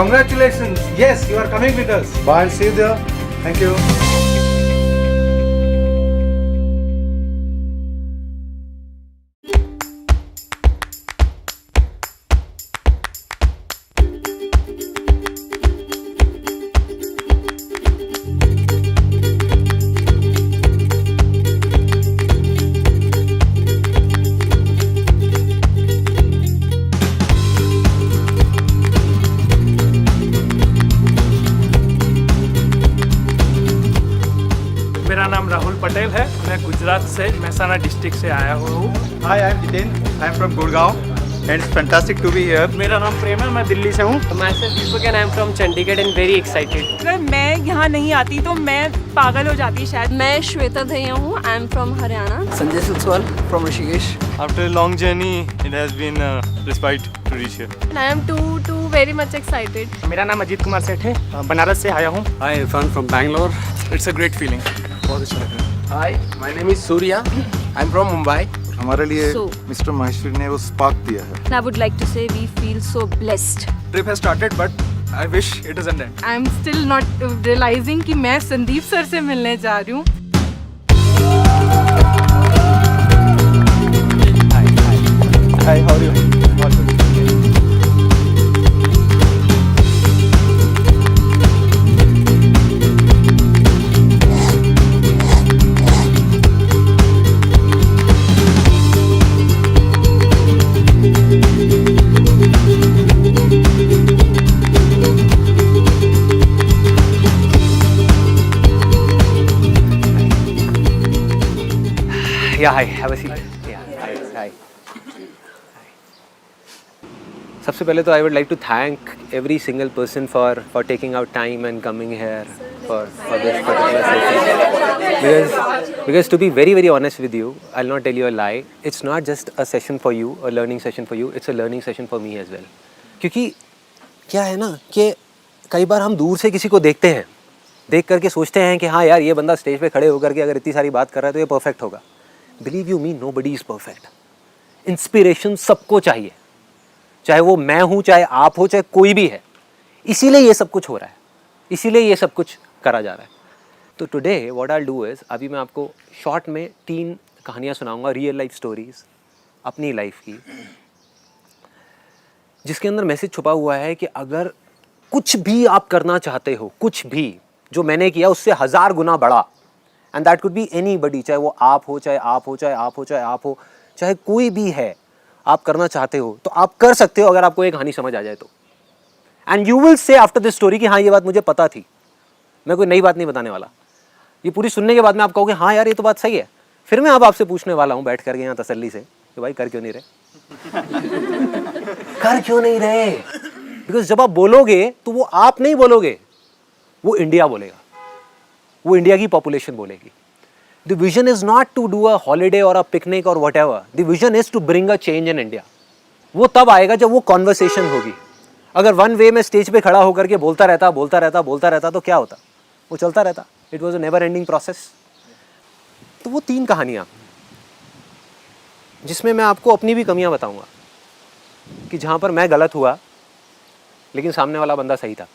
Congratulations. Yes, you are coming with us. Bye. See you there. Thank you. मेरा नाम राहुल पटेल है, मैं गुजरात से मेहसाना डिस्ट्रिक्ट से आया हुआ हूँ। Hi, I'm Jitin. I'm from Gurgaon, and it's fantastic to be here. मेरा नाम प्रेम है, मैं दिल्ली से हूँ। Myself Deepak and I'm from Chandigarh and very excited. अगर मैं यहाँ नहीं आती तो मैं पागल हो जाती शायद। मैं श्वेता दहिया हूँ, I am from Haryana. Sanjay Silswal from Rishikesh. After a long journey, it has been a respite to reach here. I am too very much excited. मेरा नाम अजीत कुमार सेठ है, बनारस से आया हूँ। Hi, Irfan from Bangalore. It's a great feeling. बहुत अच्छा लग रहा है। Hi, my name is Surya. I'm from Mumbai. हमारे लिए So- मिस्टर माहेश्वरी ने वो स्पार्क दिया है। I would like to say we feel so blessed. Trip has started, but I wish it doesn't end. I am still not realising कि मैं Sandeep sir से मिलने जा रही हूँ। Hi, how are you? Yeah, hi, have a seat. Yeah, hi. सबसे पहले तो I would like to thank every single person for taking out time and coming here for this particular session. Because to be very very honest with you, I'll not tell you a lie. It's not just a session for you, a learning session for you. It's a learning session for me as well. क्योंकि क्या है ना कि कई बार हम दूर से किसी को देखते हैं, देख करके सोचते हैं कि हाँ यार ये बंदा स्टेज पे खड़े होकर के अगर इतनी सारी बात कर रहा है तो ये परफेक्ट होगा. Believe you me, nobody is perfect. Inspiration सबको चाहिए, चाहे वो मैं हूँ, चाहे आप हो, चाहे कोई भी है. इसीलिए ये सब कुछ हो रहा है, इसीलिए ये सब कुछ करा जा रहा है. तो today what I will do is, अभी मैं आपको शॉर्ट में 3 कहानियाँ सुनाऊंगा, रियल लाइफ स्टोरीज़ अपनी लाइफ की, जिसके अंदर मैसेज छुपा हुआ है कि अगर कुछ भी आप करना चाहते हो, कुछ भी जो मैंने किया उससे 1000 गुना बड़ा, and that could be anybody, चाहे वो आप हो, चाहे आप हो, चाहे आप हो, चाहे आप हो, चाहे कोई भी है, आप करना चाहते हो तो आप कर सकते हो अगर आपको एक कहानी समझ आ जाए तो. And you will say after this story कि हाँ ये बात मुझे पता थी. मैं कोई नई बात नहीं बताने वाला. ये पूरी सुनने के बाद में आप कहोगे हाँ यार ये तो बात सही है. फिर मैं अब आपसे पूछने वाला हूँ बैठ करके यहाँ तसल्ली से कि भाई कर क्यों नहीं रहे कर क्यों नहीं रहे. बिकॉज जब आप बोलोगे तो वो आप नहीं बोलोगे, वो इंडिया बोलेगा, वो इंडिया की पॉपुलेशन बोलेगी. The vision is not to do a holiday or a picnic or whatever. The vision is to bring a change in India. वो तब आएगा जब वो कॉन्वर्सेशन होगी. अगर वन वे में स्टेज पे खड़ा होकर के बोलता रहता तो क्या होता, वो चलता रहता. It was a never ending process. तो वो 3 कहानियाँ जिसमें मैं आपको अपनी भी कमियाँ बताऊँगा कि जहाँ पर मैं गलत हुआ लेकिन सामने वाला बंदा सही था.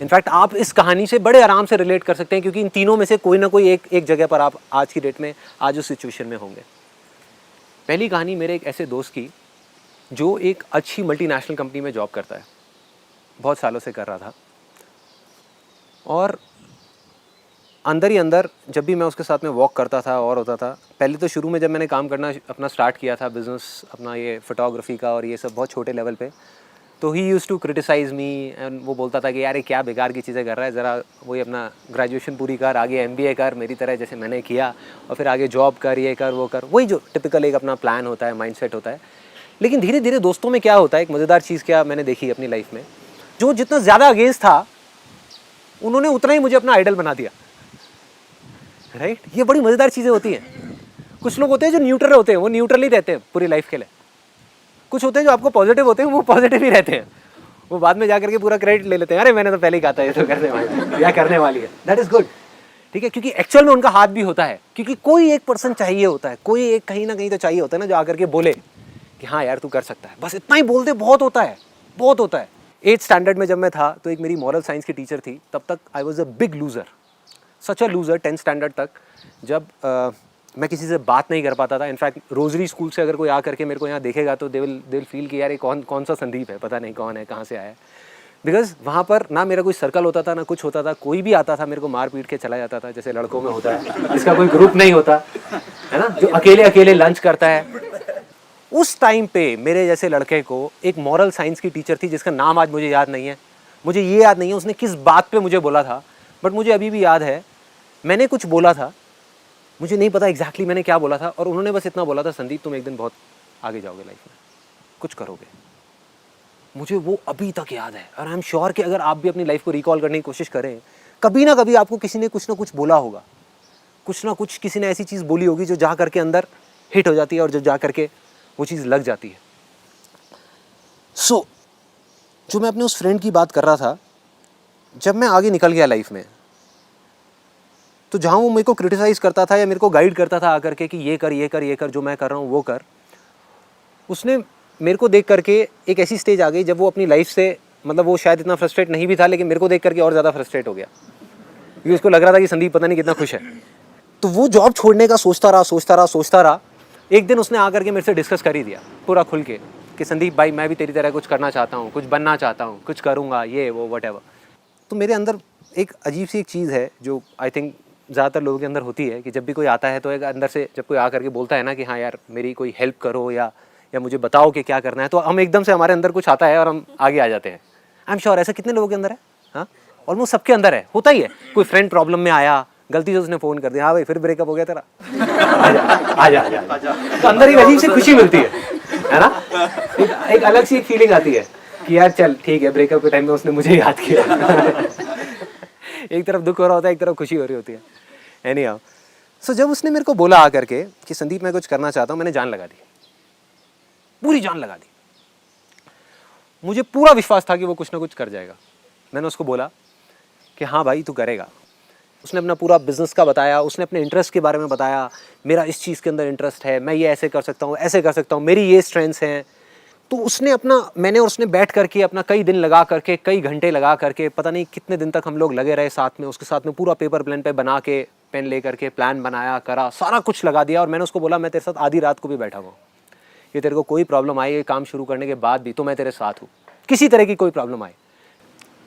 इनफैक्ट आप इस कहानी से बड़े आराम से रिलेट कर सकते हैं क्योंकि इन तीनों में से कोई ना कोई एक जगह पर आप आज की डेट में आज उस सिचुएशन में होंगे. पहली कहानी मेरे एक ऐसे दोस्त की जो एक अच्छी मल्टीनेशनल कंपनी में जॉब करता है, बहुत सालों से कर रहा था. और अंदर ही अंदर जब भी मैं उसके साथ में वॉक करता था और होता था, पहले तो शुरू में जब मैंने काम करना अपना स्टार्ट किया था, बिज़नेस अपना ये फोटोग्राफी का और ये सब बहुत छोटे लेवल पे, तो ही use to criticise me. And वो बोलता था कि यार ये क्या बेकार की चीज़ें कर रहा है, ज़रा वही अपना ग्रेजुएशन पूरी कर, आगे MBA कर मेरी तरह जैसे मैंने किया, और फिर आगे जॉब कर, ये कर वो कर, वही जो टिपिकल एक अपना प्लान होता है, माइंडसेट होता है. लेकिन धीरे धीरे दोस्तों में क्या होता है, एक मज़ेदार चीज़ क्या मैंने देखी अपनी लाइफ में, जो जितना ज़्यादा अगेंस्ट था उन्होंने उतना ही मुझे अपना आइडल बना दिया. राइट, ये बड़ी मज़ेदार चीज़ें होती हैं. कुछ लोग होते हैं जो न्यूट्रल होते हैं, वो न्यूट्रल ही रहते हैं पूरी लाइफ के लिए. कुछ होते हैं जो आपको पॉजिटिव होते हैं, वो पॉजिटिव ही रहते हैं. वो बाद में जाकर के पूरा क्रेडिट ले लेते हैं, अरे मैंने तो पहले ही कहा था ये तो करने वाली है. That is good. ठीक है, क्योंकि एक्चुअल में उनका हाथ भी होता है, क्योंकि कोई एक पर्सन चाहिए होता है, कोई एक कहीं ना कहीं तो चाहिए होता है ना, जो आकर के बोले कि हाँ यार तू कर सकता है. बस इतना ही बोल दे, बहुत होता है, बहुत होता है. 8th स्टैंडर्ड में जब मैं था तो एक मेरी मॉरल साइंस की टीचर थी, तब तक I was a big loser, such a loser 10th standard तक, जब मैं किसी से बात नहीं कर पाता था। इनफैक्ट रोजरी स्कूल से अगर कोई आ करके मेरे को यहाँ देखेगा तो दे विल फील कि यार ये कौन सा संदीप है, पता नहीं कौन है, कहाँ से आया है। बिकॉज वहाँ पर ना मेरा कोई सर्कल होता था ना कुछ होता था, कोई भी आता था मेरे को मार पीट के चला जाता था, जैसे लड़कों में होता है, इसका कोई ग्रुप नहीं होता है ना, जो अकेले अकेले लंच करता है। उस टाइम पे मेरे जैसे लड़के को एक मॉरल साइंस की टीचर थी जिसका नाम आज मुझे याद नहीं है, मुझे ये याद नहीं है उसने किस बात पे मुझे बोला था, बट मुझे अभी भी याद है मैंने कुछ बोला था, मुझे नहीं पता एग्जैक्टली मैंने क्या बोला था, और उन्होंने बस इतना बोला था, संदीप तुम एक दिन बहुत आगे जाओगे लाइफ में, कुछ करोगे। मुझे वो अभी तक याद है, और आई एम श्योर कि अगर आप भी अपनी लाइफ को रिकॉल करने की कोशिश करें, कभी ना कभी आपको किसी ने कुछ ना कुछ बोला होगा, कुछ ना कुछ किसी ने ऐसी चीज़ बोली होगी जो जा करके अंदर हिट हो जाती है और जो जा करके वो चीज़ लग जाती है। सो जो मैं अपने उस फ्रेंड की बात कर रहा था, जब मैं आगे निकल गया लाइफ में, तो जहाँ वो मेरे को क्रिटिसाइज़ करता था या मेरे को गाइड करता था आकर के कि ये कर ये कर ये कर, जो मैं कर रहा हूँ वो कर, उसने मेरे को देख करके एक ऐसी स्टेज आ गई जब वो अपनी लाइफ से, मतलब वो शायद इतना फ्रस्ट्रेट नहीं भी था, लेकिन मेरे को देख करके और ज़्यादा फ्रस्ट्रेट हो गया, क्योंकि उसको लग रहा था कि संदीप पता नहीं कितना खुश है। तो वो जॉब छोड़ने का सोचता रहा। एक दिन उसने आकर के मेरे से डिस्कस कर ही दिया पूरा खुल के कि संदीप भाई मैं भी तेरी तरह कुछ करना चाहता हूँ, कुछ बनना चाहता हूँ, कुछ करूँगा, ये वो वट। तो मेरे अंदर एक अजीब सी एक चीज़ है जो आई थिंक ज़्यादातर लोगों के अंदर होती है कि जब भी कोई आता है तो एक अंदर से जब कोई आकर के बोलता है ना कि हाँ यार मेरी कोई हेल्प करो या मुझे बताओ कि क्या करना है, तो हम एकदम से हमारे अंदर कुछ आता है और हम आगे आ जाते हैं। आई एम श्योर ऐसा कितने लोगों के अंदर है, हाँ ऑलमोस्ट सबके अंदर है, होता ही है। कोई फ्रेंड प्रॉब्लम में आया, गलती से उसने फ़ोन कर दिया, हाँ भाई फिर ब्रेकअप हो गया तेरा, आजा। तो अंदर एक अजीब सी खुशी मिलती है ना, एक अलग सी एक फीलिंग आती है कि यार चल ठीक है, ब्रेकअप के टाइम में उसने मुझे याद किया। एक तरफ दुख हो रहा होता है, एक तरफ खुशी हो रही होती है। एनीहाउ, सो जब उसने मेरे को बोला आकर के कि संदीप मैं कुछ करना चाहता हूँ, मैंने जान लगा दी, पूरी जान लगा दी। मुझे पूरा विश्वास था कि वो कुछ ना कुछ कर जाएगा। मैंने उसको बोला कि हाँ भाई तू करेगा। उसने अपना पूरा बिजनेस का बताया, उसने अपने इंटरेस्ट के बारे में बताया, मेरा इस चीज़ के अंदर इंटरेस्ट है, मैं ये ऐसे कर सकता हूँ, ऐसे कर सकता हूँ, मेरी ये स्ट्रेंथ्स हैं। तो उसने अपना, मैंने और उसने बैठ करके अपना कई दिन लगा करके, कई घंटे लगा करके, पता नहीं कितने दिन तक हम लोग लगे रहे साथ में, उसके साथ में पूरा पेपर प्लान पे बना के, पेन ले करके प्लान बनाया, करा, सारा कुछ लगा दिया। और मैंने उसको बोला मैं तेरे साथ आधी रात को भी बैठा हुआ, ये तेरे को कोई प्रॉब्लम आई ये काम शुरू करने के बाद भी तो मैं तेरे साथ हूँ, किसी तरह की कोई प्रॉब्लम आए।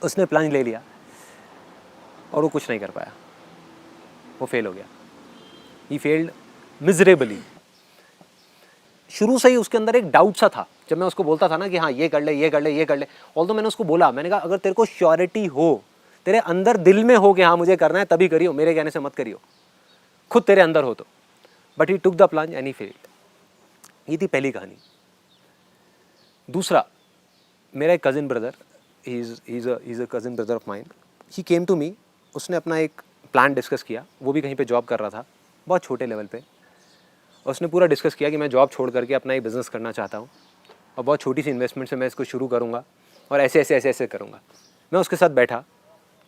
उसने प्लान ले लिया और वो कुछ नहीं कर पाया, वो फेल हो गया। He failed miserably. शुरू से ही उसके अंदर एक डाउट सा था, जब मैं उसको बोलता था ना कि हाँ ये कर ले ये कर ले ये कर ले, ऑल्दो मैंने उसको बोला, मैंने कहा अगर तेरे को श्योरिटी हो, तेरे अंदर दिल में हो कि हाँ मुझे करना है, तभी करियो, मेरे कहने से मत करियो, खुद तेरे अंदर हो तो। But he took the plunge and he failed. ये थी पहली कहानी। दूसरा, मेरा एक cousin brother, he is a cousin brother of mine, he came to me. उसने अपना एक प्लान डिस्कस किया, वो भी कहीं पे जॉब कर रहा था, बहुत छोटे लेवल पे। उसने पूरा डिस्कस किया कि मैं जॉब छोड़ करके अपना एक बिज़नेस करना चाहता हूँ और बहुत छोटी सी इन्वेस्टमेंट से मैं इसको शुरू करूँगा और ऐसे ऐसे ऐसे ऐसे करूँगा। मैं उसके साथ बैठा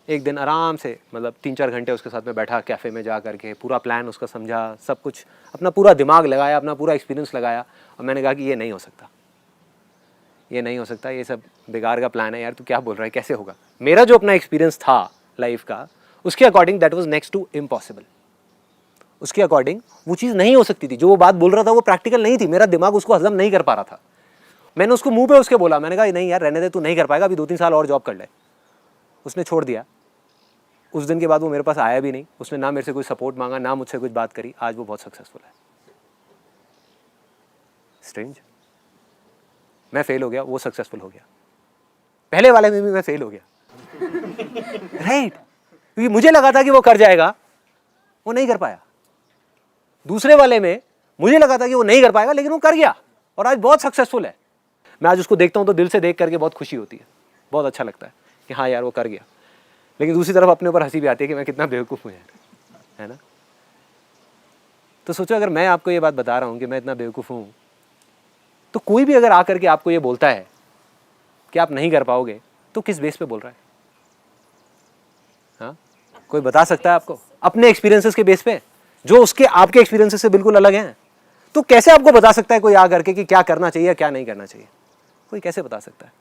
एक दिन आराम से, मतलब 3-4 घंटे उसके साथ में बैठा कैफ़े में जा करके, पूरा प्लान उसका समझा, सब कुछ अपना पूरा दिमाग लगाया, अपना पूरा एक्सपीरियंस लगाया, और मैंने कहा कि ये नहीं हो सकता, ये नहीं हो सकता, ये सब बेकार का प्लान है यार, तू क्या बोल रहा है, कैसे होगा। मेरा जो अपना एक्सपीरियंस था लाइफ का, उसके according that was next to impossible. उसके अकॉर्डिंग वो चीज़ नहीं हो सकती थी, जो वो बात बोल रहा था वो प्रैक्टिकल नहीं थी, मेरा दिमाग उसको हजम नहीं कर पा रहा था। मैंने उसको मुंह पे उसके बोला, मैंने कहा नहीं यार रहने दे, तू नहीं कर पाएगा, अभी 2-3 साल और जॉब कर ले। उसने छोड़ दिया। उस दिन के बाद वो मेरे पास आया भी नहीं, उसने ना मेरे से कोई सपोर्ट मांगा, ना मुझसे कुछ बात करी। आज वो बहुत सक्सेसफुल है। स्ट्रेंज, मैं फेल हो गया, वो सक्सेसफुल हो गया। पहले वाले में भी मैं फेल हो गया, राइट? क्योंकि मुझे लगा था कि वो कर जाएगा, वो नहीं कर पाया। दूसरे वाले में मुझे लगा था कि वो नहीं कर पाएगा, लेकिन वो कर गया और आज बहुत सक्सेसफुल है। मैं आज उसको देखता हूँ तो दिल से देख करके बहुत खुशी होती है, बहुत अच्छा लगता है कि हाँ यार वो कर गया। लेकिन दूसरी तरफ अपने ऊपर हंसी भी आती है कि मैं कितना बेवकूफ़ हूँ यार, है ना। तो सोचो अगर मैं आपको ये बात बता रहा हूँ कि मैं इतना बेवकूफ़ हूँ, तो कोई भी अगर आकर के आपको ये बोलता है कि आप नहीं कर पाओगे, तो किस बेस पे बोल रहा है? हाँ, कोई बता सकता है आपको? अपने एक्सपीरियंसेस के बेस पे, जो उसके आपके एक्सपीरियंसेस से बिल्कुल अलग हैं। तो कैसे आपको बता सकता है कोई आ करके कि क्या करना चाहिए क्या नहीं करना चाहिए? कोई कैसे बता सकता है?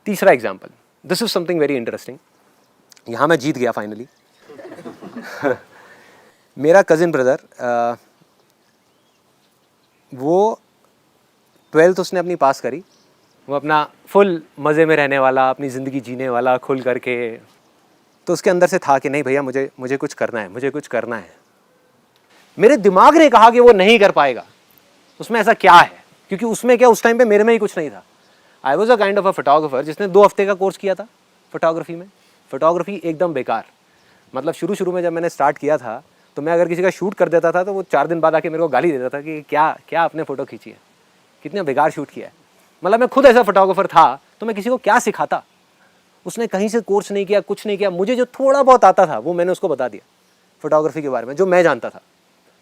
तीसरा example, this is something very interesting. यहाँ मैं जीत गया फाइनली। मेरा कज़िन ब्रदर, वो 12th उसने अपनी पास करी, वो अपना फुल मज़े में रहने वाला, अपनी ज़िंदगी जीने वाला खुल करके, तो उसके अंदर से था कि नहीं भैया मुझे कुछ करना है, मुझे कुछ करना है। मेरे दिमाग ने कहा कि वो नहीं कर पाएगा। उसमें ऐसा क्या है, क्योंकि उसमें क्या, उस टाइम पे मेरे में ही कुछ नहीं था। I was a kind of a photographer जिसने 2 हफ्ते का कोर्स किया था फोटोग्राफी में। फोटोग्राफी एकदम बेकार, मतलब शुरू में जब मैंने स्टार्ट किया था तो मैं अगर किसी का शूट कर देता था तो वो 4 दिन बाद आके मेरे को गाली देता था कि क्या आपने फ़ोटो खींची है, कितना बेकार शूट किया है। मतलब मैं खुद ऐसा फोटोग्राफर था तो मैं किसी को क्या सिखाता। उसने कहीं से कोर्स नहीं किया, कुछ नहीं किया। मुझे जो थोड़ा बहुत आता था वो मैंने उसको बता दिया फोटोग्राफी के बारे में, जो मैं जानता था।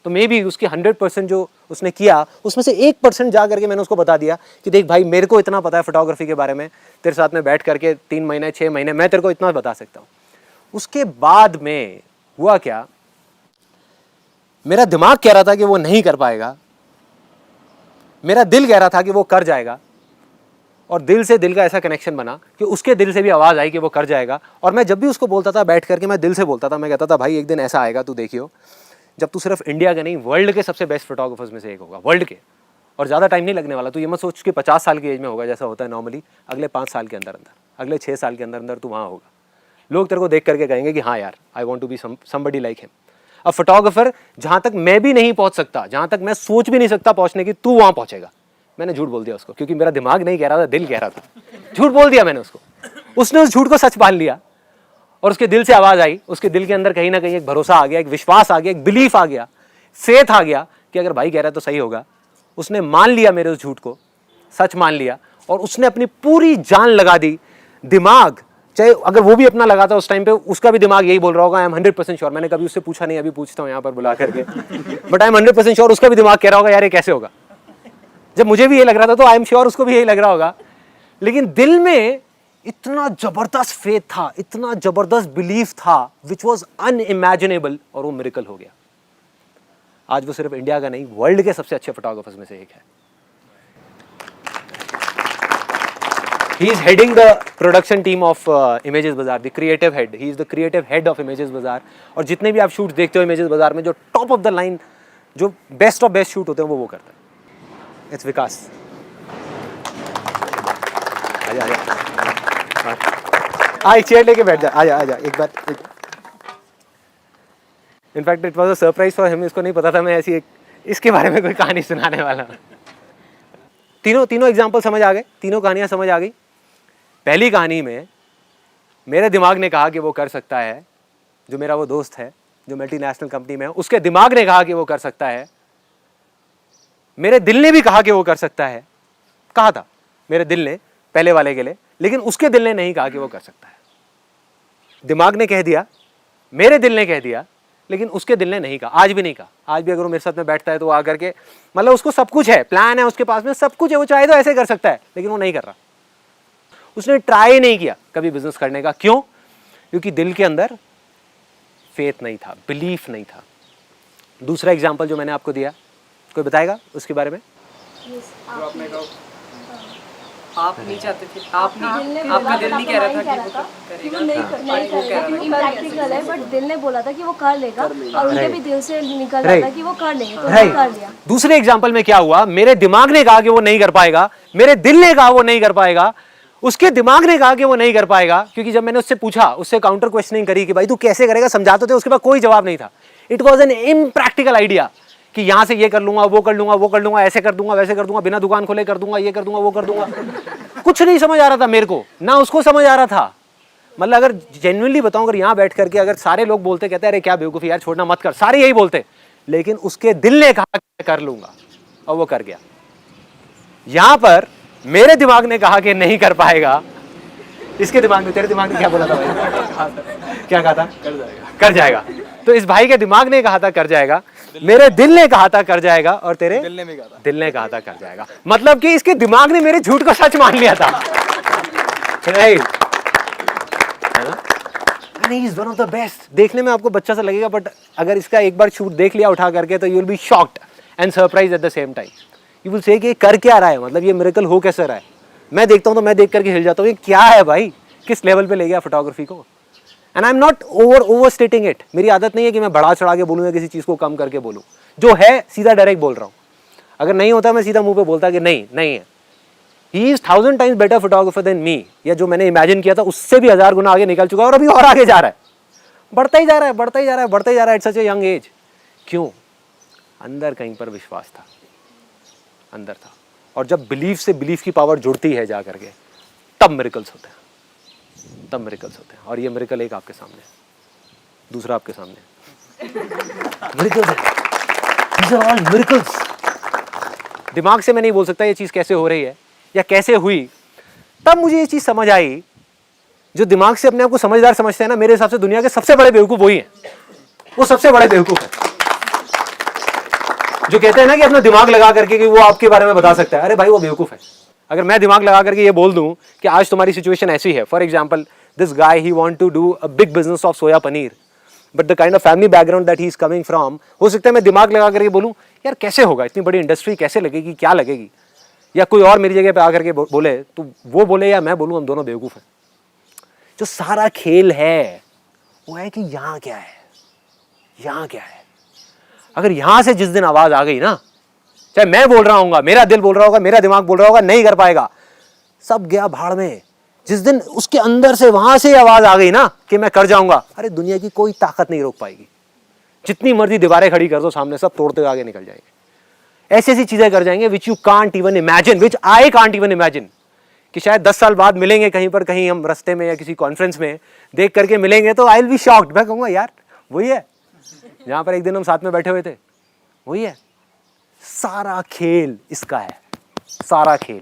तो मे बी उसकी 100% जो उसने किया उसमें से 1% जा करके मैंने उसको बता दिया कि देख भाई, मेरे को इतना पता है फोटोग्राफी के बारे में, तेरे साथ में बैठ करके 3 महीने 6 महीने मैं तेरे को इतना बता सकता हूँ। उसके बाद में हुआ क्या, मेरा दिमाग कह रहा था कि वो नहीं कर पाएगा, मेरा दिल कह रहा था कि वो कर जाएगा, और दिल से दिल का ऐसा कनेक्शन बना कि उसके दिल से भी आवाज़ आई कि वो कर जाएगा। और मैं जब भी उसको बोलता था बैठ करके, मैं दिल से बोलता था, मैं कहता था भाई एक दिन ऐसा आएगा तू देखियो जब तू सिर्फ इंडिया के नहीं वर्ल्ड के सबसे बेस्ट फोटोग्राफर्स में से एक होगा, वर्ल्ड के। और ज़्यादा टाइम नहीं लगने वाला, तू ये मत सोच कि 50 साल की एज में होगा जैसा होता है नॉर्मली। अगले 5 साल के अंदर, अगले 6 साल के अंदर तू वहाँ होगा। लोग तेरे को देख करके कहेंगे कि हाँ यार, I want to be somebody like him. अब फोटोग्राफर जहाँ तक मैं भी नहीं पहुँच सकता, जहाँ तक मैं सोच भी नहीं सकता पहुँचने की, तू वहाँ पहुँचेगा। मैंने झूठ बोल दिया उसको, क्योंकि मेरा दिमाग नहीं कह रहा था, दिल कह रहा था। झूठ बोल दिया मैंने उसको, उसने उस झूठ को सच मान लिया और उसके दिल से आवाज़ आई। उसके दिल के अंदर कहीं ना कहीं एक भरोसा आ गया, एक विश्वास आ गया, एक बिलीफ आ गया, फेथ आ गया कि अगर भाई कह रहा है तो सही होगा। उसने मान लिया मेरे उस झूठ को, सच मान लिया, और उसने अपनी पूरी जान लगा दी। दिमाग चाहे अगर वो भी अपना लगाता उस टाइम पे, उसका भी दिमाग यही बोल रहा होगा, आई एम 100% श्योर। मैंने कभी उससे पूछा नहीं, अभी पूछता हूँ यहाँ पर बुला करके, बट आई एम 100% श्योर उसका भी दिमाग कह रहा होगा यार ये कैसे होगा। जब मुझे भी ये लग रहा था तो आई एम श्योर उसको भी यही लग रहा होगा। लेकिन दिल में इतना जबरदस्त फेथ था, इतना जबरदस्त बिलीफ था, विच वॉज अनइमेजिनेबल, और वो मिरेकल हो गया। आज वो सिर्फ इंडिया का नहीं, वर्ल्ड के सबसे अच्छे फोटोग्राफर्स में से एक है। He is heading the production team of Images Bazaar, the creative head. He is the creative head of Images Bazaar. और जितने भी आप शूट देखते हो Images Bazaar में, जो टॉप ऑफ द लाइन, जो बेस्ट ऑफ बेस्ट शूट होते हैं वो करता है। इट्स विकास। आजा चेयर लेके बैठ जा, आजा एक बार। In fact it was a surprise for him, इसको नहीं पता था मैं ऐसी एक इसके बारे में कोई कहानी सुनाने वाला हूँ। तीनों एग्जाम्पल समझ आ गए, तीनों कहानियाँ समझ आ गई। पहली कहानी में मेरे दिमाग ने कहा कि वो कर सकता है, जो मेरा वो दोस्त है जो मल्टीनेशनल कंपनी में है, उसके दिमाग ने कहा कि वो कर सकता है। मेरे दिल ने भी कहा कि वो कर सकता है, कहा था मेरे दिल ने पहले वाले के लिए, लेकिन उसके दिल ने नहीं कहा कि वो कर सकता है। दिमाग ने कह दिया, मेरे दिल ने कह दिया, लेकिन उसके दिल ने नहीं कहा, आज भी नहीं कहा। आज भी अगर वो मेरे साथ में बैठता है तो वो आकर के, मतलब उसको सब कुछ है, प्लान है उसके पास में, सब कुछ है, वो चाहे तो ऐसे कर सकता है, लेकिन वो नहीं कर रहा। उसने ट्राई नहीं किया कभी बिजनेस करने का। क्यों? क्योंकि दिल के अंदर फेथ नहीं था, बिलीफ नहीं था। दूसरा एग्जाम्पल जो मैंने आपको दिया, कोई बताएगा उसके बारे में? आप नहीं चाहते थे, आपका दिल नहीं कह रहा था कि वो करेगा, इम्प्रैक्टिकल है, बट दिल ने बोला था कि वो कर लेगा, और उनके भी दिल से निकल रहा था कि वो कर लेंगे, तो वो कर लिया। दूसरे एग्जाम्पल में क्या हुआ, मेरे दिमाग ने कहा कि वो नहीं कर पाएगा, मेरे दिल ने कहा वो नहीं कर पाएगा, उसके दिमाग ने कहा कि वो नहीं कर पाएगा। क्योंकि जब मैंने उससे पूछा, उससे काउंटर क्वेश्चनिंग करी कि भाई तू कैसे करेगा, समझाते थे, उसके पास कोई जवाब नहीं था। It was an impractical idea कि यहाँ से ये कर लूंगा, वो कर लूंगा, वो कर लूंगा, ऐसे कर दूंगा, वैसे कर दूंगा, बिना दुकान खोले कर दूंगा, ये कर दूंगा, वो कर दूंगा। कुछ नहीं समझ आ रहा था मेरे को, ना उसको समझ आ रहा था। मतलब अगर जेन्युइनली बताऊं, अगर यहाँ बैठ करके अगर सारे लोग बोलते, कहते अरे क्या बेवकूफ़ी यार, छोड़ना मत कर, सारे यही बोलते, लेकिन उसके दिल ने कहा कि कर लूंगा, और वो कर गया। यहाँ पर मेरे दिमाग ने कहा कि नहीं कर पाएगा, इसके दिमाग में, तेरे दिमाग ने क्या बोला था भाई? क्या कहा था? कर जाएगा। तो इस भाई के दिमाग ने कहा था कर जाएगा, मेरे दिल ने कहा था कर जाएगा, और तेरे दिल ने कहा था कर जाएगा। मतलब कि इसके दिमाग ने मेरे झूठ को सच मान लिया था। Right, he is one of the best. देखने में आपको बच्चा सा लगेगा, बट अगर इसका एक बार शूट देख लिया उठा करके, तो you will be shocked and surprise at the same time. You will say कि कर क्या रहा है, मतलब ये मिरेकल हो कैसे रहा है। मैं देखता हूँ तो मैं देख करके हिल जाता हूँ, ये क्या है भाई, किस लेवल पे ले गया फोटोग्राफी को। And I am not over स्टेटिंग it, मेरी आदत नहीं है कि मैं बढ़ा चढ़ा के बोलूँ या किसी चीज़ को कम करके बोलूँ, जो है सीधा डायरेक्ट बोल रहा हूँ। अगर नहीं होता मैं सीधा मुंह पे बोलता कि नहीं है। He is 1000 times better photographer than me, या जो मैंने इमेजिन किया था उससे भी 1000 गुना आगे निकल चुका है और अभी और आगे जा रहा है, बढ़ता ही जा रहा है at such a young age. क्यों? अंदर कहीं पर विश्वास था, अंदर था। और जब बिलीफ से बिलीफ की पावर जुड़ती है जा करके, तब मिरेकल्स होते हैं, और ये मिरेकल एक आपके सामने है, दूसरा आपके सामने मिरेकल्स है। These are all miracles। दिमाग से मैं नहीं बोल सकता ये चीज़ कैसे हो रही है या कैसे हुई। तब मुझे ये चीज़ समझ आई, जो दिमाग से अपने आप को समझदार समझते हैं ना, मेरे हिसाब से दुनिया के सबसे बड़े बेवकूफ़ वही हैं, वो सबसे बड़े बेवकूफ़ है जो कहते हैं ना कि अपना दिमाग लगा करके कि वो आपके बारे में बता सकता है। अरे भाई वो बेवकूफ़ है। अगर मैं दिमाग लगा करके ये बोल दूं कि आज तुम्हारी सिचुएशन ऐसी है, for example this guy he want to do a big business of soya paneer, but the kind of family background that he is coming from, हो सकता है मैं दिमाग लगा करके बोलूं यार कैसे होगा, इतनी बड़ी इंडस्ट्री कैसे लगेगी, क्या लगेगी, या कोई और मेरी जगह पे आकर के बोले, तो वो बोले या मैं बोलूं, हम दोनों बेवकूफ़ हैं। जो सारा खेल है वो है कि यहाँ क्या है, यहाँ क्या है। अगर यहां से जिस दिन आवाज आ गई ना, चाहे मैं बोल रहा हूँ, मेरा दिल बोल रहा होगा, मेरा दिमाग बोल रहा होगा, नहीं कर पाएगा, सब गया भाड़ में। जिस दिन उसके अंदर से वहां से आवाज आ गई ना कि मैं कर जाऊंगा, अरे दुनिया की कोई ताकत नहीं रोक पाएगी। जितनी मर्जी दीवारें खड़ी कर दो सामने, सब तोड़ते हुए आगे निकल जाएंगे। ऐसी ऐसी चीजें कर जाएंगे which you can't even imagine, which I can't even imagine, कि शायद 10 साल बाद मिलेंगे कहीं पर, कहीं हम रास्ते में या किसी कॉन्फ्रेंस में देख करके मिलेंगे तो आई विल बी शॉक्ड। मैं कहूंगा यार वही है जहां पर एक दिन हम साथ में बैठे हुए थे, वही है। सारा खेल इसका है, सारा खेल,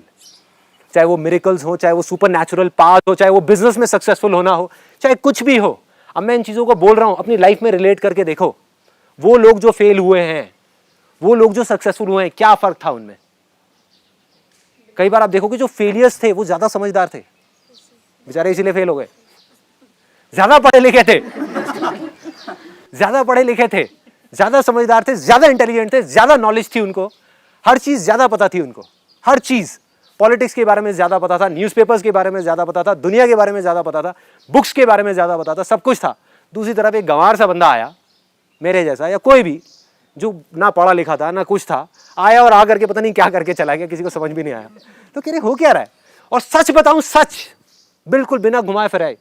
चाहे वो मिरेकल्स हो, चाहे वो सुपर नेचुरल पाथ हो, चाहे वो बिजनेस में सक्सेसफुल होना हो, चाहे कुछ भी हो। अब मैं इन चीज़ों को बोल रहा हूँ, अपनी लाइफ में रिलेट करके देखो। वो लोग जो फेल हुए हैं, वो लोग जो सक्सेसफुल हुए हैं, क्या फर्क था उनमें? कई बार आप देखो कि जो फेलियर्स थे वो ज्यादा समझदार थे, बेचारे इसीलिए फेल हो गए। ज्यादा पढ़े लिखे थे, ज्यादा समझदार थे, ज्यादा इंटेलिजेंट थे, ज्यादा नॉलेज थी उनको, हर चीज ज्यादा पता थी उनको, हर चीज। पॉलिटिक्स के बारे में ज्यादा पता था, न्यूज़पेपर्स के बारे में ज्यादा पता था, दुनिया के बारे में ज्यादा पता था, बुक्स के बारे में ज्यादा पता था, सब कुछ था। दूसरी तरफ एक गंवार सा बंदा आया, मेरे जैसा या कोई भी, जो ना पढ़ा लिखा था ना कुछ था, आया और आकर के पता नहीं क्या करके चला गया, किसी को समझ भी नहीं आया। तो कह रहे हो क्या रहा है? और सच बताऊं, सच बिल्कुल बिना घुमाए फिराए,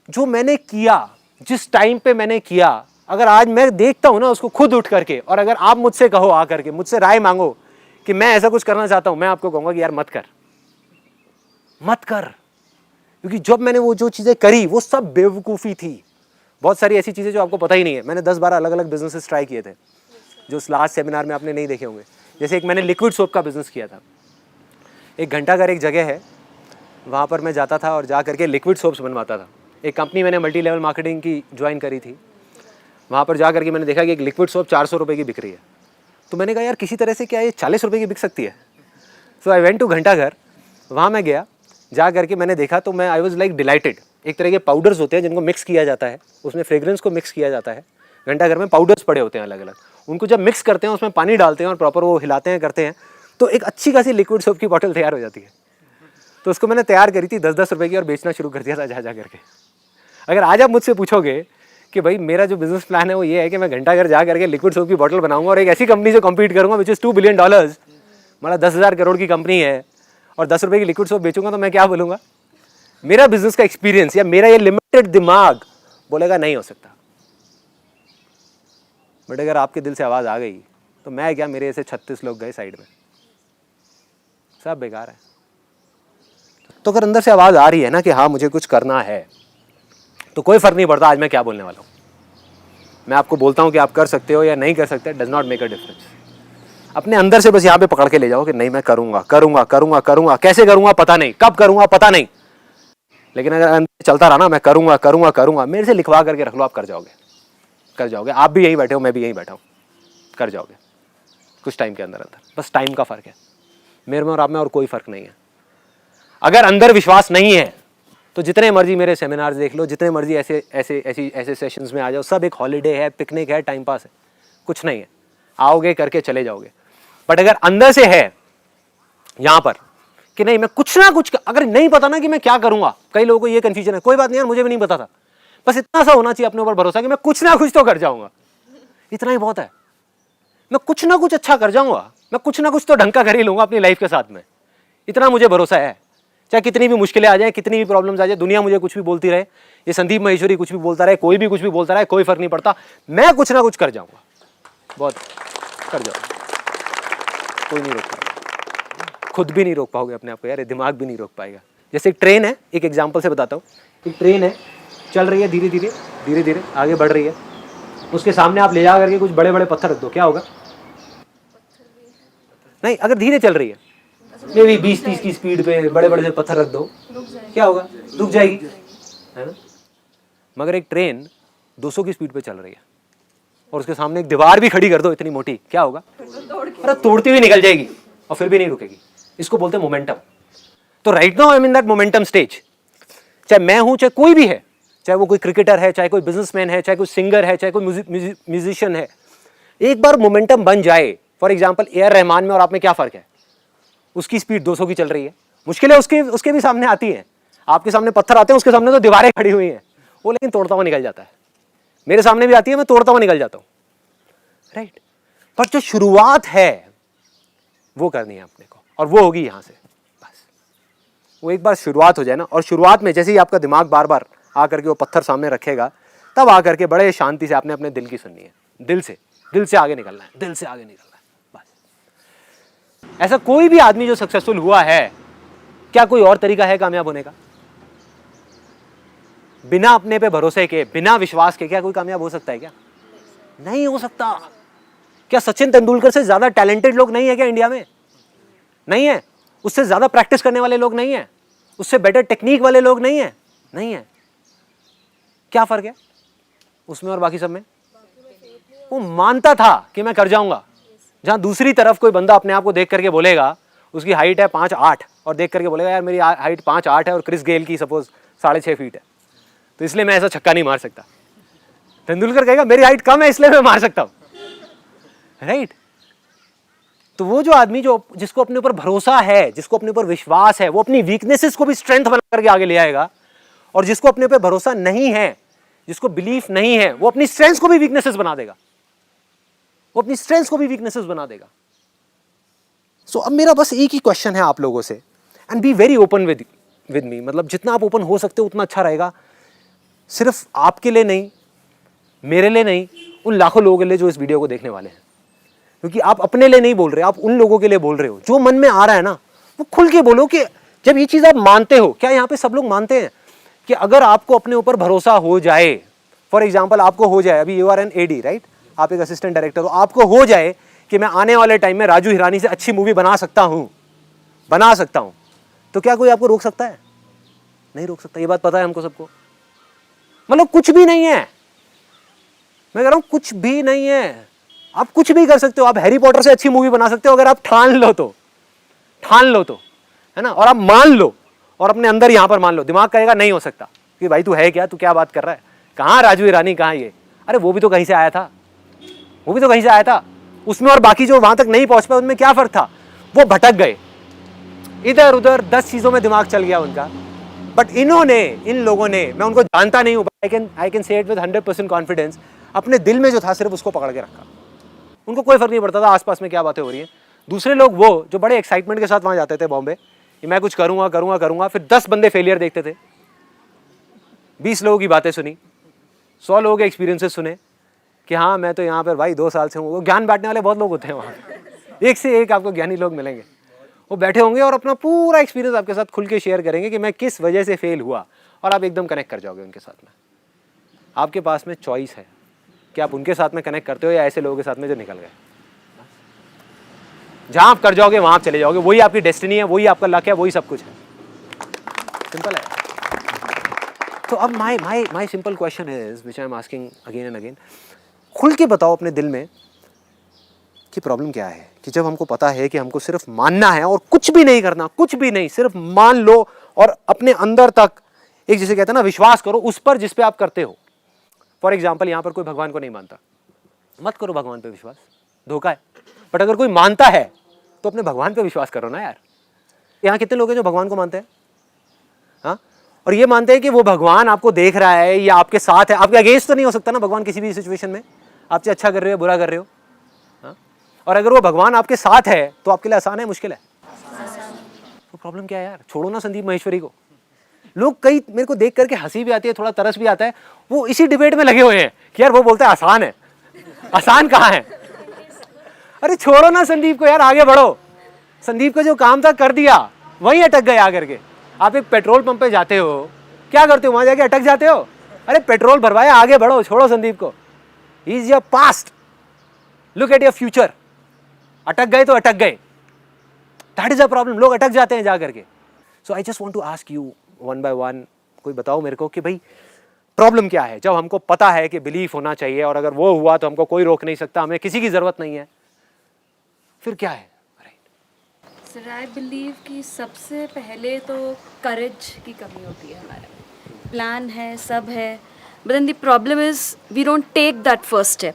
जो मैंने किया, जिस टाइम पे मैंने किया, अगर आज मैं देखता हूं ना उसको खुद उठ करके, और अगर आप मुझसे कहो आकर के, मुझसे राय मांगो कि मैं ऐसा कुछ करना चाहता हूं, मैं आपको कहूंगा कि यार मत कर, क्योंकि जब मैंने वो जो चीजें करी वो सब बेवकूफ़ी थी। बहुत सारी ऐसी चीजें जो आपको पता ही नहीं है। मैंने 10-12 अलग अलग बिजनेसेस ट्राई किए थे, जो लास्ट सेमिनार में आपने नहीं देखे होंगे। जैसे एक मैंने लिक्विड सोप का बिजनेस किया था। एक घंटाघर एक जगह है, वहाँ पर मैं जाता था और जा करके लिक्विड सोप्स बनवाता था। एक कंपनी मैंने मल्टी लेवल मार्केटिंग की ज्वाइन करी थी। वहाँ पर जा करके मैंने देखा कि एक लिक्विड सोप 400 रुपये की बिक रही है। तो मैंने कहा यार किसी तरह से क्या ये 40 रुपये की बिक सकती है? सो आई वेंट टू घंटाघर, वहाँ मैं गया, जा करके मैंने देखा तो मैं आई वॉज लाइक डिलाइटेड। एक तरह के पाउडर्स होते हैं जिनको मिक्स किया जाता है, उसमें फ्रेग्रेंस को मिक्स किया जाता है। घंटाघर में पाउडर्स पड़े होते हैं अलग अलग, उनको जब मिक्स करते हैं उसमें पानी डालते हैं और प्रॉपर वो हिलाते हैं करते हैं, तो एक अच्छी खासी लिक्विड सोप की बॉटल तैयार हो जाती है। तो उसको मैंने तैयार करी थी 10-10 रुपये की और बेचना शुरू कर दिया था जा करके। अगर आज आप मुझसे पूछोगे कि भाई मेरा जो बिजनेस प्लान है वो ये है कि मैं घंटाघर जा करके लिक्विड सोप की बॉटल बनाऊंगा और एक ऐसी कंपनी से कम्पीट करूंगा विच इज़ $2 बिलियन, मतलब 10,000 करोड़ की कंपनी है, और 10 रुपये की लिक्विड सोप बेचूंगा, तो मैं क्या बोलूँगा? मेरा बिजनेस का एक्सपीरियंस या मेरा ये लिमिटेड दिमाग बोलेगा नहीं हो सकता। बट अगर आपके दिल से आवाज़ आ गई तो मैं क्या, मेरे ऐसे 36 लोग गए साइड में, सब बेकार है। तो अगर अंदर से आवाज़ आ रही है ना कि हाँ मुझे कुछ करना है, तो कोई फ़र्क नहीं पड़ता आज मैं क्या बोलने वाला हूँ। मैं आपको बोलता हूँ कि आप कर सकते हो या नहीं कर सकते, does not make a difference. अपने अंदर से बस यहाँ पे पकड़ के ले जाओ कि नहीं मैं करूँगा करूँगा करूँगा करूँगा, कैसे करूँगा पता नहीं, कब करूँगा पता नहीं, लेकिन अगर अंदर चलता रहा ना मैं करूँगा करूँगा करूँगा, मेरे से लिखवा करके रख लो, आप कर जाओगे, कर जाओगे। आप भी यहीं बैठे हो, मैं भी यहीं बैठा हूँ, कर जाओगे कुछ टाइम के अंदर अंदर। बस टाइम का फ़र्क है मेरे में और आप में, और कोई फ़र्क नहीं है। अगर अंदर विश्वास नहीं है तो जितने मर्जी मेरे सेमिनार्स देख लो, जितने मर्जी ऐसे सेशंस में आ जाओ, सब एक हॉलीडे है, पिकनिक है, टाइम पास है, कुछ नहीं है। आओगे करके चले जाओगे। बट अगर अंदर से है यहाँ पर कि नहीं मैं कुछ ना कुछ, अगर नहीं पता ना कि मैं क्या करूंगा, कई लोगों को ये कंफ्यूजन है, कोई बात नहीं यार मुझे भी नहीं पता था, बस इतना सा होना चाहिए अपने ऊपर भरोसा कि मैं कुछ ना कुछ तो कर जाऊंगा, इतना ही बहुत है। मैं कुछ ना कुछ अच्छा कर जाऊंगा, मैं कुछ ना कुछ तो ढंग का कर ही लूंगा अपनी लाइफ के साथ में, इतना मुझे भरोसा है। चाहे कितनी भी मुश्किलें आ जाए, कितनी भी प्रॉब्लम्स आ जाए, दुनिया मुझे कुछ भी बोलती रहे, ये संदीप महेश्वरी कुछ भी बोलता रहे, कोई भी कुछ भी बोलता रहे, कोई फर्क नहीं पड़ता, मैं कुछ ना कुछ कर जाऊंगा, बहुत कर जाऊंगा, कोई नहीं रोक पाएगा, खुद भी नहीं रोक पाओगे अपने आप को यार, दिमाग भी नहीं रोक पाएगा। जैसे एक ट्रेन है, एक एग्जाम्पल से बताता हूँ, एक ट्रेन है चल रही है, धीरे धीरे धीरे धीरे आगे बढ़ रही है, उसके सामने आप ले जा करके कुछ बड़े बड़े पत्थर रख दो, क्या होगा? नहीं, अगर धीरे चल रही है मे भी 20-30 की स्पीड पे बड़े बड़े से पत्थर रख दो, क्या होगा? रुक जाएगी, है ना? मगर एक ट्रेन 200 की स्पीड पे चल रही है और उसके सामने एक दीवार भी खड़ी कर दो इतनी मोटी, क्या होगा? अरे तोड़ती हुई निकल जाएगी और फिर भी नहीं रुकेगी। इसको बोलते हैं मोमेंटम। तो right now I am in that momentum stage. चाहे मैं हूं, चाहे कोई भी है, चाहे वो कोई क्रिकेटर है, चाहे कोई बिजनेसमैन है, चाहे कोई सिंगर है, चाहे कोई म्यूजिशियन है, एक बार मोमेंटम बन जाए, for example A R Rahman में और आप में क्या फर्क है? उसकी स्पीड 200 की चल रही है, मुश्किलें उसके भी सामने आती हैं, आपके सामने पत्थर आते हैं, उसके सामने तो दीवारें खड़ी हुई हैं, वो लेकिन तोड़ता हुआ निकल जाता है। मेरे सामने भी आती है, मैं तोड़ता हुआ निकल जाता हूँ, राइट? पर जो शुरुआत है वो करनी है अपने को, और वो होगी यहाँ से। बस वो एक बार शुरुआत हो जाए ना, और शुरुआत में जैसे ही आपका दिमाग बार बार आकर के वो पत्थर सामने रखेगा, तब आकर के बड़े शांति से आपने अपने दिल की सुननी है, दिल से आगे निकलना है, दिल से आगे निकलना है। ऐसा कोई भी आदमी जो सक्सेसफुल हुआ है, क्या कोई और तरीका है कामयाब होने का? बिना अपने पे भरोसे के, बिना विश्वास के क्या कोई कामयाब हो सकता है क्या? नहीं हो सकता। क्या सचिन तेंदुलकर से ज्यादा टैलेंटेड लोग नहीं है क्या इंडिया में? नहीं है। उससे ज्यादा प्रैक्टिस करने वाले लोग नहीं है, उससे बेटर टेक्निक वाले लोग नहीं है, नहीं है। क्या फर्क है उसमें और बाकी सब में? वो मानता था कि मैं कर जाऊंगा। जहां दूसरी तरफ कोई बंदा अपने आप को देख करके बोलेगा, उसकी हाइट है 5'8" और देख करके बोलेगा यार मेरी हाइट 5'8" है और क्रिस गेल की सपोज 6.5 फीट है, तो इसलिए मैं ऐसा छक्का नहीं मार सकता। तेंदुलकर कहेगा मेरी हाइट कम है इसलिए मैं मार सकता हूं, राइट? तो वो जो आदमी जिसको अपने ऊपर भरोसा है, जिसको अपने ऊपर विश्वास है, वो अपनी वीकनेसेस को भी स्ट्रेंथ बना करके आगे ले आएगा, और जिसको अपने ऊपर भरोसा नहीं है, जिसको बिलीफ नहीं है, वो अपनी स्ट्रेंथ को भी वीकनेसेस बना देगा, वो अपनी स्ट्रेंथ को भी वीकनेसेस बना देगा। सो अब मेरा बस एक ही क्वेश्चन है आप लोगों से, and be very open with me, मतलब जितना आप ओपन हो सकते हो उतना अच्छा रहेगा। सिर्फ आपके लिए नहीं, मेरे लिए नहीं, उन लाखों लोगों के लिए जो इस वीडियो को देखने वाले हैं, क्योंकि आप अपने लिए नहीं बोल रहे, आप उन लोगों के लिए बोल रहे हो। जो मन में आ रहा है ना, वो खुल के बोलो कि जब ये चीज आप मानते हो, क्या यहाँ पे सब लोग मानते हैं कि अगर आपको अपने ऊपर भरोसा हो जाए, फॉर एग्जाम्पल आपको हो जाए, अभी you are an AD, right? आप एक असिस्टेंट डायरेक्टर हो, आपको हो जाए कि मैं आने वाले टाइम में राजू हिरानी से अच्छी मूवी बना सकता हूं, तो क्या कोई आपको रोक सकता है? नहीं रोक सकता। ये बात पता है हमको सबको। मतलब कुछ भी नहीं है, मैं कह रहा हूं कुछ भी नहीं है। आप कुछ भी कर सकते हो, आप हैरी पॉटर से अच्छी मूवी बना सकते हो अगर आप ठान लो तो, है ना? और आप मान लो, और अपने अंदर यहां पर मान लो। दिमाग कहेगा नहीं हो सकता कि भाई तू है क्या, तू क्या बात कर रहा है, कहां राजू हिरानी, कहां ये? अरे वो भी तो कहीं से आया था, उसमें और बाकी जो वहां तक नहीं पहुंच पाए उनमें क्या फर्क था? वो भटक गए इधर उधर, 10 चीजों में दिमाग चल गया उनका। बट इन लोगों ने, मैं उनको जानता नहीं हूं, आई कैन से इट विद 100% कॉन्फिडेंस, अपने दिल में जो था सिर्फ उसको पकड़ के रखा। उनको कोई फर्क नहीं पड़ता था आसपास में क्या बातें हो रही हैं। दूसरे लोग वो जो बड़े एक्साइटमेंट के साथ वहां जाते थे बॉम्बे, कि मैं कुछ करूंगा, फिर 10 बंदे फेलियर देखते थे, 20 लोगों की बातें सुनी, 100 लोगों के एक्सपीरियंसेस सुने कि हाँ मैं तो यहाँ पर भाई 2 साल से हूँ। वो ज्ञान बांटने वाले बहुत लोग होते हैं वहाँ, एक से एक आपको ज्ञानी लोग मिलेंगे। वो बैठे होंगे और अपना पूरा एक्सपीरियंस आपके साथ खुल के शेयर करेंगे कि मैं किस वजह से फेल हुआ, और आप एकदम कनेक्ट कर जाओगे उनके साथ में। आपके पास में चॉइस है कि आप उनके साथ में कनेक्ट करते हो या ऐसे लोगों के साथ में जो निकल गए। जहां आप कर जाओगे वहां आप चले जाओगे, वही आपकी डेस्टिनी है, वही आपका लक है, वही सब कुछ है। सिंपल है। तो अब my simple question is which I am asking again and again, खुल के बताओ अपने दिल में कि प्रॉब्लम क्या है। कि जब हमको पता है कि हमको सिर्फ मानना है और कुछ भी नहीं करना, कुछ भी नहीं, सिर्फ मान लो और अपने अंदर तक एक, जिसे कहते हैं ना, विश्वास करो उस पर जिस पे आप करते हो। फॉर एग्जाम्पल यहाँ पर कोई भगवान को नहीं मानता, मत करो भगवान पे विश्वास, धोखा है। बट अगर कोई मानता है तो अपने भगवान पे विश्वास करो ना यार। यहाँ कितने लोग हैं जो भगवान को मानते हैं? हाँ, और ये मानते हैं कि वो भगवान आपको देख रहा है या आपके साथ है। आपके अगेंस्ट तो नहीं हो सकता ना भगवान किसी भी सिचुएशन में, आपसे अच्छा कर रहे हो बुरा कर रहे हो। हाँ, और अगर वो भगवान आपके साथ है तो आपके लिए आसान है मुश्किल है? तो प्रॉब्लम क्या है यार? छोड़ो ना संदीप महेश्वरी को। लोग कई मेरे को देख करके हंसी भी आती है, थोड़ा तरस भी आता है, वो इसी डिबेट में लगे हुए हैं कि यार वो बोलता है आसान है। आसान कहाँ है? अरे छोड़ो ना संदीप को यार, आगे बढ़ो। संदीप का जो काम था कर दिया, वहीं अटक गए आकर के। आप एक पेट्रोल पंप पे जाते हो, क्या करते हो? वहां जाके अटक जाते हो? अरे पेट्रोल भरवाया, आगे बढ़ो, छोड़ो संदीप को। He is your past, look at your future. अटक गए तो अटक गए, दैट इज अ प्रॉब्लम। लोग अटक जाते हैं जा करके। So I just want to ask you one by one, कोई बताओ मेरे को कि भाई प्रॉब्लम क्या है? जब हमको पता है कि बिलीफ होना चाहिए और अगर वो हुआ तो हमको कोई रोक नहीं सकता, हमें किसी की जरूरत नहीं है, फिर क्या है? सर आई बिलीव कि सबसे पहले तो करेज की कमी होती है हमारे। प्लान है, सब है, but then the problem is we don't take that first step.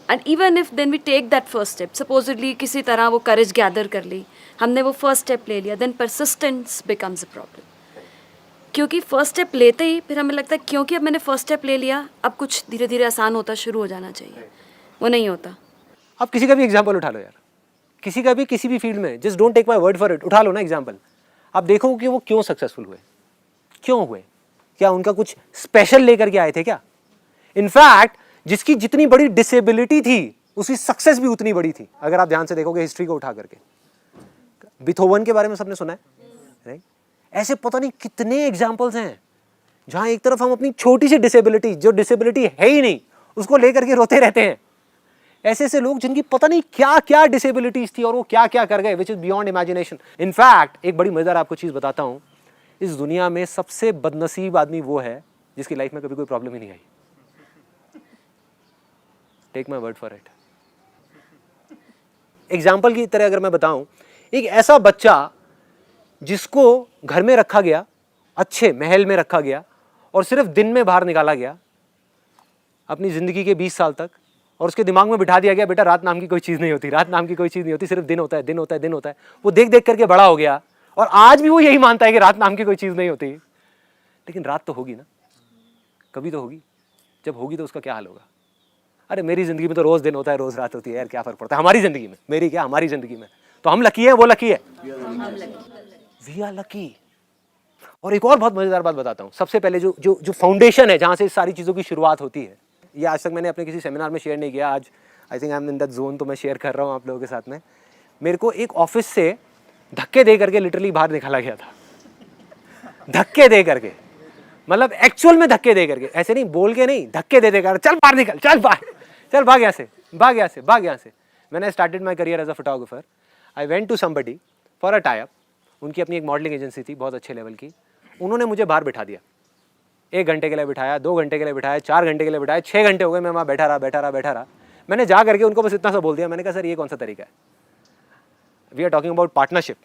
And even if then we take that first step, supposedly किसी तरह वो करेज गैदर कर ली, हमने वो फर्स्ट स्टेप ले लिया, then persistence becomes a problem. क्योंकि फर्स्ट स्टेप लेते ही फिर हमें लगता है क्योंकि अब मैंने फर्स्ट स्टेप ले लिया, अब कुछ धीरे धीरे आसान होता शुरू हो जाना चाहिए, वो नहीं होता। आप किसी का भी एग्जाम्पल उठा लो यार, किसी का भी किसी भी फील्ड में, just don't take my word for it, उठा लो ना एग्जाम्पल। आप देखो कि वो क्यों सक्सेसफुल हुए, क्यों हुए, क्या उनका कुछ स्पेशल लेकर के आए थे क्या? इनफैक्ट जिसकी जितनी बड़ी डिसेबिलिटी थी उसकी सक्सेस भी उतनी बड़ी थी। अगर आप ध्यान से देखोगे हिस्ट्री को उठा करके, बीथोवन के बारे में सबने सुना है, राइट? ऐसे पता नहीं कितने एग्जाम्पल्स हैं जहां एक तरफ हम अपनी छोटी सी डिसेबिलिटी, जो डिसेबिलिटी है ही नहीं, उसको लेकर के रोते रहते हैं। ऐसे ऐसे लोग जिनकी पता नहीं क्या क्या डिसेबिलिटीज थी और वो क्या क्या कर गए, which is beyond imagination. In fact एक बड़ी मजेदार आपको चीज बताता हूं, इस दुनिया में सबसे बदनसीब आदमी वो है जिसकी लाइफ में कभी कोई प्रॉब्लम ही नहीं आई। Take my word for it. Example की तरह अगर मैं बताऊं, एक ऐसा बच्चा जिसको घर में रखा गया, अच्छे महल में रखा गया और सिर्फ दिन में बाहर निकाला गया अपनी जिंदगी के 20 साल तक, और उसके दिमाग में बिठा दिया गया बेटा रात नाम की कोई चीज़ नहीं होती, रात नाम की कोई चीज़ नहीं होती, सिर्फ दिन होता है, दिन होता है, दिन होता है। वो देख देख करके बड़ा हो गया और आज भी वो यही मानता है कि रात नाम की कोई चीज़ नहीं होती। लेकिन रात तो होगी ना, कभी तो होगी। जब होगी तो उसका क्या हाल होगा? अरे मेरी ज़िंदगी में तो रोज़ दिन होता है, रोज़ रात होती है यार, क्या फ़र्क पड़ता है हमारी ज़िंदगी में, मेरी क्या हमारी ज़िंदगी में। तो हम लकी है, वो लकी है, वी आर लकी। और एक और बहुत मज़ेदार बात बताता हूँ। सबसे पहले जो जो जो फाउंडेशन है जहाँ से सारी चीज़ों की शुरुआत होती है, ये आज तक मैंने अपने किसी सेमिनार में शेयर नहीं किया, आज I think I am in that zone, तो मैं शेयर कर रहा हूँ आप लोगों के साथ में। मेरे को एक ऑफिस से धक्के दे करके लिटरली बाहर निकाला गया था, धक्के दे करके, मतलब एक्चुअल में धक्के दे करके, ऐसे नहीं बोल के नहीं, धक्के दे देकर चल बाहर निकल, चल बाहर, चल भाग यहाँ से, भाग यहाँ से, भाग यहाँ से। When I started my career as a photographer, I went to somebody for a tie up. उनकी अपनी एक मॉडलिंग एजेंसी थी बहुत अच्छे लेवल की। उन्होंने मुझे बाहर बिठा दिया, 1 घंटे के लिए बिठाया, 2 घंटे के लिए बिठाया, 4 घंटे के लिए बिठाया, 6 घंटे हो गए मैं वहाँ बैठा रहा। मैंने जा करके उनको बस इतना सा बोल दिया, मैंने कहा सर ये कौन सा तरीका है? We are talking about partnership.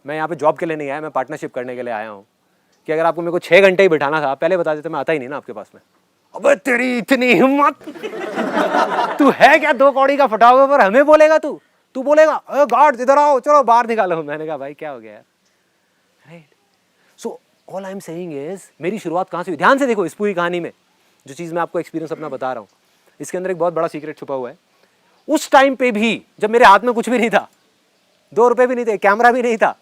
मैं यहाँ पे जॉब के लिए नहीं आया, मैं पार्टनरशिप करने के लिए आया हूँ। कि अगर आपको मेरे को 6 घंटे ही बिठाना था, पहले बता देते, मैं आता ही नहीं ना आपके पास में। अबे तेरी इतनी हिम्मत, तू है क्या 2 कौड़ी का फोटोग्राफर, हमें बोलेगा तू बोलेगा गार्ड इधर आओ, चलो बाहर निकालो। मैंने कहा भाई क्या हो गया यार, right? So all I am saying is, मेरी शुरुआत कहाँ से हुई? ध्यान से देखो इस पूरी कहानी में, जो चीज़ मैं आपको एक्सपीरियंस अपना बता रहा हूँ, इसके अंदर एक बहुत बड़ा सीक्रेट छुपा हुआ है। उस टाइम पे भी जब मेरे हाथ में कुछ भी नहीं था, 2 रुपए भी नहीं थे, कैमरा भी नहीं था,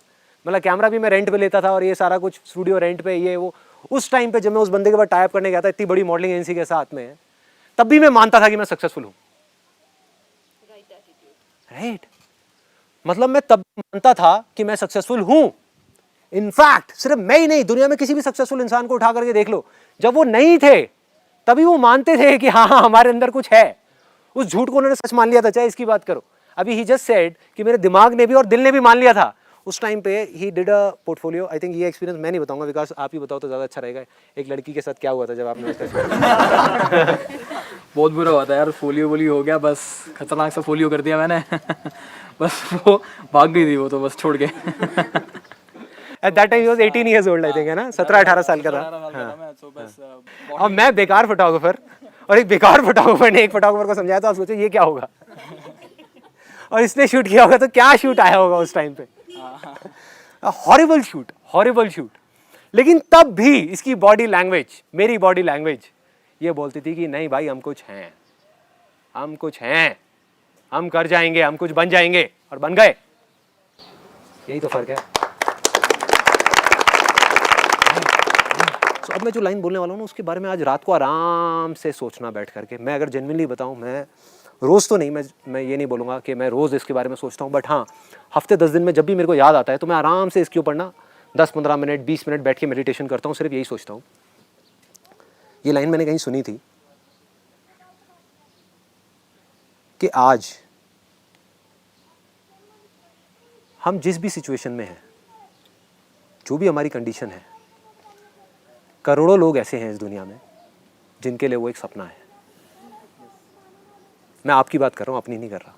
मतलब कैमरा भी मैं रेंट पे लेता था और ये सारा कुछ स्टूडियो रेंट पे, ये वो। उस टाइम पे जब मैं उस बंदे के बाद टाई अप करने गया था इतनी बड़ी मॉडलिंग एजेंसी के साथ में, तब भी मैं मानता था कि मैं सक्सेसफुल हूँ, राइट? मतलब मैं तब मानता था कि मैं सक्सेसफुल हूँ। इनफैक्ट सिर्फ मैं ही नहीं, दुनिया में किसी भी सक्सेसफुल इंसान को उठा करके देख लो, जब वो नहीं थे तभी वो मानते थे कि हाँ हमारे अंदर कुछ है। उस झूठ को उन्होंने सच मान लिया था। चाहे इसकी बात करो, अभी ही जस्ट सेड कि मेरे दिमाग ने भी और दिल ने भी मान लिया था। उस टाइम पे he did a portfolio. I think ये एक्सपीरियंस मैं नहीं बताऊंगा, बिकॉज आप ही बताओ तो ज़्यादा अच्छा रहेगा। एक लड़की के साथ क्या हुआ था जब आपने उसका बहुत बुरा हुआ था यार, फोलियो वोलियो हो गया, बस खतरनाक सा फोलियो कर दिया मैंने। बस वो भाग गई थी वो तो बस छोड़ के। At that time he was 18 years old, I think, है ना, 17-18 साल का था। और मैं बेकार फोटोग्राफर, और एक बेकार फोटोग्राफर ने एक फोटोग्राफर को समझाया, तो आप सोचो ये क्या होगा। और इसने शूट किया होगा तो क्या शूट आया होगा उस टाइम पे। Horrible shoot. लेकिन तब भी इसकी बॉडी लैंग्वेज, मेरी बॉडी लैंग्वेज ये बोलती थी कि नहीं भाई, हम कुछ हैं, हम कर जाएंगे, हम कुछ बन जाएंगे, और बन गए। यही तो फर्क है। तो अब मैं जो लाइन बोलने वाला हूँ ना, उसके बारे में आज रात को आराम से सोचना बैठ करके। मैं अगर जेन्युइनली बताऊँ, मैं रोज़ तो नहीं, मैं ये नहीं बोलूँगा कि मैं रोज़ इसके बारे में सोचता हूँ, बट हाँ, हफ्ते 10 दिन में जब भी मेरे को याद आता है तो मैं आराम से इसके ऊपर ना 10-15 मिनट 20 मिनट बैठ के मेडिटेशन करता हूँ, सिर्फ यही सोचता हूँ। ये लाइन मैंने कहीं सुनी थी कि आज हम जिस भी सिचुएशन में हैं, जो भी हमारी कंडीशन है, करोड़ों लोग ऐसे हैं इस दुनिया में जिनके लिए वो एक सपना है। मैं आपकी बात कर रहा हूं, अपनी नहीं कर रहा।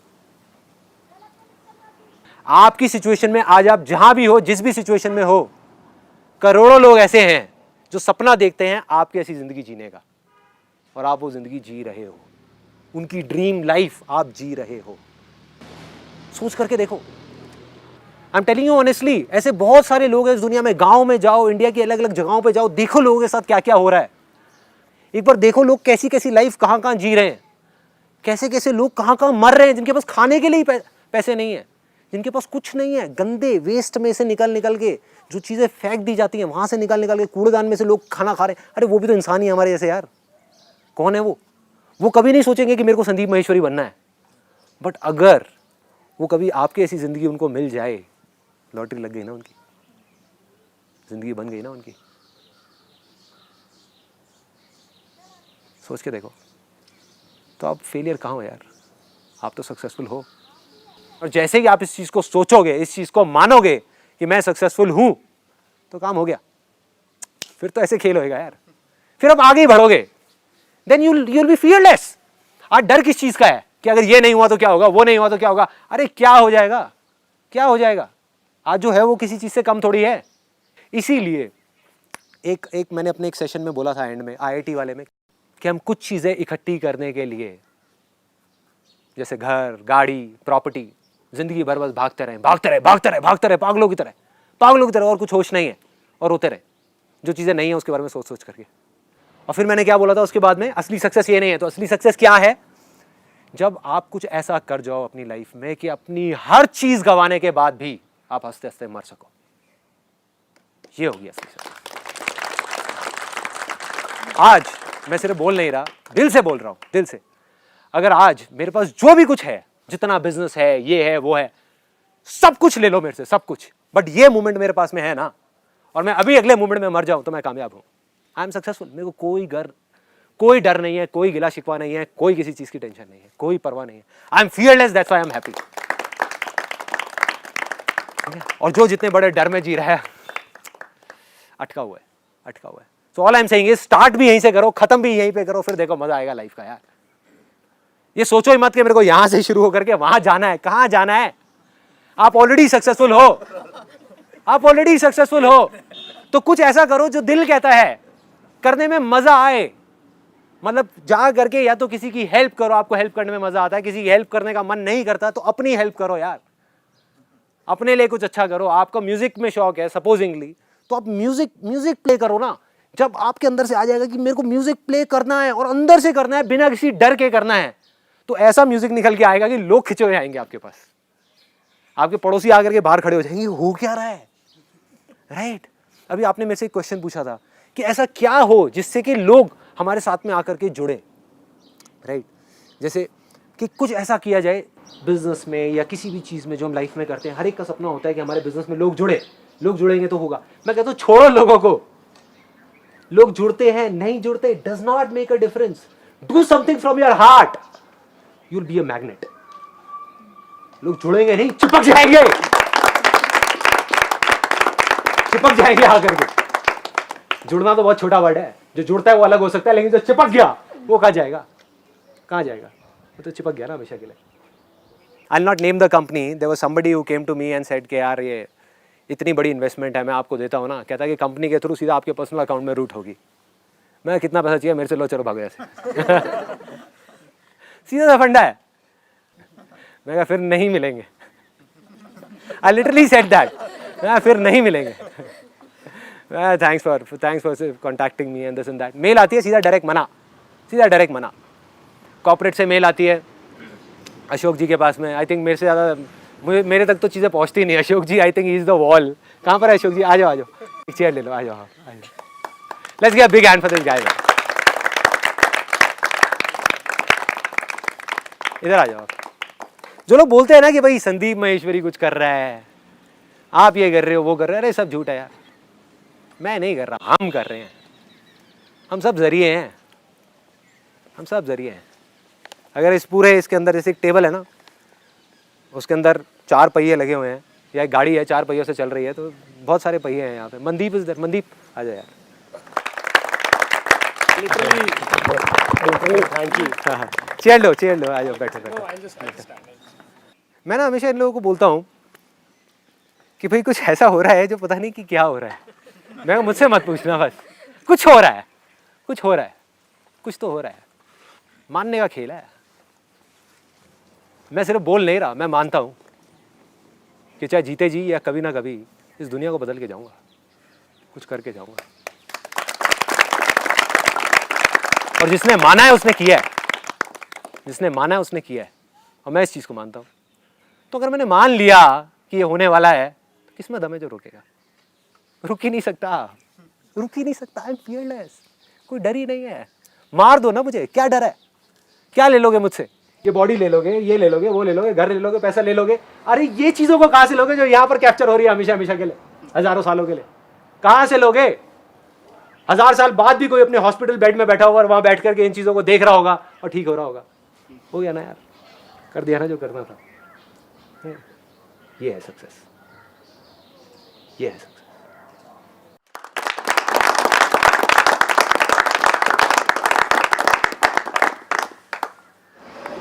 आपकी सिचुएशन में आज आप जहां भी हो, जिस भी सिचुएशन में हो, करोड़ों लोग ऐसे हैं जो सपना देखते हैं आपकी ऐसी जिंदगी जीने का, और आप वो जिंदगी जी रहे हो। उनकी ड्रीम लाइफ आप जी रहे हो। सोच करके देखो। आई एम टेलिंग यू ऑनेस्टली, ऐसे बहुत सारे लोग हैं इस दुनिया में। गांव में जाओ, इंडिया की अलग अलग जगहों पे जाओ, देखो लोगों के साथ क्या क्या हो रहा है। एक बार देखो लोग कैसी कैसी लाइफ कहां कहां जी रहे हैं, कैसे कैसे लोग कहां कहां मर रहे हैं, जिनके पास खाने के लिए पैसे नहीं है, जिनके पास कुछ नहीं है। गंदे वेस्ट में से निकल के जो चीजें फेंक दी जाती हैं, वहां से निकल के कूड़ेदान में से लोग खाना खा रहे हैं। अरे वो भी तो इंसान ही हमारे जैसे यार। कौन है वो कभी नहीं सोचेंगे कि मेरे को संदीप महेश्वरी बनना है। बट अगर वो कभी आपकी ऐसी जिंदगी उनको मिल जाए, लॉटरी लग गई ना उनकी, जिंदगी बन गई ना उनकी। सोच के देखो। तो आप फेलियर कहाँ हो यार, आप तो सक्सेसफुल हो। और जैसे ही आप इस चीज को सोचोगे, इस चीज को मानोगे कि मैं सक्सेसफुल हूं, तो काम हो गया। फिर तो ऐसे खेल होएगा यार, फिर आप आगे ही बढ़ोगे। Then you'll be fearless। आज डर किस चीज का है कि अगर ये नहीं हुआ तो क्या होगा, वो नहीं हुआ तो क्या होगा। अरे क्या हो जाएगा, क्या हो जाएगा। आज जो है वो किसी चीज से कम थोड़ी है। इसीलिए एक मैंने अपने एक सेशन में बोला था एंड में, IIT वाले में, कि हम कुछ चीजें इकट्ठी करने के लिए, जैसे घर, गाड़ी, प्रॉपर्टी, जिंदगी भर बस भागते रहे पागलों की तरह, और कुछ होश नहीं है, और रोते रहे जो चीजें नहीं है उसके बारे में सोच करके। और फिर मैंने क्या बोला था उसके बाद में, असली सक्सेस ये नहीं है। तो असली सक्सेस क्या है? जब आप कुछ ऐसा कर जाओ अपनी लाइफ में कि अपनी हर चीज गंवाने के बाद भी आप हंसते हंसते मर सको। ये होगी असली सक्सेस। आज मैं सिर्फ बोल नहीं रहा, दिल से बोल रहा हूं, दिल से। अगर आज मेरे पास जो भी कुछ है, जितना बिजनेस है, ये है, वो है, सब कुछ ले लो मेरे से, सब कुछ, बट ये मोमेंट मेरे पास में है ना, और मैं अभी अगले मोमेंट में मर जाऊं, तो मैं कामयाब हूं। I am successful. मेरे को कोई डर नहीं है, कोई गिला शिकवा नहीं है, कोई किसी चीज की टेंशन नहीं है, कोई परवाह नहीं है। I M fearless, that's why I am happy. और जो जितने बड़े डर में जी रहा है, अटका हुआ है। सो all I am saying is, start भी यहीं से करो, खत्म भी यहीं पे करो, फिर देखो मजा आएगा लाइफ का यार। ये सोचो ही मत कि मेरे को यहां से शुरू होकर के वहां जाना है। कहां जाना है? आप ऑलरेडी सक्सेसफुल हो। तो कुछ ऐसा करो जो दिल कहता है, करने में मजा आए। मतलब जा करके या तो किसी की हेल्प करो, आपको हेल्प करने में मजा आता है। किसी की हेल्प करने का मन नहीं करता तो अपनी हेल्प करो यार, अपने लिए कुछ अच्छा करो। आपको म्यूजिक में शौक है सपोजिंगली, तो आप म्यूजिक प्ले करो ना। जब आपके अंदर से आ जाएगा कि मेरे को म्यूजिक प्ले करना है और अंदर से करना है, बिना किसी डर के करना है, तो ऐसा म्यूजिक निकल के आएगा कि लोग खिंचे हुए आएंगे आपके पास। आपके पड़ोसी आकर के बाहर खड़े हो जाएंगे, हो क्या रहा है, राइट? अभी आपने मेरे से एक क्वेश्चन पूछा था कि ऐसा क्या हो जिससे कि लोग हमारे साथ में आकर के जुड़े, राइट? जैसे कि कुछ ऐसा किया जाए बिजनेस में या किसी भी चीज में जो हम लाइफ में करते हैं। हर एक का सपना होता है कि हमारे बिजनेस में लोग जुड़ेंगे तो होगा। मैं कहता हूं छोड़ो लोगों को, लोग जुड़ते हैं नहीं जुड़ते, does not make a difference. Do something from your heart, you will be a magnet. लोग जुड़ेंगे नहीं, चिपक जाएंगे आकर के। जुड़ना तो बहुत छोटा वर्ड है, जो जुड़ता है वो अलग हो सकता है, लेकिन जो चिपक गया वो कहाँ जाएगा? वो तो चिपक गया ना हमेशा के लिए। I'll not name the company. There was somebody who came to me and said कि यार ये इतनी बड़ी इन्वेस्टमेंट है, मैं आपको देता हूँ ना। कहता है कि कंपनी के थ्रू सीधा आपके पर्सनल अकाउंट में रूट होगी। मैं कितना पैसा चाहिए मेरे से, लो चलो भागो ऐसे। सीधा सा फंडा है। मैं कहा फिर नहीं मिलेंगे। आई लिटरली सेड दैट, फिर नहीं मिलेंगे। Thanks for contacting me and this and that. Mail आती है सीधा डायरेक्ट मना। कॉर्पोरेट से मेल आती है अशोक जी के पास में, आई थिंक मेरे से ज़्यादा मेरे तक तो चीज़ें पहुँचती नहीं। Ashok ji I think he is the wall. कहाँ पर है अशोक जी? आ जाओ एक चेयर ले लो, आ जाओ। Let's give a big hand for this guy. इधर आ जाओ। जो लोग बोलते हैं ना कि भाई संदीप महेश्वरी कुछ कर रहा है, आप ये कर रहे हो, वो कर रहे हो, अरे सब झूठ है यार। मैं नहीं कर रहा, हम कर रहे हैं। हम सब जरिए हैं। अगर इसके अंदर जैसे एक टेबल है ना, उसके अंदर 4 पहिए लगे हुए हैं, या एक गाड़ी है 4 पहियों से चल रही है, तो बहुत सारे पहिए हैं यहाँ पे। Mandeep is there. मनदीप आ जाए यार। Thank you. हाँ, चेयर लो, आ जाओ, बैठो। मैं ना हमेशा इन लोगों को बोलता हूँ कि भाई कुछ ऐसा हो रहा है जो पता नहीं कि क्या हो रहा है। मैं मुझसे मत पूछना, बस कुछ हो रहा है, कुछ तो हो रहा है। मानने का खेल है। मैं सिर्फ बोल नहीं रहा, मैं मानता हूँ कि चाहे जीते जी या कभी ना कभी इस दुनिया को बदल के जाऊँगा, कुछ करके जाऊँगा। और जिसने माना है उसने किया है, और मैं इस चीज़ को मानता हूँ। तो अगर मैंने मान लिया कि ये होने वाला है, तो किसमें दम है जो रोकेगा? रुक ही नहीं सकता। I am fearless. कोई डर ही नहीं है। मार दो ना मुझे, क्या डर है? क्या ले लोगे मुझसे? ये बॉडी ले लोगे, ये ले लोगे, वो ले लोगे, घर ले लोगे, पैसा ले लोगे। अरे ये चीज़ों को कहाँ से लोगे जो यहाँ पर कैप्चर हो रही है हमेशा के लिए, हज़ारों सालों के लिए? कहाँ से लोगे? 1000 साल बाद भी कोई अपने हॉस्पिटल बेड में बैठा होगा और वहाँ बैठ करके इन चीज़ों को देख रहा होगा और ठीक हो रहा होगा। हो गया ना यार, कर दिया ना जो करना था। ये है सक्सेस।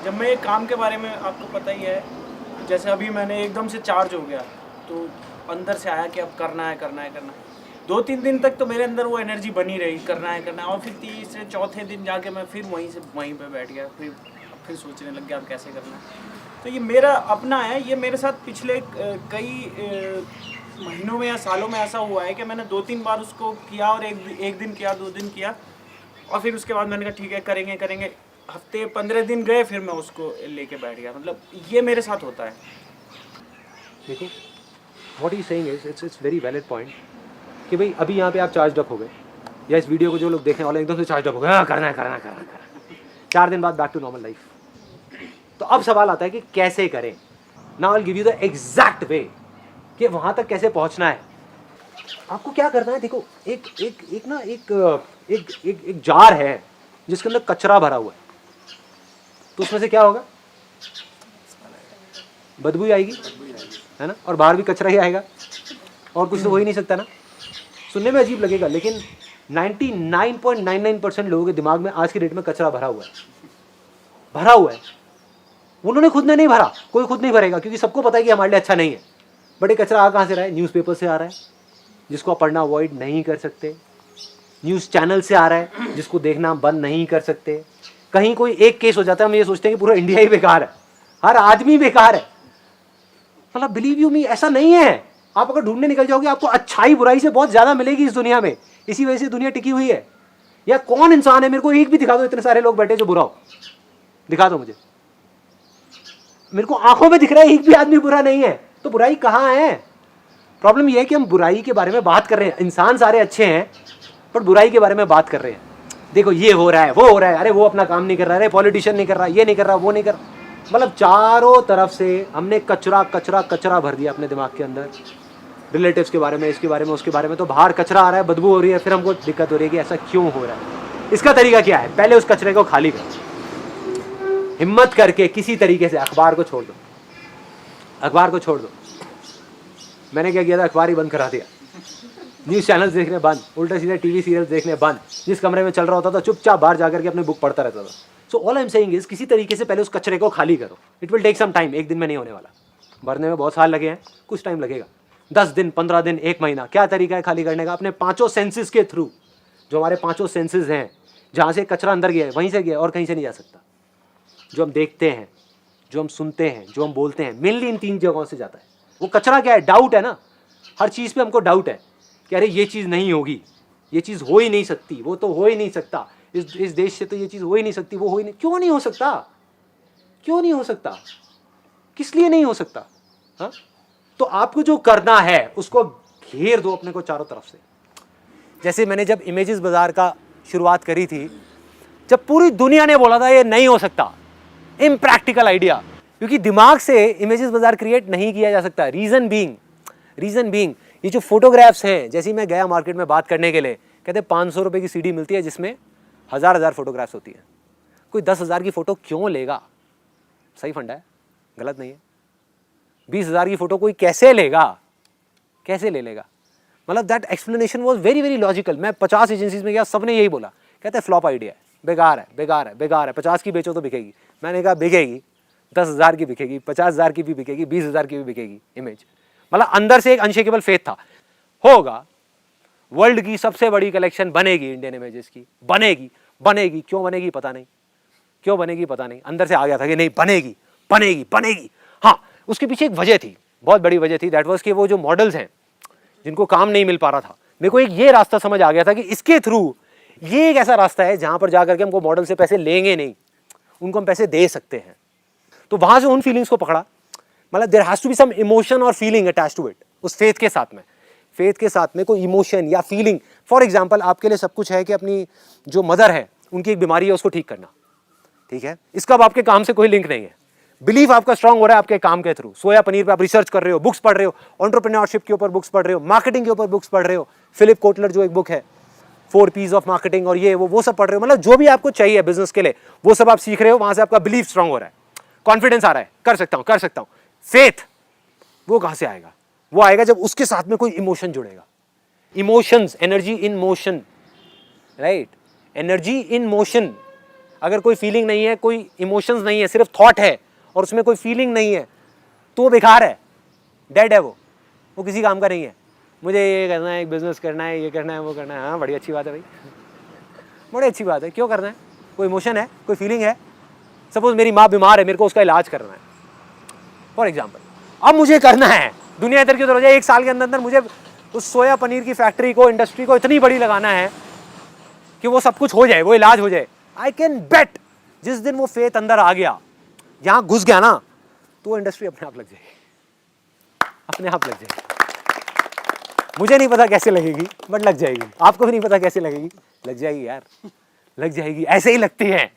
जब मैं काम के बारे में, आपको पता ही है, जैसे अभी मैंने एकदम से चार्ज हो गया, तो अंदर से आया कि अब करना है। 2-3 दिन तक तो मेरे अंदर वो एनर्जी बनी रही, करना है, और फिर तीसरे चौथे दिन जाके मैं फिर वहीं पे बैठ गया, फिर सोचने लग गया अब कैसे करना है। तो ये मेरा अपना है। ये मेरे साथ पिछले कई महीनों में या सालों में ऐसा हुआ है कि मैंने 2-3 बार उसको किया, और एक दिन किया, 2 दिन किया, और फिर उसके बाद मैंने कहा ठीक है करेंगे। हफ्ते 15 दिन गए, फिर मैं उसको लेके बैठ गया। मतलब ये मेरे साथ होता है। देखो, what he saying is it's very valid point कि भाई अभी यहाँ पे आप चार्ज अप हो गए, या इस वीडियो को जो लोग देखने वाले एकदम से चार्ज अप हो गए, हाँ करना है। 4 दिन बाद बैक टू नॉर्मल लाइफ। तो अब सवाल आता है कि कैसे करें। Now I will give you the exact वे कि वहाँ तक कैसे पहुँचना है। आपको क्या करना है, देखो, एक जार है जिसके अंदर कचरा भरा हुआ है, तो उसमें से क्या होगा? बदबू आएगी, है ना, और बाहर भी कचरा ही आएगा, और कुछ तो हो ही नहीं सकता ना। सुनने में अजीब लगेगा, लेकिन 99.99% लोगों के दिमाग में आज की डेट में कचरा भरा हुआ है। उन्होंने खुद ने नहीं भरा, कोई खुद नहीं भरेगा, क्योंकि सबको पता है कि हमारे लिए अच्छा नहीं है। बट ये कचरा कहाँ से रहा है? न्यूज़पेपर से आ रहा है, जिसको आप पढ़ना अवॉइड नहीं कर सकते। न्यूज़ चैनल से आ रहा है, जिसको देखना बंद नहीं कर सकते। कहीं कोई एक केस हो जाता है, हम ये सोचते हैं कि पूरा इंडिया ही बेकार है, हर आदमी बेकार है। मतलब बिलीव यू मी, ऐसा नहीं है। आप अगर ढूंढने निकल जाओगे, आपको अच्छाई बुराई से बहुत ज़्यादा मिलेगी इस दुनिया में। इसी वजह से दुनिया टिकी हुई है। या कौन इंसान है, मेरे को एक भी दिखा दो, इतने सारे लोग बैठे जो बुरा हो, दिखा दो मुझे। मेरे को आंखों में दिख रहा है एक भी आदमी बुरा नहीं है, तो बुराई कहाँ है? प्रॉब्लम यह है कि हम बुराई के बारे में बात कर रहे हैं। इंसान सारे अच्छे हैं, पर बुराई के बारे में बात कर रहे हैं। देखो ये हो रहा है, वो हो रहा है, अरे वो अपना काम नहीं कर रहा है, अरे पॉलिटिशियन नहीं कर रहा, ये नहीं कर रहा, वो नहीं कर रहा। मतलब चारों तरफ से हमने कचरा भर दिया अपने दिमाग के अंदर। रिलेटिव्स के बारे में, इसके बारे में, उसके बारे में। तो बाहर कचरा आ रहा है, बदबू हो रही है, फिर हमको दिक्कत हो रही है कि ऐसा क्यों हो रहा है। इसका तरीका क्या है? पहले उस कचरे को खाली करो, हिम्मत करके किसी तरीके से। अखबार को छोड़ दो। मैंने क्या किया था? अखबार ही बंद करा दिया, न्यूज़ चैनल्स देखने बंद, उल्टा सीधे टीवी सीरियल्स देखने बंद। जिस कमरे में चल रहा होता था चुपचाप बाहर जाकर के अपने बुक पढ़ता रहता था। So all I am saying is, किसी तरीके से पहले उस कचरे को खाली करो। It will take some time, एक दिन में नहीं होने वाला। भरने में बहुत साल लगे हैं, कुछ टाइम लगेगा, 10 दिन, 15 दिन, 1 महीना। क्या तरीका है खाली करने का? अपने 5 सेंसेस के थ्रू। जो हमारे 5 सेंसेस हैं, जहाँ से कचरा अंदर गया है वहीं से गया, और कहीं से नहीं जा सकता। जो हम देखते हैं, जो हम सुनते हैं, जो हम बोलते हैं, मेनली इन 3 जगहों से जाता है। वो कचरा क्या है? डाउट है ना, हर चीज़ पे हमको डाउट है कि अरे ये चीज़ नहीं होगी, ये चीज़ हो ही नहीं सकती, वो तो हो ही नहीं सकता, इस देश से तो ये चीज़ हो ही नहीं सकती, वो हो ही नहीं, क्यों नहीं हो सकता? क्यों नहीं हो सकता? किस लिए नहीं हो सकता? हाँ, तो आपको जो करना है उसको घेर दो अपने को चारों तरफ से। जैसे मैंने जब इमेजेस बाजार का शुरुआत करी थी, जब पूरी दुनिया ने बोला था ये नहीं हो सकता, इम्प्रैक्टिकल आइडिया, क्योंकि दिमाग से इमेजेस बाजार क्रिएट नहीं किया जा सकता। रीजन बीइंग ये जो फोटोग्राफ्स हैं, जैसे ही मैं गया मार्केट में बात करने के लिए, कहते 500 रुपये की सीडी मिलती है जिसमें हज़ार फोटोग्राफ्स होती है। कोई 10,000 की फ़ोटो क्यों लेगा? सही फंडा है, गलत नहीं है। 20,000 की फ़ोटो कोई कैसे लेगा? कैसे ले लेगा? मतलब that explanation was very very logical. मैं 50 एजेंसीज में गया, सब ने यही बोला, कहते हैं फ्लॉप आइडिया है, बेकार है, बेकार है, बेकार है, 50 की बेचो तो बिकेगी। मैंने कहा बिकेगी, 10,000 की बिकेगी, 50,000 की भी बिकेगी, 20,000 की भी बिकेगी इमेज। मतलब अंदर से एक अनशेकेबल फेथ था, होगा, वर्ल्ड की सबसे बड़ी कलेक्शन बनेगी इंडियन इमेजेस की, बनेगी। क्यों बनेगी पता नहीं, क्यों बनेगी पता नहीं, अंदर से आ गया था कि नहीं बनेगी। हाँ, उसके पीछे एक वजह थी, बहुत बड़ी वजह थी, दैट वाज कि वो जो मॉडल्स हैं जिनको काम नहीं मिल पा रहा था, मेरे को एक ये रास्ता समझ आ गया था कि इसके थ्रू ये एक ऐसा रास्ता है जहां पर जाकर के हमको मॉडल से पैसे लेंगे नहीं, उनको हम पैसे दे सकते हैं। तो वहां से उन फीलिंग्स को पकड़ा, मतलब there has to be some emotion और फीलिंग अटैच टू इट। उस फेथ के साथ में कोई इमोशन या फीलिंग। फॉर एग्जाम्पल, आपके लिए सब कुछ है कि अपनी जो मदर है उनकी एक बीमारी है, उसको ठीक करना, ठीक है, इसका अब आपके काम से कोई लिंक नहीं है। बिलीफ आपका स्ट्रांग हो रहा है आपके काम के थ्रू। सोया पनीर पे आप रिसर्च कर रहे हो, बुक्स पढ़ रहे हो, एंटरप्रेन्योरशिप के ऊपर बुक्स पढ़ रहे हो, मार्केटिंग के ऊपर बुक्स पढ़ रहे हो, फिलिप कोटलर जो एक बुक है 4 P's ऑफ मार्केटिंग, और ये वो सब पढ़ रहे हो। मतलब जो भी आपको चाहिए बिजनेस के लिए वो सब आप सीख रहे हो, वहां से आपका बिलीफ स्ट्रांग हो रहा है, कॉन्फिडेंस आ रहा है, कर सकता हूं। फेथ वो कहां से आएगा? वो आएगा जब उसके साथ में कोई इमोशन जुड़ेगा। Emotions, energy in motion, right, energy in motion. अगर कोई फीलिंग नहीं है, कोई इमोशंस नहीं है, सिर्फ थॉट है और उसमें कोई फीलिंग नहीं है, तो वो बेकार है, डेड है, वो किसी काम का नहीं है। मुझे ये करना है, एक बिजनेस करना है, ये करना है, वो करना है, हाँ बड़ी अच्छी बात है भाई, बड़ी अच्छी बात है, क्यों करना है? कोई इमोशन है, कोई फीलिंग है। सपोज मेरी माँ बीमार है, मेरे को उसका इलाज करना है फॉर एग्जाम्पल, अब मुझे करना है, दुनिया इधर की उधर हो जाए, 1 साल के अंदर मुझे उस सोया पनीर की फैक्ट्री को, इंडस्ट्री को इतनी बड़ी लगाना है कि वो सब कुछ हो जाए, वो इलाज हो जाए। आई कैन बेट जिस दिन वो फेथ अंदर आ गया, यहां घुस गया ना, तो वो इंडस्ट्री अपने आप लग जाएगी, अपने आप लग जाएगी। मुझे नहीं पता कैसे लगेगी, बट लग जाएगी। आपको भी नहीं पता कैसे लगेगी, लग जाएगी यार, लग जाएगी। ऐसे ही लगती है,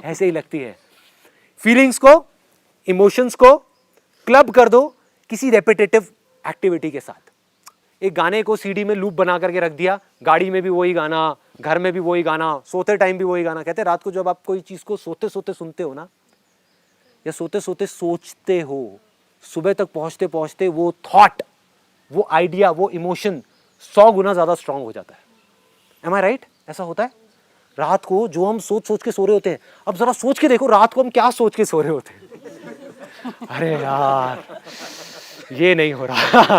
ऐसे ही लगती है। फीलिंग्स को, इमोशंस को क्लब कर दो किसी रेपिटेटिव एक्टिविटी के साथ। एक गाने को सीडी में लूप बना करके रख दिया, गाड़ी में भी वही गाना, घर में भी वही गाना, सोते टाइम भी वही गाना। कहते हैं रात को जब आप कोई चीज को सोते सोते सुनते हो ना, या सोते सोते सोचते हो, सुबह तक पहुंचते पहुंचते वो थॉट, वो आइडिया, वो इमोशन 100 गुना ज्यादा स्ट्रांग हो जाता है। एम आई राइट? ऐसा होता है। रात को जो हम सोच सोच के सो रहे होते हैं, अब जरा सोच के देखो रात को हम क्या सोच के सो रहे होते हैं। अरे यार ये नहीं हो रहा,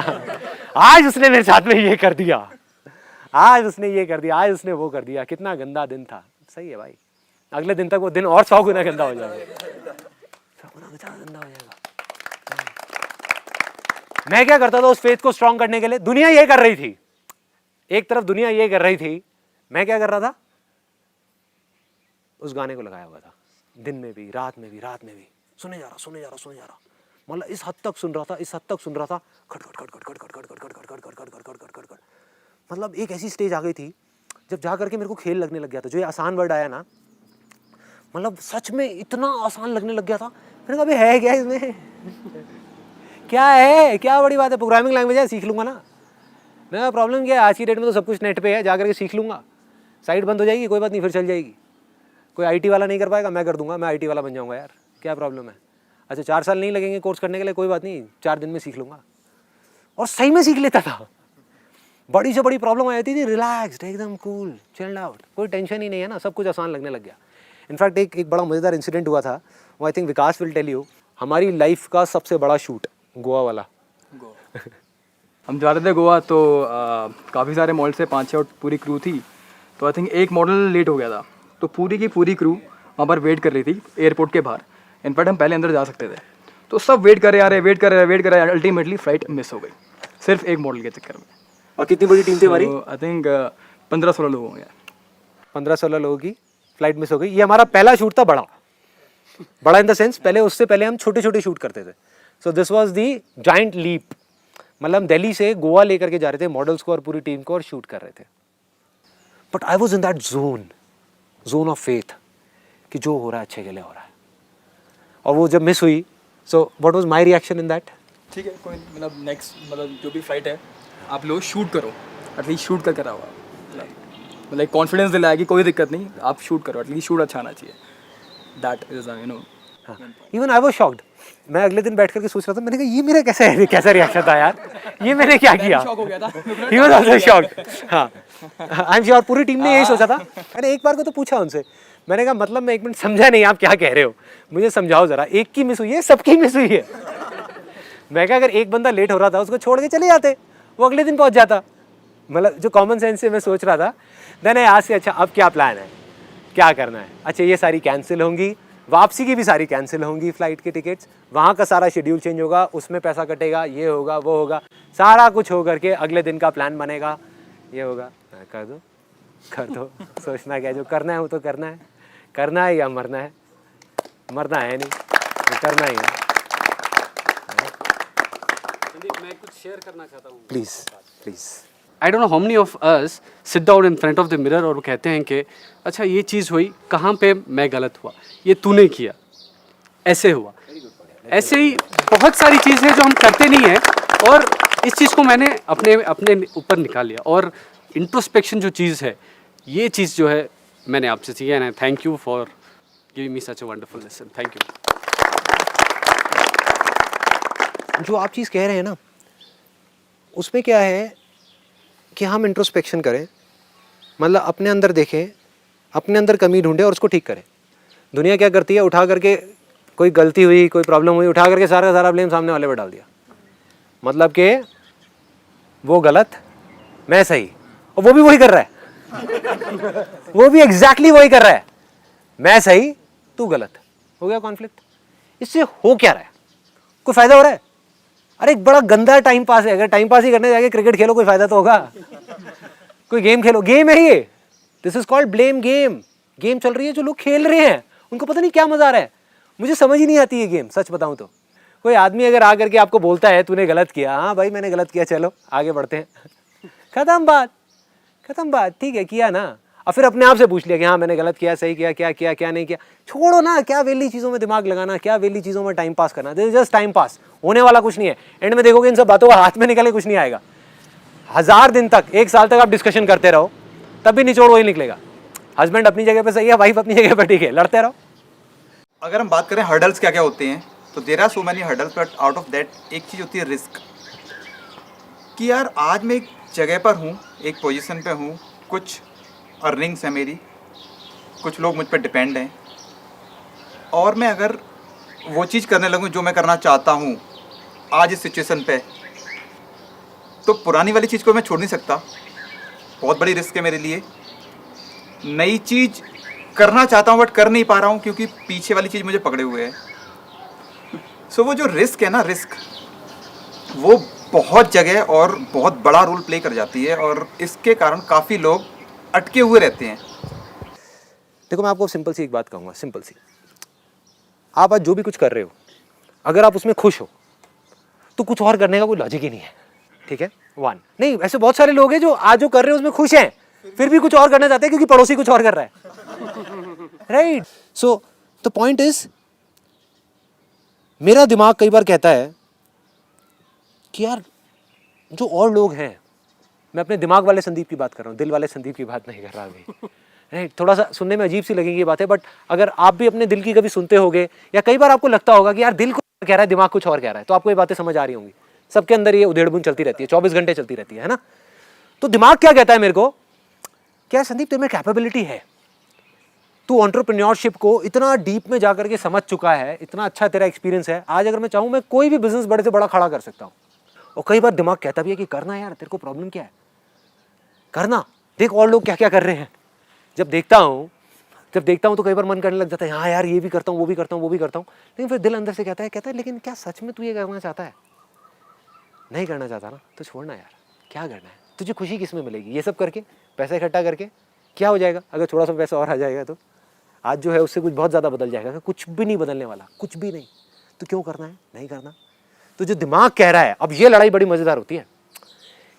आज उसने मेरे साथ में ये कर दिया, आज उसने ये कर दिया, आज उसने वो कर दिया, कितना गंदा दिन था। सही है भाई, अगले दिन तक वो दिन और 100 गुना गंदा हो जाएगा, 100 गुना गंदा हो जाएगा। मैं क्या करता था उस फेथ को स्ट्रांग करने के लिए? दुनिया ये कर रही थी, एक तरफ दुनिया ये कर रही थी, मैं क्या कर रहा था? उस गाने को लगाया हुआ था, दिन में भी, रात में भी, सुने जा रहा, मतलब इस हद तक सुन रहा था, खट खट खट खट खट खट खट खट खट खट खट खट खट खट खट खट खट। मतलब एक ऐसी स्टेज आ गई थी जब जा करके मेरे को खेल लगने लग गया था। जो ये आसान वर्ड आया ना, मतलब सच में इतना आसान लगने लग गया था। मैंने कहा अबे है क्या इसमें? क्या है, क्या बड़ी बात है, प्रोग्रामिंग लैंग्वेज है, सीख लूंगा ना। मेरा प्रॉब्लम क्या है, आज की डेट में तो सब कुछ नेट पे है, जा करके सीख लूंगा। साइट बंद हो जाएगी, कोई बात नहीं, फिर चल जाएगी। कोई आईटी वाला नहीं कर पाएगा, मैं कर दूंगा, मैं आईटी वाला बन जाऊंगा यार, क्या प्रॉब्लम है? अच्छा 4 साल नहीं लगेंगे कोर्स करने के लिए, कोई बात नहीं, 4 दिन में सीख लूंगा। और सही में सीख लेता था। बड़ी से बड़ी प्रॉब्लम आ जाती थी, रिलैक्स्ड, एकदम कूल, चिल्ड आउट, कोई टेंशन ही नहीं है ना, सब कुछ आसान लगने लग गया। इनफैक्ट एक बड़ा मज़ेदार इंसिडेंट हुआ था, वो I think Vikas will tell you. हमारी लाइफ का सबसे बड़ा शूट गोवा वाला। हम जा रहे थे गोवा, तो काफ़ी सारे मॉडल से 5-6 पूरी क्रू थी। तो आई थिंक एक मॉडल लेट हो गया था, तो पूरी की पूरी क्रू वहाँ पर वेट कर रही थी एयरपोर्ट के बाहर। इनफैक्ट हम पहले अंदर जा सकते थे। तो सब वेट कर रहे हैं, अल्टीमेटली फ्लाइट मिस हो गई सिर्फ एक मॉडल के चक्कर में। और कितनी बड़ी टीम थी हमारी? आई थिंक 15-16 लोग होंगे। 15-16 लोगों की फ्लाइट मिस हो गई। ये हमारा पहला शूट था बड़ा इन द सेंस, पहले उससे पहले हम छोटे छोटे शूट करते थे। So this was the giant leap, मतलब हम दिल्ली से गोवा लेकर के जा रहे थे मॉडल्स को और पूरी टीम को और शूट कर रहे थे। But I was in that zone of faith कि जो हो रहा है अच्छे के लिए हो रहा है। और वो जब मिस हुई, so what was my reaction in that? ठीक है, कोई मतलब नेक्स्ट मतलब जो भी फ्लाइट है आप लोग शूट करो, एटलीस्ट शूट कर रहा हुआ, मतलब कॉन्फिडेंस दिलाया कि कोई दिक्कत नहीं, आप शूट करो, एटलीस्ट शूट अच्छा आना चाहिए। That is you know. Even I was shocked. मैं अगले दिन बैठ करके सोच रहा था, मैंने कहा ये मेरा कैसा रिएक्शन था यार, ये मैंने क्या किया। शॉक हो गया था। He was also shocked. हाँ, आई एम श्योर पूरी टीम ने यही सोचा था। मैंने एक बार को तो पूछा उनसे, मैंने कहा मतलब मैं 1 मिनट समझा नहीं आप क्या कह रहे हो, मुझे समझाओ जरा। एक की मिस हुई है, सबकी मिस हुई है। मैं कहा अगर एक बंदा लेट हो रहा था उसको छोड़ के चले जाते, वो अगले दिन पहुंच जाता। मतलब जो कॉमन सेंस से मैं सोच रहा था। देन आज से अच्छा अब क्या प्लान है, क्या करना है? अच्छा ये सारी कैंसिल होंगी, वापसी की भी सारी कैंसिल होंगी फ्लाइट की टिकट्स, वहाँ का सारा शेड्यूल चेंज होगा, उसमें पैसा कटेगा, ये होगा वो होगा, सारा कुछ हो करके अगले दिन का प्लान बनेगा, ये होगा। कर दो सोचना क्या, जो करना है वो तो करना है या मरना है? मरना है नहीं, तो करना ही है। मैं कुछ शेयर करना चाहता हूँ। Please. I don't know how many of us sit down in front of the mirror और वो कहते हैं कि अच्छा ये चीज़ हुई, कहाँ पे मैं गलत हुआ, ये तूने किया, ऐसे हुआ। ऐसे ही बहुत सारी चीज़ है जो हम करते नहीं हैं, और इस चीज़ को मैंने अपने ऊपर निकाल लिया। और इंट्रोस्पेक्शन जो चीज़ है, ये चीज़ जो है मैंने आपसे सीखा है। Thank you for giving me such a wonderful lesson. Thank you. जो आप चीज़ कह रहे हैं ना, उसमें क्या है कि हम इंट्रोस्पेक्शन करें, मतलब अपने अंदर देखें, अपने अंदर कमी ढूंढें और उसको ठीक करें। दुनिया क्या करती है, उठा करके कोई गलती हुई, कोई प्रॉब्लम हुई, उठा करके सारा का सारा ब्लेम सामने वाले पर डाल दिया। मतलब कि वो गलत, मैं सही, और वो भी वही कर रहा है। वो भी एग्जैक्टली वही कर रहा है, मैं सही तू गलत। हो गया कॉन्फ्लिक्ट। इससे हो क्या रहा है? कोई फायदा हो रहा है? अरे एक बड़ा गंदा टाइम पास है। अगर टाइम पास ही करने जाके क्रिकेट खेलो, कोई फायदा तो होगा? कोई गेम खेलो, गेम है ये। This is called blame game. Game चल रही है, जो लोग खेल रहे हैं उनको पता नहीं क्या मजा आ रहा है। मुझे समझ ही नहीं आती ये गेम, सच बताऊं तो। कोई आदमी अगर आकर के आपको बोलता है तूने गलत किया, हाँ भाई मैंने गलत किया, चलो आगे बढ़ते हैं, खत्म बात, ठीक है किया ना। और फिर अपने आप से पूछ लिया कि हाँ मैंने गलत किया, सही किया, क्या किया क्या नहीं किया। छोड़ो ना, क्या वेली चीज़ों में दिमाग लगाना, क्या वेली चीज़ों में टाइम पास करना। This is just time pass, होने वाला कुछ नहीं है। एंड में देखोगे इन सब बातों का हाथ में निकले कुछ नहीं आएगा। 1000 दिन तक, 1 साल तक आप डिस्कशन करते रहो, तब भी निचोड़ वही निकलेगा। हस्बैंड अपनी जगह पे सही है, वाइफ अपनी जगह पे ठीक है, लड़ते रहो। अगर हम बात करें हर्डल्स क्या क्या होते हैं, तो there are so many hurdles, but out of that एक चीज़ होती है रिस्क। कि यार आज मैं एक जगह पर हूँ, एक पोजीशन पे हूँ, कुछ अर्निंग्स है मेरी, कुछ लोग मुझ पर डिपेंड हैं, और मैं अगर वो चीज़ करने लगूँ जो मैं करना चाहता हूँ आज इस सिचुएशन पे, तो पुरानी वाली चीज़ को मैं छोड़ नहीं सकता। बहुत बड़ी रिस्क है मेरे लिए। नई चीज़ करना चाहता हूँ बट कर नहीं पा रहा हूँ क्योंकि पीछे वाली चीज़ मुझे पकड़े हुए है। सो वो जो रिस्क है ना, रिस्क वो बहुत जगह और बहुत बड़ा रोल प्ले कर जाती है, और इसके कारण काफ़ी लोग अटके हुए रहते हैं। देखो मैं आपको सिंपल सी एक बात कहूँगा, सिंपल सी। आप आज जो भी कुछ कर रहे हो, अगर आप उसमें खुश हो तो कुछ और करने का कोई लॉजिक ही नहीं है, ठीक है? 1 नहीं, ऐसे बहुत सारे लोग हैं जो आज जो कर रहे हो उसमें खुश हैं, फिर भी कुछ और करना चाहते हैं क्योंकि पड़ोसी कुछ और कर रहा है, right? So the point is, मेरा दिमाग कई बार कहता है कि यार जो और लोग हैं, मैं अपने दिमाग वाले संदीप की बात कर रहा हूँ, दिल वाले संदीप की बात नहीं कर रहा अभी, राइट? थोड़ा सा सुनने में अजीब सी लगेगी ये बातें, बट अगर आप भी अपने दिल की कभी सुनते होगे, या कई बार आपको लगता होगा कि यार दिल कुछ कह रहा है, दिमाग कुछ और कह रहा है, तो आपको ये बातें समझ आ रही होंगी। सबके अंदर ये उधेड़-बुन चलती रहती है, 24 घंटे चलती रहती है ना? तो दिमाग क्या कहता है मेरे को, क्या संदीप तेरे में कैपेबिलिटी है, तू एंटरप्रेन्योरशिप को इतना डीप में जाकर के समझ चुका है, इतना अच्छा तेरा एक्सपीरियंस है, आज अगर मैं चाहूँ मैं कोई भी बिजनेस बड़े से बड़ा खड़ा कर सकता हूँ। और कई बार दिमाग कहता भी है कि करना यार, तेरे को प्रॉब्लम क्या है, करना, देख और लोग क्या क्या कर रहे हैं। जब देखता हूँ जब देखता हूँ तो कई बार मन करने लग जाता है हाँ यार ये भी करता हूँ, वो भी करता हूँ, वो भी करता हूँ, लेकिन फिर दिल अंदर से कहता है लेकिन क्या सच में तू ये करना चाहता है? नहीं करना चाहता ना तो छोड़ना यार, क्या करना है? तुझे खुशी किस में मिलेगी? ये सब करके, पैसा इकट्ठा करके क्या हो जाएगा? अगर थोड़ा सा पैसा और आ जाएगा तो आज जो है उससे कुछ बहुत ज़्यादा बदल जाएगा। कुछ भी नहीं बदलने वाला, कुछ भी नहीं। तो क्यों करना है? नहीं करना। तो जो दिमाग कह रहा है, अब ये लड़ाई बड़ी मज़ेदार होती है।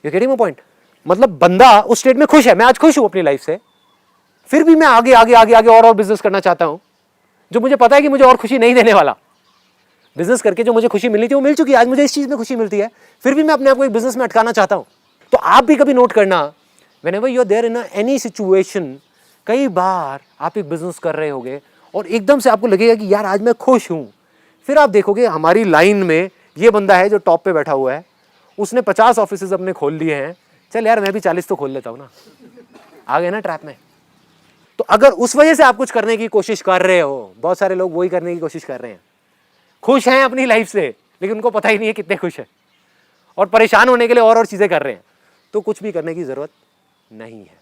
You getting my point? मतलब बंदा उस स्टेट में खुश है, मैं आज खुश हूँ अपनी लाइफ से, फिर भी मैं आगे आगे आगे आगे और बिजनेस करना चाहता हूँ जो मुझे पता है कि मुझे और खुशी नहीं देने वाला। बिजनेस करके जो मुझे खुशी मिलनी थी वो मिल चुकी है, आज मुझे इस चीज़ में खुशी मिलती है, फिर भी मैं अपने आप को एक बिजनेस में अटकाना चाहता हूँ। तो आप भी कभी नोट करना, whenever you are there in any situation, कई बार आप एक बिजनेस कर रहे होगे और एकदम से आपको लगेगा कि यार आज मैं खुश हूँ, फिर आप देखोगे हमारी लाइन में ये बंदा है जो टॉप पे बैठा हुआ है, उसने 50 ऑफिसेज अपने खोल लिए हैं, चल यार मैं भी 40 तो खोल लेता हूँ ना। आ गए ना ट्रैप में। तो अगर उस वजह से आप कुछ करने की कोशिश कर रहे हो, बहुत सारे लोग वही करने की कोशिश कर रहे हैं, खुश हैं अपनी लाइफ से लेकिन उनको पता ही नहीं है कितने खुश हैं, और परेशान होने के लिए और चीज़ें कर रहे हैं, तो कुछ भी करने की ज़रूरत नहीं है।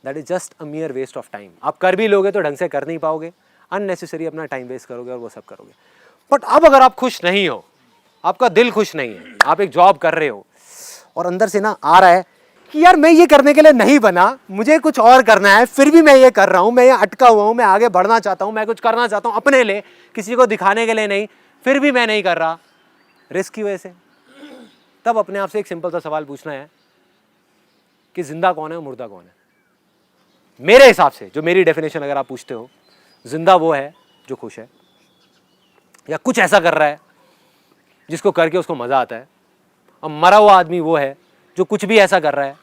That is just a mere waste of time. आप कर भी लोगे तो ढंग से कर नहीं पाओगे, अननेसेसरी अपना टाइम वेस्ट करोगे और वो सब करोगे। बट अब अगर आप खुश नहीं हो, आपका दिल खुश नहीं है, आप एक जॉब कर रहे हो और अंदर से ना आ रहा है कि यार मैं ये करने के लिए नहीं बना, मुझे कुछ और करना है, फिर भी मैं ये कर रहा हूँ, मैं ये अटका हुआ हूँ, मैं आगे बढ़ना चाहता हूँ, मैं कुछ करना चाहता हूँ अपने लिए, किसी को दिखाने के लिए नहीं, फिर भी मैं नहीं कर रहा, रिस्क की वजह से। तब अपने आप से एक सिंपल सा सवाल पूछना है कि जिंदा कौन है और मुर्दा कौन है? मेरे हिसाब से, जो मेरी डेफिनेशन अगर आप पूछते हो, जिंदा वो है जो खुश है या कुछ ऐसा कर रहा है जिसको करके उसको मजा आता है, और मरा हुआ आदमी वो है जो कुछ भी ऐसा कर रहा है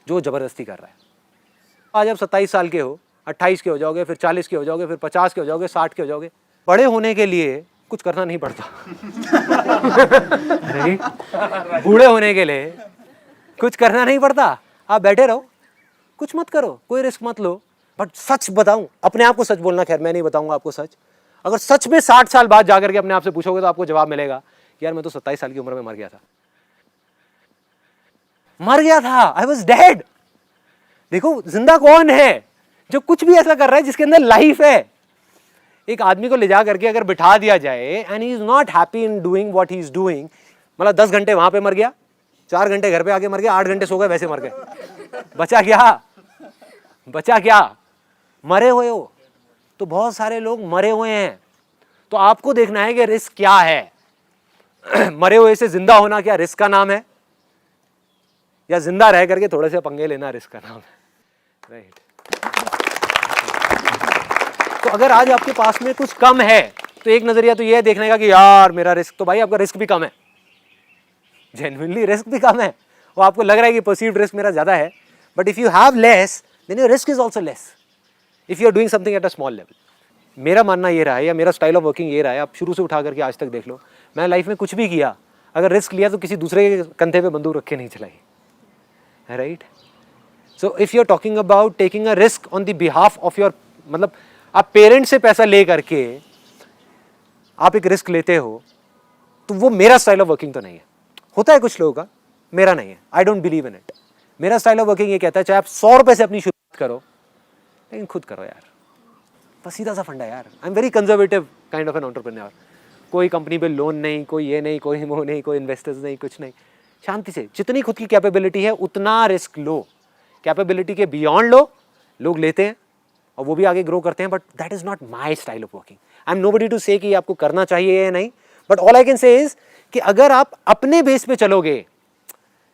जो जबरदस्ती कर रहा है। आज आप 27 साल के हो, 28 के हो जाओगे, फिर 40 के हो जाओगे, फिर 50 के हो जाओगे, 60 के हो जाओगे। बड़े होने के लिए कुछ करना नहीं पड़ता। बूढ़े होने के लिए कुछ करना नहीं पड़ता, आप बैठे रहो, कुछ मत करो, कोई रिस्क मत लो। बट सच बताऊं, अपने आप को सच बोलना, खैर मैं नहीं बताऊंगा आपको सच, अगर सच में 60 साल बाद जाकर के अपने आप से पूछोगे तो आपको जवाब मिलेगा कि यार मैं तो 27 साल की उम्र में मर गया था, आई वॉज डेड। देखो जिंदा कौन है? जो कुछ भी ऐसा कर रहा है जिसके अंदर लाइफ है। एक आदमी को ले जा करके अगर बिठा दिया जाए and he is not happy in doing what he is doing, मतलब 10 घंटे वहां पे मर गया, 4 घंटे घर पे आके मर गया, 8 घंटे सो गए, वैसे मर गए, बचा क्या? बचा क्या? मरे हुए हो। तो बहुत सारे लोग मरे हुए हैं, तो आपको देखना है कि रिस्क क्या है। मरे हुए से जिंदा होना क्या रिस्क का नाम है, या जिंदा रह करके थोड़े से पंगे लेना रिस्क का नाम है? राइट। तो अगर आज आपके पास में कुछ कम है तो एक नजरिया तो ये है देखने का कि यार मेरा रिस्क, तो भाई आपका रिस्क भी कम है, जेन्युइनली रिस्क भी कम है। वो आपको लग रहा है कि परसीव्ड रिस्क मेरा ज्यादा है, but if you have less then your risk is also less if you are doing something at a small level. मेरा मानना ये रहा है, या मेरा स्टाइल ऑफ वर्किंग ये रहा है, आप शुरू से उठा करके आज तक देख लो, मैं लाइफ में कुछ भी किया, अगर रिस्क लिया तो किसी दूसरे के कंधे पे बंदूक रख के नहीं चलाई, right. So if you are talking about taking a risk on the behalf of your, मतलब आप पेरेंट्स से पैसा ले करके आप एक रिस्क लेते हो, तो वो मेरा स्टाइल ऑफ वर्किंग तो नहीं है। होता है कुछ लोगों का, मेरा नहीं है, I don't believe in it. मेरा स्टाइल ऑफ वर्किंग ये कहता है चाहे आप 100 रुपए से अपनी शुरुआत करो, लेकिन खुद करो यार, बस सीधा सा फंडा यार। I am very conservative kind of an entrepreneur. कोई कंपनी पे लोन नहीं, कोई ये नहीं, कोई वो नहीं, कोई इन्वेस्टर्स नहीं, कुछ नहीं, शांति से जितनी खुद की कैपेबिलिटी है उतना रिस्क लो, कैपेबिलिटी के बियॉन्ड लो, लोग लेते हैं और वो भी आगे ग्रो करते हैं, but that is not my style of working. I am nobody to say कि आपको करना चाहिए या नहीं, but all I can say is कि अगर आप अपने बेस पे चलोगे,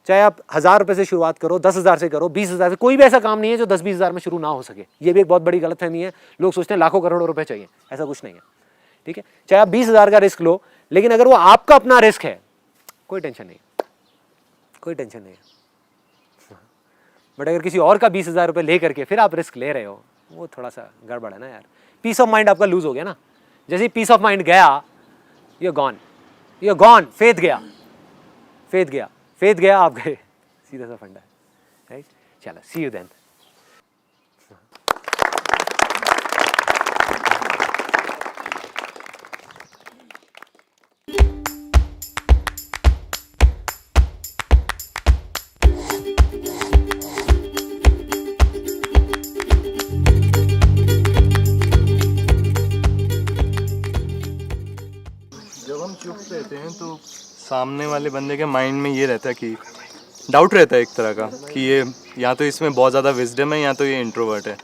चाहे आप 1000 रुपए से शुरुआत करो, 10,000 से करो, 20,000 से, कोई भी ऐसा काम नहीं है जो 10-20,000 में शुरू ना हो सके। ये भी एक बहुत बड़ी गलतफहमी है, लोग सोचते हैं लाखों करोड़ों रुपए चाहिए, ऐसा कुछ नहीं है, ठीक है। चाहे आप 20,000 का रिस्क लो, लेकिन अगर वो आपका अपना रिस्क है, कोई टेंशन नहीं, कोई टेंशन नहीं है। बट अगर किसी और का 20,000 रुपए ले करके फिर आप रिस्क ले रहे हो, वो थोड़ा सा गड़बड़ है ना यार। पीस ऑफ माइंड आपका लूज हो गया ना। जैसे ही पीस ऑफ माइंड गया, यू आर गॉन, फेथ गया, फेथ गया, फेथ गया, आप गए, सीधा सा फंडा है, राइट। चलो, सी यू देन। सामने वाले बंदे के माइंड में ये रहता है कि डाउट रहता है एक तरह का कि ये या तो इसमें बहुत ज़्यादा विजडम है या तो ये इंट्रोवर्ट है।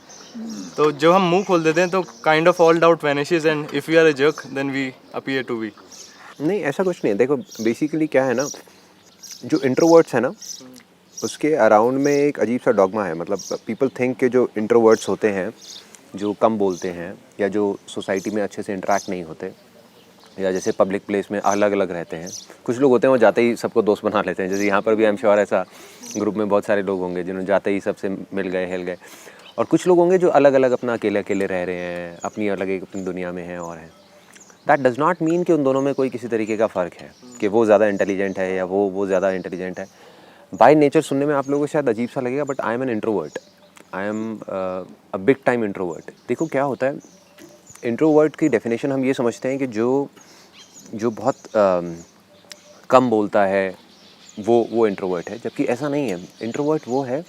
तो जब हम मुंह खोल देते हैं तो kind of all doubt vanishes and if we are a jerk then we appear to be. नहीं, ऐसा कुछ नहीं है। देखो बेसिकली क्या है ना, जो इंट्रोवर्ट्स है ना उसके अराउंड में एक अजीब सा डॉगमा है। मतलब पीपल थिंक के जो इंट्रोवर्ट्स होते हैं, जो कम बोलते हैं या जो सोसाइटी में अच्छे से इंटरेक्ट नहीं होते या जैसे पब्लिक प्लेस में अलग अलग रहते हैं, कुछ लोग होते हैं वो जाते ही सबको दोस्त बना लेते हैं। जैसे यहाँ पर भी आई एम श्योर ऐसा ग्रुप में बहुत सारे लोग होंगे जिन्होंने जाते ही सबसे मिल गए, हिल गए। और कुछ लोग होंगे जो अलग अलग अपना अकेले अकेले रह रहे हैं, अपनी अलग एक अपनी दुनिया में हैं और हैं। दैट डज़ नॉट मीन कि उन दोनों में कोई किसी तरीके का फ़र्क है कि वो ज़्यादा इंटेलिजेंट है या वो ज़्यादा इंटेलिजेंट है। बाय नेचर सुनने में आप लोगों को शायद अजीब सा लगेगा, but I am an introvert. I am a big time introvert. देखो क्या होता है, इंट्रोवर्ट की डेफिनेशन हम ये समझते हैं कि जो बहुत कम बोलता है वो इंट्रोवर्ट है, जबकि ऐसा नहीं है। इंट्रोवर्ट वो है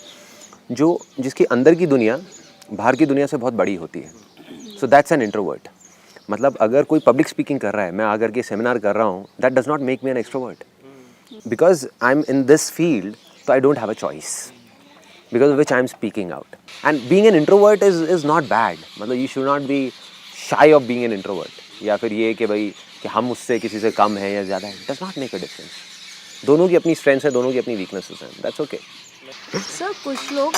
जो जिसकी अंदर की दुनिया बाहर की दुनिया से बहुत बड़ी होती है। So that's an introvert. मतलब अगर कोई पब्लिक स्पीकिंग कर रहा है, मैं आकर के सेमिनार कर रहा हूँ, that does not make me an extrovert because I am in this field, तो I don't have a choice because of which I am speaking out. And being an introvert is not bad. मतलब you should not be shy of being an introvert, या फिर ये कि भाई कि हम उससे किसी से कम है या ज़्यादा है। Does not make a difference. दोनों की अपनी स्ट्रेंथ्स है, दोनों की अपनी वीकनेसेस हैं। That's okay. सर कुछ लोग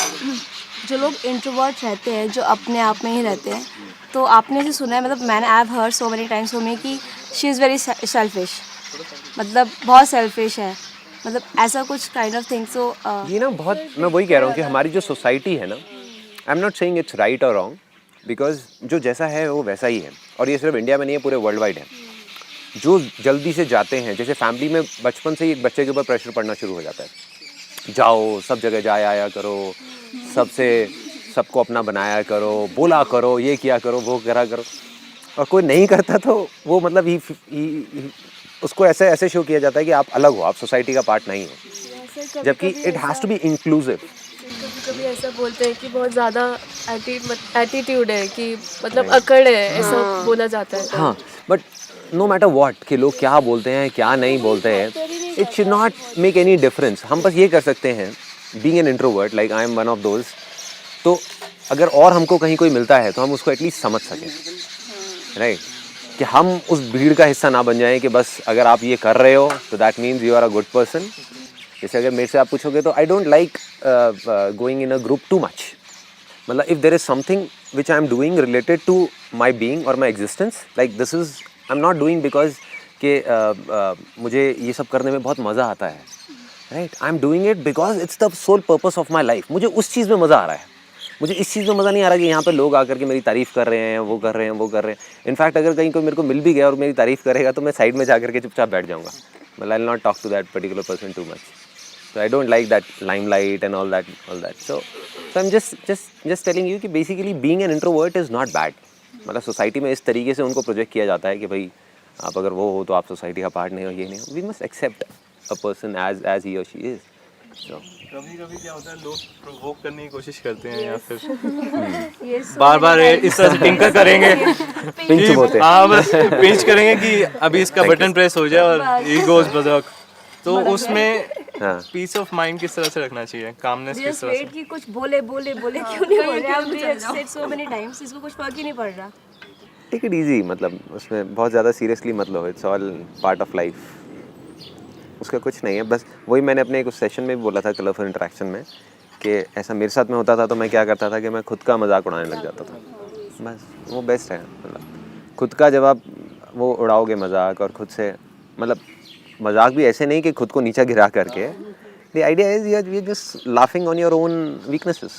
जो लोग इंट्रोवर्ट रहते हैं, जो अपने आप में ही रहते हैं, तो आपने से सुना है, मतलब मैंने I have heard so many times for me कि शी इज़ वेरी सेल्फिश, मतलब बहुत सेल्फिश है, मतलब ऐसा कुछ काइंड ऑफ थिंग। सो ये ना बहुत, मैं वही कह रहा हूँ कि हमारी जो सोसाइटी है ना, आई am not saying it's right और रॉन्ग, बिकॉज जो जैसा है वो वैसा ही है। और ये सिर्फ इंडिया में नहीं है, पूरे वर्ल्ड वाइड है। जो जल्दी से जाते हैं, जैसे फैमिली में बचपन से ही एक बच्चे के ऊपर प्रेशर पड़ना शुरू हो जाता है, जाओ सब जगह जाया आया करो, सबको अपना बनाया करो, बोला करो, ये किया करो, वो करा करो। और कोई नहीं करता तो वो मतलब उसको ऐसे शो किया जाता है कि आप अलग हो, आप सोसाइटी का पार्ट नहीं हो, जबकि it has to be inclusive. कभी ऐसा बोलते हैं कि बहुत ज़्यादा एटीट्यूड है, कि मतलब अकड़ है, ऐसा बोला जाता है। हाँ, बट नो मैटर व्हाट कि लोग क्या बोलते हैं क्या नहीं बोलते हैं, it should not make any difference. हम बस ये कर सकते हैं, being an introvert like I am one of those, तो अगर और हमको कहीं कोई मिलता है तो हम उसको एटलीस्ट समझ सकें, राइट? कि हम उस भीड़ का हिस्सा ना बन जाएं कि बस अगर आप ये कर रहे हो तो that means you are a good person. जैसे अगर मेरे से आप पूछोगे तो I don't like going in a group too much. मतलब if there is something which I am doing related to my being और my existence, like this is I am not doing because कि मुझे ये सब करने में बहुत मज़ा आता है, right? I am doing it because it's the sole purpose of my life. मुझे उस चीज़ में मज़ा आ रहा है, मुझे इस चीज़ में मज़ा नहीं आ रहा कि यहाँ पे लोग आकर के मेरी तारीफ़ कर रहे हैं, वो कर रहे हैं, वो कर रहे हैं। इनफैक्ट अगर कहीं कोई मेरे को मिल भी गया और मेरी तारीफ़ करेगा तो मैं साइड में जा करके चुपचाप बैठ जाऊँगा। मतलब I will not talk to that particular person too much. So I don't like that limelight and all that. So I'm just telling you कि basically being an introvert is not bad. मतलब society में इस तरीके से उनको project किया जाता है कि भाई आप अगर वो हो तो आप सोसाइटी का पार्ट नहीं हो, ये नहीं हो। We must accept a person as he or she is. So कभी क्या होता है, लोग प्रोवोक करने की कोशिश करते हैं या फिर बार-बार इस तरह से टिंकर करेंगे, पिंच बोलते हैं। हाँ बस पिंच करेंगे कि अभी इसका बटन प्रेस हो जाए और ही गोज बर्जर्क। तो उसमें पीस ऑफ माइंड किस तरह से रखना चाहिए, कामनेस किस तरह से? कि कुछ बोले क्यों नहीं बोल रहे? आप सेड सो मेनी टाइम्स, इसको कुछ फर्क ही नहीं पड़ रहा। टेक इट ईजी, मतलब उसमें बहुत ज़्यादा सीरियसली मत लो। It's all part of life, उसका कुछ नहीं है। बस वही मैंने अपने एक सेशन में भी बोला था कलरफुल इंटरेक्शन में कि ऐसा मेरे साथ में होता था तो मैं क्या करता था कि मैं खुद का मजाक उड़ाने लग जाता था। बस वो बेस्ट है। मतलब खुद का जब आप वो उड़ाओगे मजाक, और खुद से मतलब मजाक भी ऐसे नहीं कि खुद को नीचा गिरा करके। The idea is you are just laughing on your own weaknesses.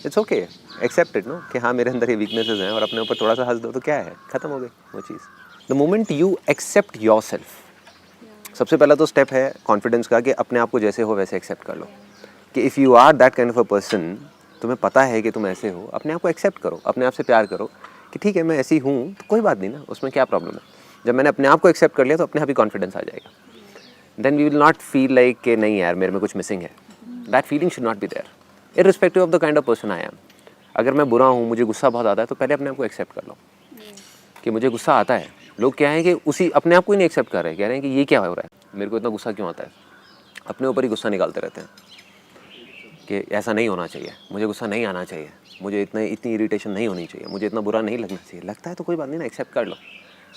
It's okay, accept it, know कि हाँ मेरे अंदर ये वीकनेसेस हैं, और अपने ऊपर थोड़ा सा हंस दो तो क्या है, ख़त्म हो गई वो चीज़। The moment you accept yourself, सबसे पहला तो स्टेप है कॉन्फिडेंस का कि अपने आप को जैसे हो वैसे एक्सेप्ट कर लो। कि if you are that kind of a person, तुम्हें पता है कि तुम ऐसे हो, अपने आप को एक्सेप्ट करो, अपने आप से प्यार करो कि ठीक है मैं ऐसी हूँ तो कोई बात नहीं ना, उसमें क्या प्रॉब्लम है। जब मैंने अपने आप को एक्सेप्ट कर लिया तो अपने आप ही कॉन्फिडेंस आ जाएगा। Then we will not feel like कि नहीं यार मेरे में कुछ मिसिंग है। That feeling should not be there irrespective of the kind of person I am. अगर मैं बुरा हूँ, मुझे गुस्सा बहुत आता है, तो पहले अपने आप को एक्सेप्ट कर लो कि मुझे गुस्सा आता है, लोग क्या है कि उसी अपने आप को ही नहीं एक्सेप्ट कर रहे हैं, कह रहे हैं कि ये क्या हो रहा है, मेरे को इतना गुस्सा क्यों आता है, अपने ऊपर ही गुस्सा निकालते रहते हैं कि ऐसा नहीं होना चाहिए, मुझे गुस्सा नहीं आना चाहिए, मुझे इतनी इरिटेशन नहीं होनी चाहिए, मुझे इतना बुरा नहीं लगना चाहिए। लगता है तो कोई बात नहीं ना, एक्सेप्ट कर लो,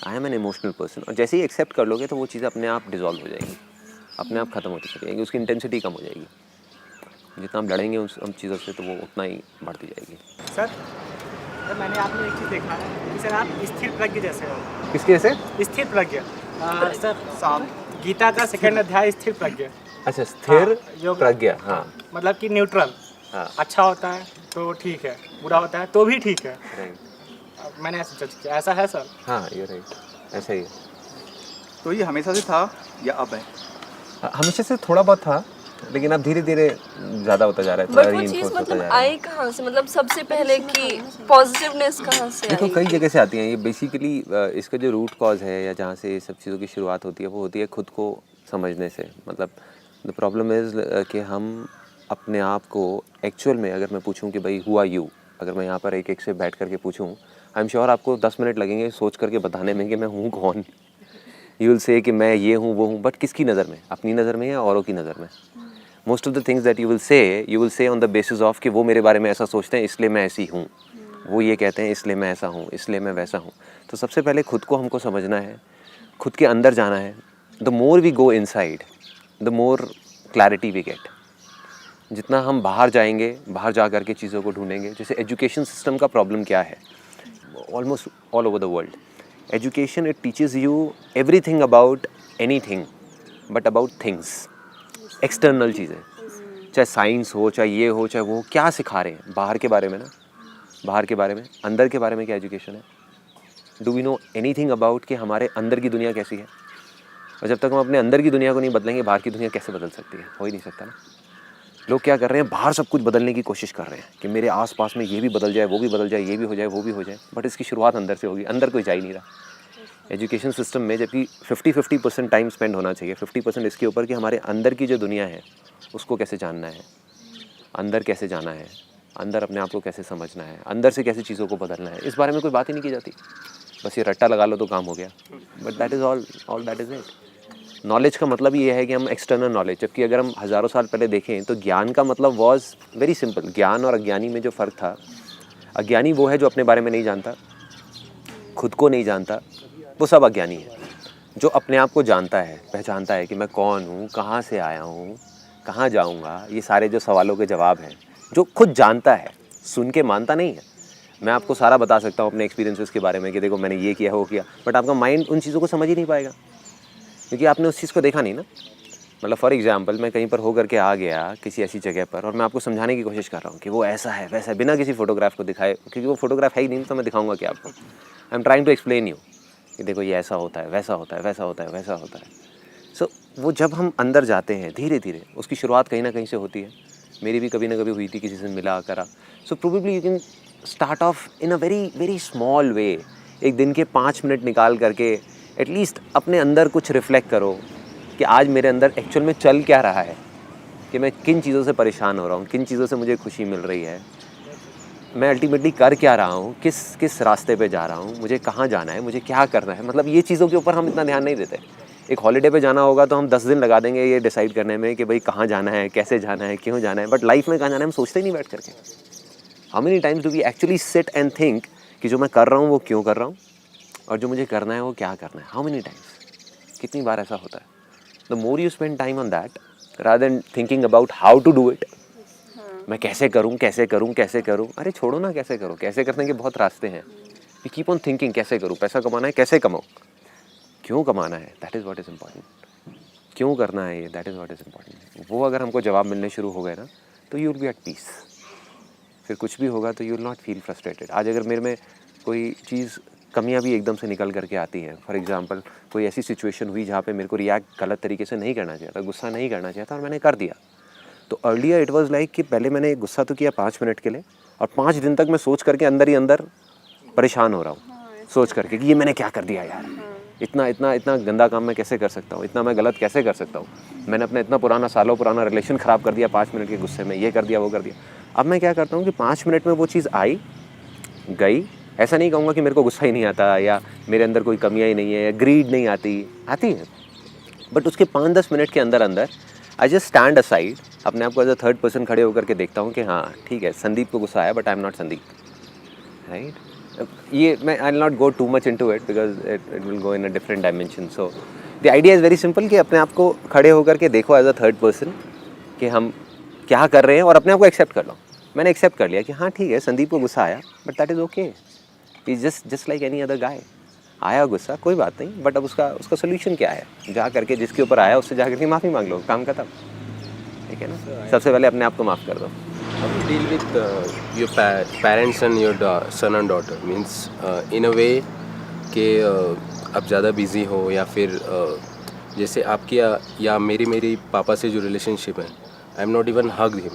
I am an emotional person. और जैसे ही एक्सेप्ट कर लोगे तो वो चीज़ अपने आप डिजॉल्व हो जाएगी, अपने आप ख़त्म होती चली जाएगी, उसकी इंटेंसिटी कम हो जाएगी। जितना हम लड़ेंगे उन चीज़ों से तो वो उतना ही बढ़ती जाएगी। सर मैंने आपने एक चीज़ देखा है कि सर आप स्थिर प्रज्ञ जैसे हो। किसके से? स्थिर प्रज्ञ सर शाम गीता का सेकंड अध्याय स्थिर प्रज्ञ। अच्छा, स्थिर योग प्रज्ञा। हाँ, मतलब कि न्यूट्रल। हाँ, अच्छा होता है तो ठीक है, बुरा होता है तो भी ठीक है। राइट, मैंने ऐसा जज किया, ऐसा है सर? हाँ ये राइट, ऐसा ही है। तो ये हमेशा से था या अब है? हमेशा से थोड़ा बहुत था, लेकिन अब धीरे धीरे ज़्यादा होता जा रहा है, बट थोड़ा वो चीज़ reinforce होता मतलब जा रहा है। आई कहाँ से, मतलब सबसे पहले की पॉजिटिवनेस कहाँ से देखो आई? कई जगह से आती हैं ये बेसिकली। इसका जो रूट कॉज है या जहाँ से ये सब चीज़ों की शुरुआत होती है वो होती है खुद को समझने से। मतलब द प्रॉब्लम इज़ कि हम अपने आप को एक्चुअल में, अगर मैं पूछूं कि भाई हु आर यू, अगर मैं यहाँ पर एक से बैठ करके पूछूं, आई एम श्योर आपको 10 मिनट लगेंगे सोच करके बताने में कि मैं हूँ कौन। यू विल से कि मैं ये हूँ वो हूँ, बट किसकी नज़र में, अपनी नज़र में या औरों की नज़र में? Most of the things that you will say on the basis of कि वो मेरे बारे में ऐसा सोचते हैं इसलिए मैं ऐसी हूँ, वो ये कहते हैं इसलिए मैं ऐसा हूँ, इसलिए मैं वैसा हूँ। तो सबसे पहले खुद को हमको समझना है, खुद के अंदर जाना है। The more we go inside the more clarity we get. जितना हम बाहर जाएंगे, बाहर जा करके चीज़ों को ढूंढेंगे। जैसे एजुकेशन सिस्टम का प्रॉब्लम क्या है almost all over the world, education it teaches you everything about anything but about things, external चीज़ें, चाहे साइंस हो, चाहे ये हो, चाहे वो हो। क्या सिखा रहे हैं बाहर के बारे में ना, बाहर के बारे में, अंदर के बारे में क्या एजुकेशन है? Do we know anything about कि हमारे अंदर की दुनिया कैसी है? और जब तक हम अपने अंदर की दुनिया को नहीं बदलेंगे, बाहर की दुनिया कैसे बदल सकती है? हो ही नहीं सकता ना। लोग क्या कर रहे हैं, बाहर सब कुछ बदलने की कोशिश कर रहे हैं कि मेरे आसपास में ये भी बदल जाए, वो भी बदल जाए, ये भी हो जाए, वो भी हो जाए, बट इसकी शुरुआत अंदर से होगी। अंदर कोई जा ही नहीं रहा एजुकेशन सिस्टम में। जबकि 50% टाइम स्पेंड होना चाहिए, 50% इसके ऊपर कि हमारे अंदर की जो दुनिया है उसको कैसे जानना है, अंदर कैसे जाना है, अंदर अपने आप को कैसे समझना है, अंदर से कैसे चीज़ों को बदलना है, इस बारे में कोई बात ही नहीं की जाती। बस ये रट्टा लगा लो तो काम हो गया, but that is all that is it. Knowledge का मतलब ये है कि हम एक्सटर्नल नॉलेज, जबकि अगर हम हज़ारों साल पहले देखें तो ज्ञान का मतलब वॉज वेरी सिंपल। ज्ञान और अज्ञानी में जो फ़र्क था, अज्ञानी वो है जो अपने बारे में नहीं जानता, खुद को नहीं जानता, वो सब अज्ञानी है। जो अपने आप को जानता है, पहचानता है कि मैं कौन हूँ, कहाँ से आया हूँ, कहाँ जाऊँगा, ये सारे जो सवालों के जवाब हैं, जो खुद जानता है, सुन के मानता नहीं है। मैं आपको सारा बता सकता हूँ अपने एक्सपीरियंसेस के बारे में कि देखो मैंने ये किया, वो किया, बट आपका माइंड उन चीज़ों को समझ ही नहीं पाएगा क्योंकि आपने उस चीज़ को देखा नहीं ना। मतलब फॉर एग्जांपल मैं कहीं पर होकर के आ गया किसी ऐसी जगह पर और मैं आपको समझाने की कोशिश कर रहा हूँ कि वो ऐसा है वैसा है, बिना किसी फोटोग्राफ को दिखाए, क्योंकि वो फोटोग्राफ है ही नहीं, तो मैं दिखाऊंगा क्या आपको? I am trying to explain you कि देखो ये ऐसा होता है, वैसा होता है, वैसा होता है, वैसा होता है। सो वो जब हम अंदर जाते हैं धीरे धीरे, उसकी शुरुआत कहीं ना कहीं से होती है। मेरी भी कभी ना कभी हुई थी, किसी से मिला करा। So probably you can start of in a very very small way. एक दिन के 5 मिनट निकाल करके एटलीस्ट अपने अंदर कुछ रिफ्लेक्ट करो कि आज मेरे अंदर एक्चुअल में चल क्या रहा है, कि मैं किन चीज़ों से परेशान हो रहा हूँ, किन चीज़ों से मुझे खुशी मिल रही है, मैं अल्टीमेटली कर क्या रहा हूँ, किस रास्ते पे जा रहा हूँ, मुझे कहाँ जाना है, मुझे क्या करना है। मतलब ये चीज़ों के ऊपर हम इतना ध्यान नहीं देते। एक हॉलीडे पे जाना होगा तो हम 10 दिन लगा देंगे ये डिसाइड करने में कि भाई कहाँ जाना है, कैसे जाना है, क्यों जाना है, बट लाइफ में कहाँ जाना है हम सोचते ही नहीं बैठ करके। How many times do we actually sit and think कि जो मैं कर रहा हूँ वो क्यों कर रहा हूँ और जो मुझे करना है वो क्या करना है? हाउ मेनी टाइम्स, कितनी बार ऐसा होता है? The more you spend time on that rather than thinking about how to do it, मैं कैसे करूँ कैसे करूँ कैसे करूँ, अरे छोड़ो ना कैसे करो, कैसे करने के बहुत रास्ते हैं। वी कीप ऑन थिंकिंग कैसे करूँ, पैसा कमाना है कैसे कमाऊँ, क्यों कमाना है, that is what is important, क्यों करना है ये, that is what is important. वो अगर हमको जवाब मिलने शुरू हो गए ना तो you will be at peace. फिर कुछ भी होगा तो you will not feel frustrated. आज अगर मेरे में कोई चीज़ कमियां भी एकदम से निकल करके आती हैं, फॉर एग्जांपल कोई ऐसी सिचुएशन हुई जहाँ पे मेरे को रिएक्ट गलत तरीके से नहीं करना चाहिए था, गुस्सा नहीं करना चाहिए था और मैंने कर दिया, तो अर्लियर इट वाज लाइक कि पहले मैंने गुस्सा तो किया 5 मिनट के लिए और 5 दिन तक मैं सोच करके अंदर ही अंदर परेशान हो रहा हूँ, सोच करके कि ये मैंने क्या कर दिया यार, इतना इतना इतना गंदा काम मैं कैसे कर सकता हूँ, इतना मैं गलत कैसे कर सकता हूँ, मैंने अपना इतना पुराना सालों पुराना रिलेशन ख़राब कर दिया 5 मिनट के गुस्से में, ये कर दिया वो कर दिया। अब मैं क्या करता हूँ कि 5 मिनट में वो चीज़ आई गई, ऐसा नहीं कहूँगा कि मेरे को गुस्सा ही नहीं आता या मेरे अंदर कोई कमियाँ ही नहीं है या ग्रीड नहीं आती है, बट उसके 5-10 मिनट के अंदर अंदर आई जस्ट स्टैंड असाइड, अपने आप को एज अ थर्ड पर्सन खड़े होकर के देखता हूँ कि हाँ ठीक है, संदीप को गुस्सा आया but I am not Sandeep, right. ये मैं आई will not go too much into it because it will go in a different dimension. So the idea is very simple कि अपने आप को खड़े होकर के देखो एज अ थर्ड पर्सन कि हम क्या कर रहे हैं और अपने आप को एक्सेप्ट कर लो। मैंने एक्सेप्ट कर लिया कि हाँ ठीक है, संदीप को गुस्सा आया but that is okay, is just like any other guy. आया गुस्सा, कोई बात नहीं, बट अब उसका सोल्यूशन क्या है, जा करके जिसके ऊपर आया उससे जा करके माफ़ी मांग लो, काम खत्म, ठीक है ना। सबसे पहले अपने आप को माफ़ कर दो। How to deal with your parents and your son and daughter means in a way कि आप ज़्यादा बिजी हो या फिर जैसे आपकी या मेरी पापा से जो रिलेशनशिप है, I am not even hug him,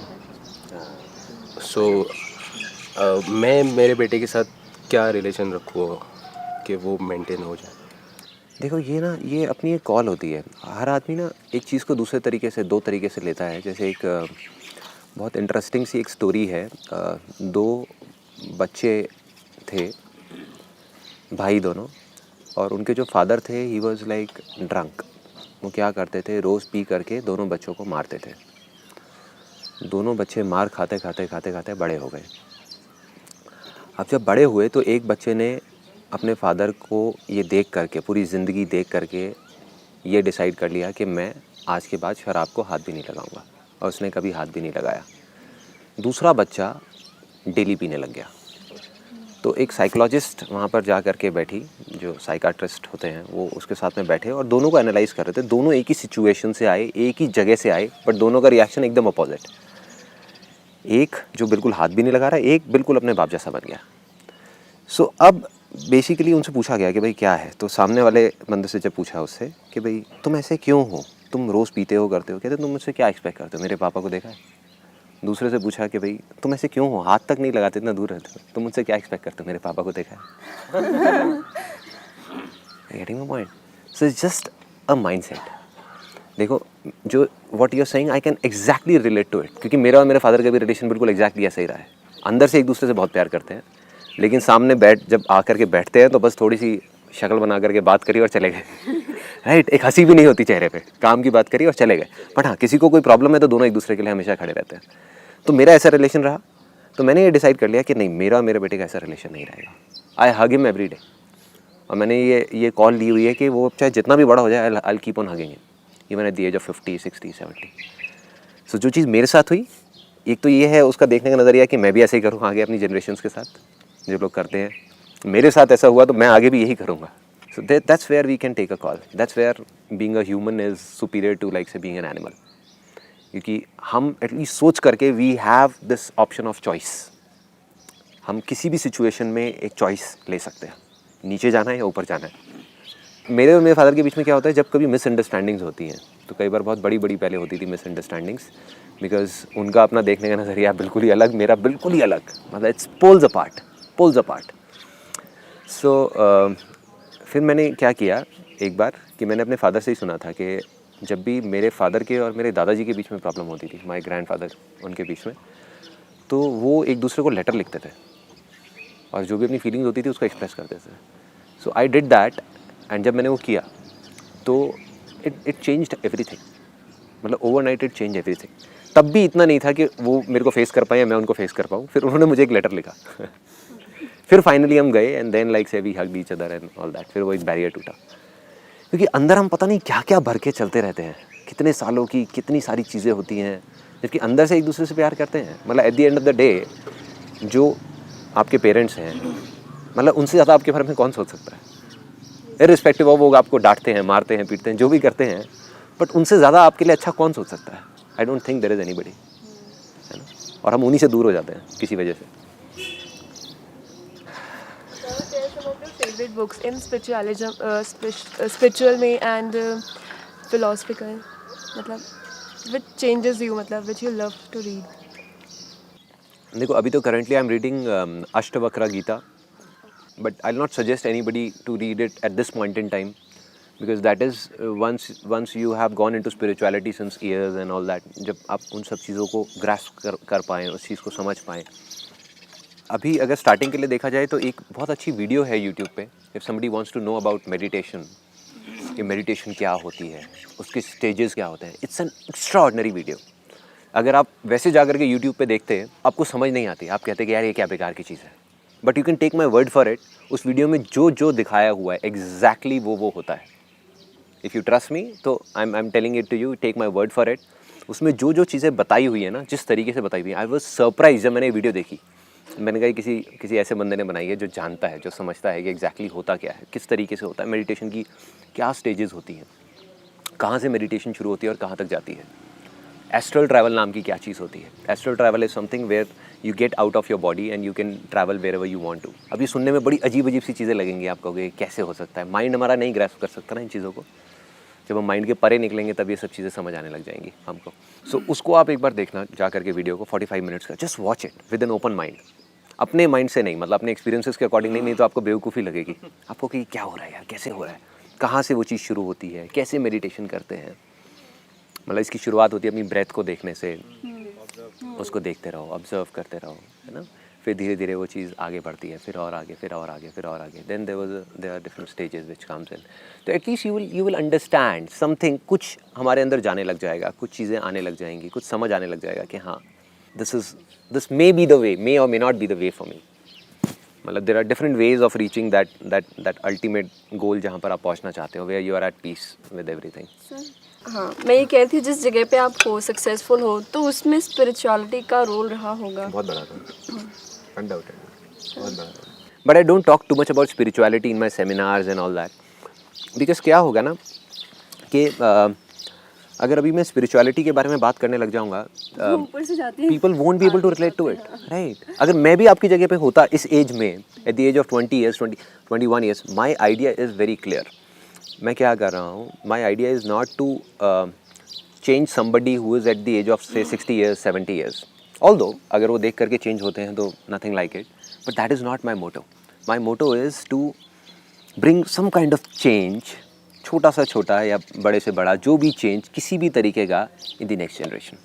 so मैं मेरे बेटे के साथ क्या रिलेशन रखूँ कि वो मेंटेन हो जाए। देखो ये अपनी एक कॉल होती है। हर आदमी ना एक चीज़ को दूसरे तरीके से, दो तरीके से लेता है। जैसे एक बहुत इंटरेस्टिंग सी एक स्टोरी है। 2 बच्चे थे, भाई दोनों, और उनके जो फादर थे ही वाज लाइक ड्रंक। वो क्या करते थे, रोज़ पी करके दोनों बच्चों को मारते थे। दोनों बच्चे मार खाते खाते बड़े हो गए। अब जब बड़े हुए तो एक बच्चे ने अपने फादर को ये देख करके, पूरी ज़िंदगी देख करके ये डिसाइड कर लिया कि मैं आज के बाद शराब को हाथ भी नहीं लगाऊंगा, और उसने कभी हाथ भी नहीं लगाया। दूसरा बच्चा डेली पीने लग गया। तो एक साइकोलॉजिस्ट वहाँ पर जा कर के बैठी, जो साइकाट्रिस्ट होते हैं वो उसके साथ में बैठे और दोनों को एनालाइज कर रहे थे। दोनों एक ही सिचुएशन से आए, एक ही जगह से आए, बट दोनों का रिएक्शन एकदम अपोजिट। एक जो बिल्कुल हाथ भी नहीं लगा रहा, एक बिल्कुल अपने बाप जैसा बन गया। सो अब बेसिकली उनसे पूछा गया कि भाई क्या है। तो सामने वाले बंदे से जब पूछा उससे कि भाई तुम ऐसे क्यों हो, तुम रोज़ पीते हो, करते हो, कहते तुम मुझसे क्या एक्सपेक्ट करते हो, मेरे पापा को देखा है। दूसरे से पूछा कि भाई तुम ऐसे क्यों हो, हाथ तक नहीं लगाते, इतना दूर रहते हो, तुम मुझसे क्या एक्सपेक्ट करते हो, मेरे पापा को देखा है। Getting my point? So it's just a mindset. देखो जो what you are saying I can exactly relate to it, क्योंकि मेरा और मेरे फादर का भी रिलेशन बिल्कुल एग्जैक्टली ऐसा ही रहा है। अंदर से एक दूसरे से बहुत प्यार करते हैं, लेकिन सामने जब आकर के बैठते हैं तो बस थोड़ी सी शक्ल बना करके बात करी और चले गए। राइट, एक हंसी भी नहीं होती चेहरे पे, काम की बात करी और चले गए। बट हाँ, किसी को कोई प्रॉब्लम है तो दोनों एक दूसरे के लिए हमेशा खड़े रहते हैं। तो मेरा ऐसा रिलेशन रहा, तो मैंने ये डिसाइड कर लिया कि नहीं, मेरा मेरे बेटे का ऐसा रिलेशन नहीं रहेगा। आई हग हिम एवरी डे, और मैंने ये कॉल ली हुई है कि वो चाहे जितना भी बड़ा हो जाए, I will keep on hugging him even at the age of 50, 60, 70। So जो चीज़ मेरे साथ हुई, एक तो ये है उसका देखने का नज़रिया कि मैं भी ऐसे ही करूँ आगे अपनी जनरेशन्स के साथ, जो लोग करते हैं। मेरे साथ ऐसा हुआ तो मैं आगे भी यही करूँगा। So that's where we can take a call, that's where being a human is superior to like say being an animal, क्योंकि हम एटलीस्ट सोच करके we have this option of choice. हम किसी भी सिचुएशन में एक चॉइस ले सकते हैं, नीचे जाना है या ऊपर जाना है। मेरे और मेरे फादर के बीच में क्या होता है, जब कभी मिसअंडरस्टैंडिंग्स होती हैं, तो कई बार बहुत बड़ी बड़ी पहले होती थी मिसअंडरस्टैंडिंग्स, बिकॉज उनका अपना देखने का नज़रिया बिल्कुल ही अलग, मेरा बिल्कुल ही अलग, मतलब इट्स पोल्स अपार्ट। सो फिर मैंने क्या किया एक बार कि मैंने अपने फादर से ही सुना था कि जब भी मेरे फादर के और मेरे दादाजी के बीच में प्रॉब्लम होती थी, माय ग्रैंडफादर उनके बीच में, तो वो एक दूसरे को लेटर लिखते थे और जो भी अपनी फीलिंग्स होती थी उसको एक्सप्रेस करते थे। सो आई डिड दैट, एंड जब मैंने वो किया तो इट चेंज्ड एवरीथिंग, मतलब ओवरनाइट इट चेंज एवरीथिंग। तब भी इतना नहीं था कि वो मेरे को फेस कर पाए या मैं उनको फेस कर पाऊँ। फिर उन्होंने मुझे एक लेटर लिखा फिर फाइनली हम गए and then like say we hugged each other and all that. फिर वो एक बैरियर टूटा, क्योंकि अंदर हम पता नहीं क्या क्या भर के चलते रहते हैं, कितने सालों की कितनी सारी चीज़ें होती हैं, जबकि अंदर से एक दूसरे से प्यार करते हैं। मतलब at the end of the day जो आपके पेरेंट्स हैं, मतलब उनसे ज़्यादा आपके बारे में कौन सोच सकता है, इर्रिस्पेक्टिव ऑफ वो आपको डांटते हैं, मारते हैं, पीटते हैं, जो भी करते हैं, बट उनसे ज़्यादा आपके लिए अच्छा कौन सोच सकता है। I don't think there is anybody, है ना। और हम उन्हीं से दूर हो जाते हैं किसी वजह से। फेवरेट बुक्स इन स्पिरिचुअल में एंड फिलोसफिकल, मतलब विच चेंजेस यू, मतलब which you love to read? देखो अभी तो currently I am reading Ashtavakra Gita, but I'll not suggest anybody to read it at this point in time, because that is once you have gone into spirituality since years and all that, जब आप उन सब चीज़ों को grasp कर पाएँ, उस चीज़ को समझ पाएँ, अभी अगर स्टार्टिंग के लिए देखा जाए तो एक बहुत अच्छी वीडियो है यूट्यूब पे, if somebody wants to know about meditation, कि मेडिटेशन क्या होती है, उसके स्टेजेस क्या होते हैं। It's an extraordinary video. अगर आप वैसे जा कर के यूट्यूब पे देखते हैं आपको समझ नहीं आती, आप कहते हैं कि यार ये क्या बेकार की चीज़ है, but you can take my word for it, उस वीडियो में जो जो दिखाया हुआ है एग्जैक्टली वो होता है। इफ़ यू ट्रस्ट मी तो I am telling it to you, take my word for it. उसमें जो जो चीज़ें बताई हुई है ना, जिस तरीके से बताई हुई है, आई वॉज सरप्राइज जब मैंने ये वीडियो देखी। मैंने कहा किसी ऐसे बंदे ने बनाई है जो जानता है, जो समझता है कि एग्जैक्टली होता क्या है, किस तरीके से होता है, मेडिटेशन की क्या स्टेजेस होती हैं, कहाँ से मेडिटेशन शुरू होती है और कहाँ तक जाती है, एस्ट्रल ट्रैवल नाम की क्या चीज़ होती है। Astral travel is something where you get out of your body and you can travel wherever you want to. अब ये सुनने में बड़ी अजीब सी चीज़ें लगेंगी, आप कहोगे कैसे हो सकता है, माइंड हमारा नहीं ग्रैस्प कर सकता ना इन चीज़ों को। जब हम माइंड के परे निकलेंगे तब ये सब चीज़ें समझ आने लग जाएंगी हमको। सो उसको आप एक बार देखना जा करके वीडियो को, 45 मिनट्स का, just watch it with an open mind, अपने माइंड से नहीं, मतलब अपने एक्सपीरियंसेस के अकॉर्डिंग नहीं तो आपको बेवकूफ़ी लगेगी आपको कि क्या हो रहा है यार, कैसे हो रहा है, कहाँ से वो चीज़ शुरू होती है, कैसे मेडिटेशन करते हैं। मतलब इसकी शुरुआत होती है अपनी ब्रेथ को देखने से, उसको देखते रहो, ऑब्जर्व करते रहो, है ना। फिर धीरे धीरे वो चीज़ आगे बढ़ती है, फिर और आगे, फिर और आगे, फिर और आगे। Then there are different stages which comes in. तो at least you will understand something, कुछ हमारे अंदर जाने लग जाएगा, कुछ चीज़ें आने लग जाएंगी, कुछ समझ आने लग जाएगा कि हाँ this may be the way, may और may not be the way for me. मतलब there are different ways of reaching that ultimate goal जहाँ पर आप पहुँचना चाहते हो, where you are at peace with everything. हाँ, मैं ये कह रही थी जिस जगह पे आप हो, सक्सेसफुल हो, तो उसमें स्पिरिचुअलिटी का रोल रहा होगा। बहुत बड़ा था, अनडाउटेड, बहुत बड़ा। But I don't talk too much about spirituality in my seminars and all that, because क्या होगा ना कि अगर अभी मैं स्पिरिचुअलिटी के बारे में बात करने लग जाऊंगा, people won't be able to relate to it, right. अगर मैं भी आपकी जगह पे होता इस एज में, at the age of 20 years, 21 years, my idea is very clear. मैं क्या कर रहा हूँ, my idea is not to change somebody who is at the age of say 60 years, 70 years. Although अगर वो देख करके चेंज होते हैं तो nothing like it, but that is not my motto. My motto is to bring some kind of change, छोटा सा छोटा या बड़े से बड़ा, जो भी चेंज किसी भी तरीके का in the next generation.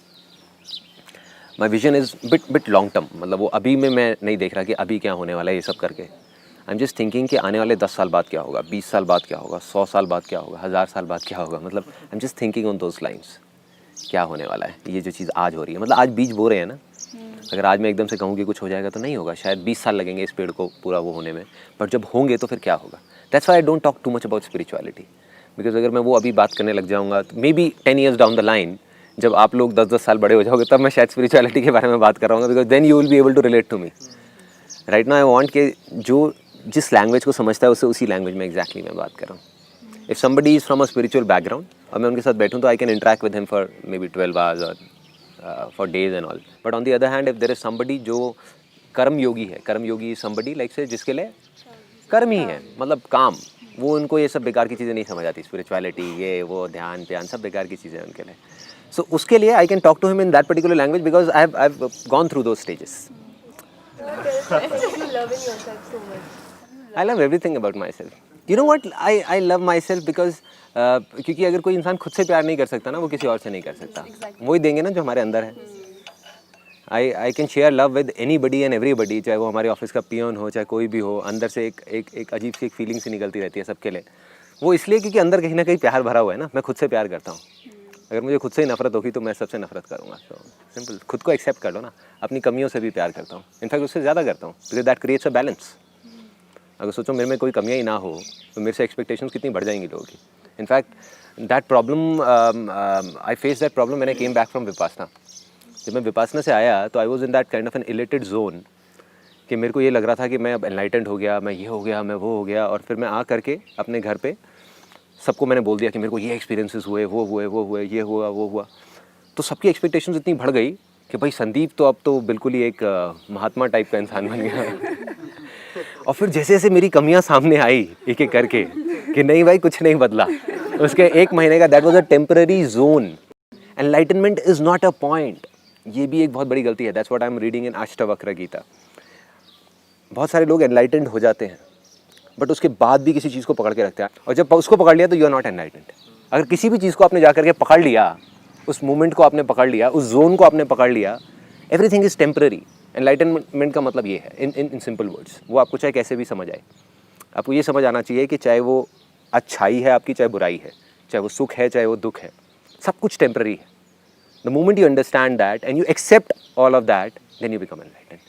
My vision is bit long term, मतलब वो अभी में मैं नहीं देख रहा कि अभी क्या होने वाला है ये सब करके। आई एम जस्ट थिंकिंग कि आने वाले 10 साल बाद क्या होगा, 20 साल बाद क्या होगा, 100 साल बाद क्या होगा, 1000 साल बाद क्या होगा। मतलब I am just thinking on those lines, क्या होने वाला है। ये जो चीज़ आज हो रही है, मतलब आज बीज बो रहे हैं ना, अगर आज मैं एकदम से कहूँ कि कुछ हो जाएगा तो नहीं होगा, शायद 20 साल लगेंगे इस पेड़ को पूरा वो होने में, बट जब होंगे तो फिर क्या होगा। That's why I don't talk too much about spirituality, because अगर मैं वो अभी बात करने लग जाऊँगा तो may be 10 years down the line, जब आप लोग 10-10 साल बड़े हो जाओगे, तब मैं शायद स्पिरिचुअलिटी के बारे में बात कर रहा हूँ, because then you will be able to relate to me. Right now I want कि जो जिस लैंग्वेज को समझता है उससे उसी लैंग्वेज में एग्जैक्टली मैं बात कर रहा हूँ। If somebody is from a spiritual background और मैं उनके साथ बैठूँ तो I can interact with him for may be 12 hours और for days and all. But on the other hand if there is somebody जो कर्म योगी है, कर्म योगी समबडी लाइक से जिसके लिए कर्म ही है, मतलब काम, वो उनको ये सब बेकार की चीज़ें नहीं समझ आती, स्पिरिचुअलिटी ये वो ध्यान प्यान सब बेकार की चीज़ें उनके लिए। सो उसके लिए I can talk to him in that particular language because I have gone through those stages. I love everything about myself. You know what? I love myself because क्योंकि अगर कोई इंसान खुद से प्यार नहीं कर सकता ना, वो किसी और से नहीं कर सकता। वो ही देंगे ना जो हमारे अंदर है। I can share love with anybody and everybody, चाहे वो हमारे ऑफिस का पियोन हो, चाहे कोई भी हो, अंदर से एक अजीब सी एक फीलिंग सी निकलती रहती है सबके लिए। वो इसलिए क्योंकि अंदर कहीं ना कहीं प्यार भरा हुआ है ना। मैं खुद से प्यार करता हूँ, अगर मुझे खुद से ही नफरत होगी तो मैं सबसे नफरत करूँगा। तो सिंपल, खुद को एक्सेप्ट कर लो ना। अपनी कमियों से भी प्यार करता हूँ, इनफैक्ट उससे ज़्यादा करता हूँ, because that creates a balance. अगर सोचो मेरे में कोई कमियाँ ही ना हो तो मेरे से एक्सपेक्टेशंस कितनी बढ़ जाएंगी लोगों की। In fact that problem, I face that problem when I came back from Vipassana. जब मैं विपासना से आया तो I was in that kind of an elated zone कि मेरे को ये लग रहा था कि मैं अब एनलाइटेंड हो गया, मैं ये हो गया, मैं वो हो गया। और फिर मैं आ करके अपने घर पे सबको मैंने बोल दिया कि मेरे को ये एक्सपीरियंसेस हुए, वो हुए, ये हुआ, वो हुआ। तो सबकी एक्सपेक्टेशंस इतनी बढ़ गई कि भाई संदीप तो अब तो बिल्कुल ही एक महात्मा टाइप का इंसान बन गया। और फिर जैसे जैसे मेरी कमियां सामने आई एक एक करके कि नहीं भाई कुछ नहीं बदला, उसके एक महीने का that was a temporary zone. Enlightenment is not a point, ये भी एक बहुत बड़ी गलती है। That's what I am reading in Ashtavakra Gita. बहुत सारे लोग एनलाइटेंड हो जाते हैं बट उसके बाद भी किसी चीज़ को पकड़ के रखते हैं, और जब उसको पकड़ लिया तो यू आर नॉट एनलाइटेंड। अगर किसी भी चीज़ को आपने जा करके पकड़ लिया, उस मोमेंट को आपने पकड़ लिया, उस जोन को आपने पकड़ लिया, एवरीथिंग इज टेम्पररी। एनलाइटनमेंट का मतलब ये है इन सिंपल वर्ड्स, वो आपको चाहे कैसे भी समझ आए, आपको ये समझ आना चाहिए कि चाहे वो अच्छाई है आपकी, चाहे बुराई है, चाहे वो सुख है, चाहे वो दुख है, सब कुछ टेम्पररी है. The moment you understand that and you accept all of that, then you become enlightened.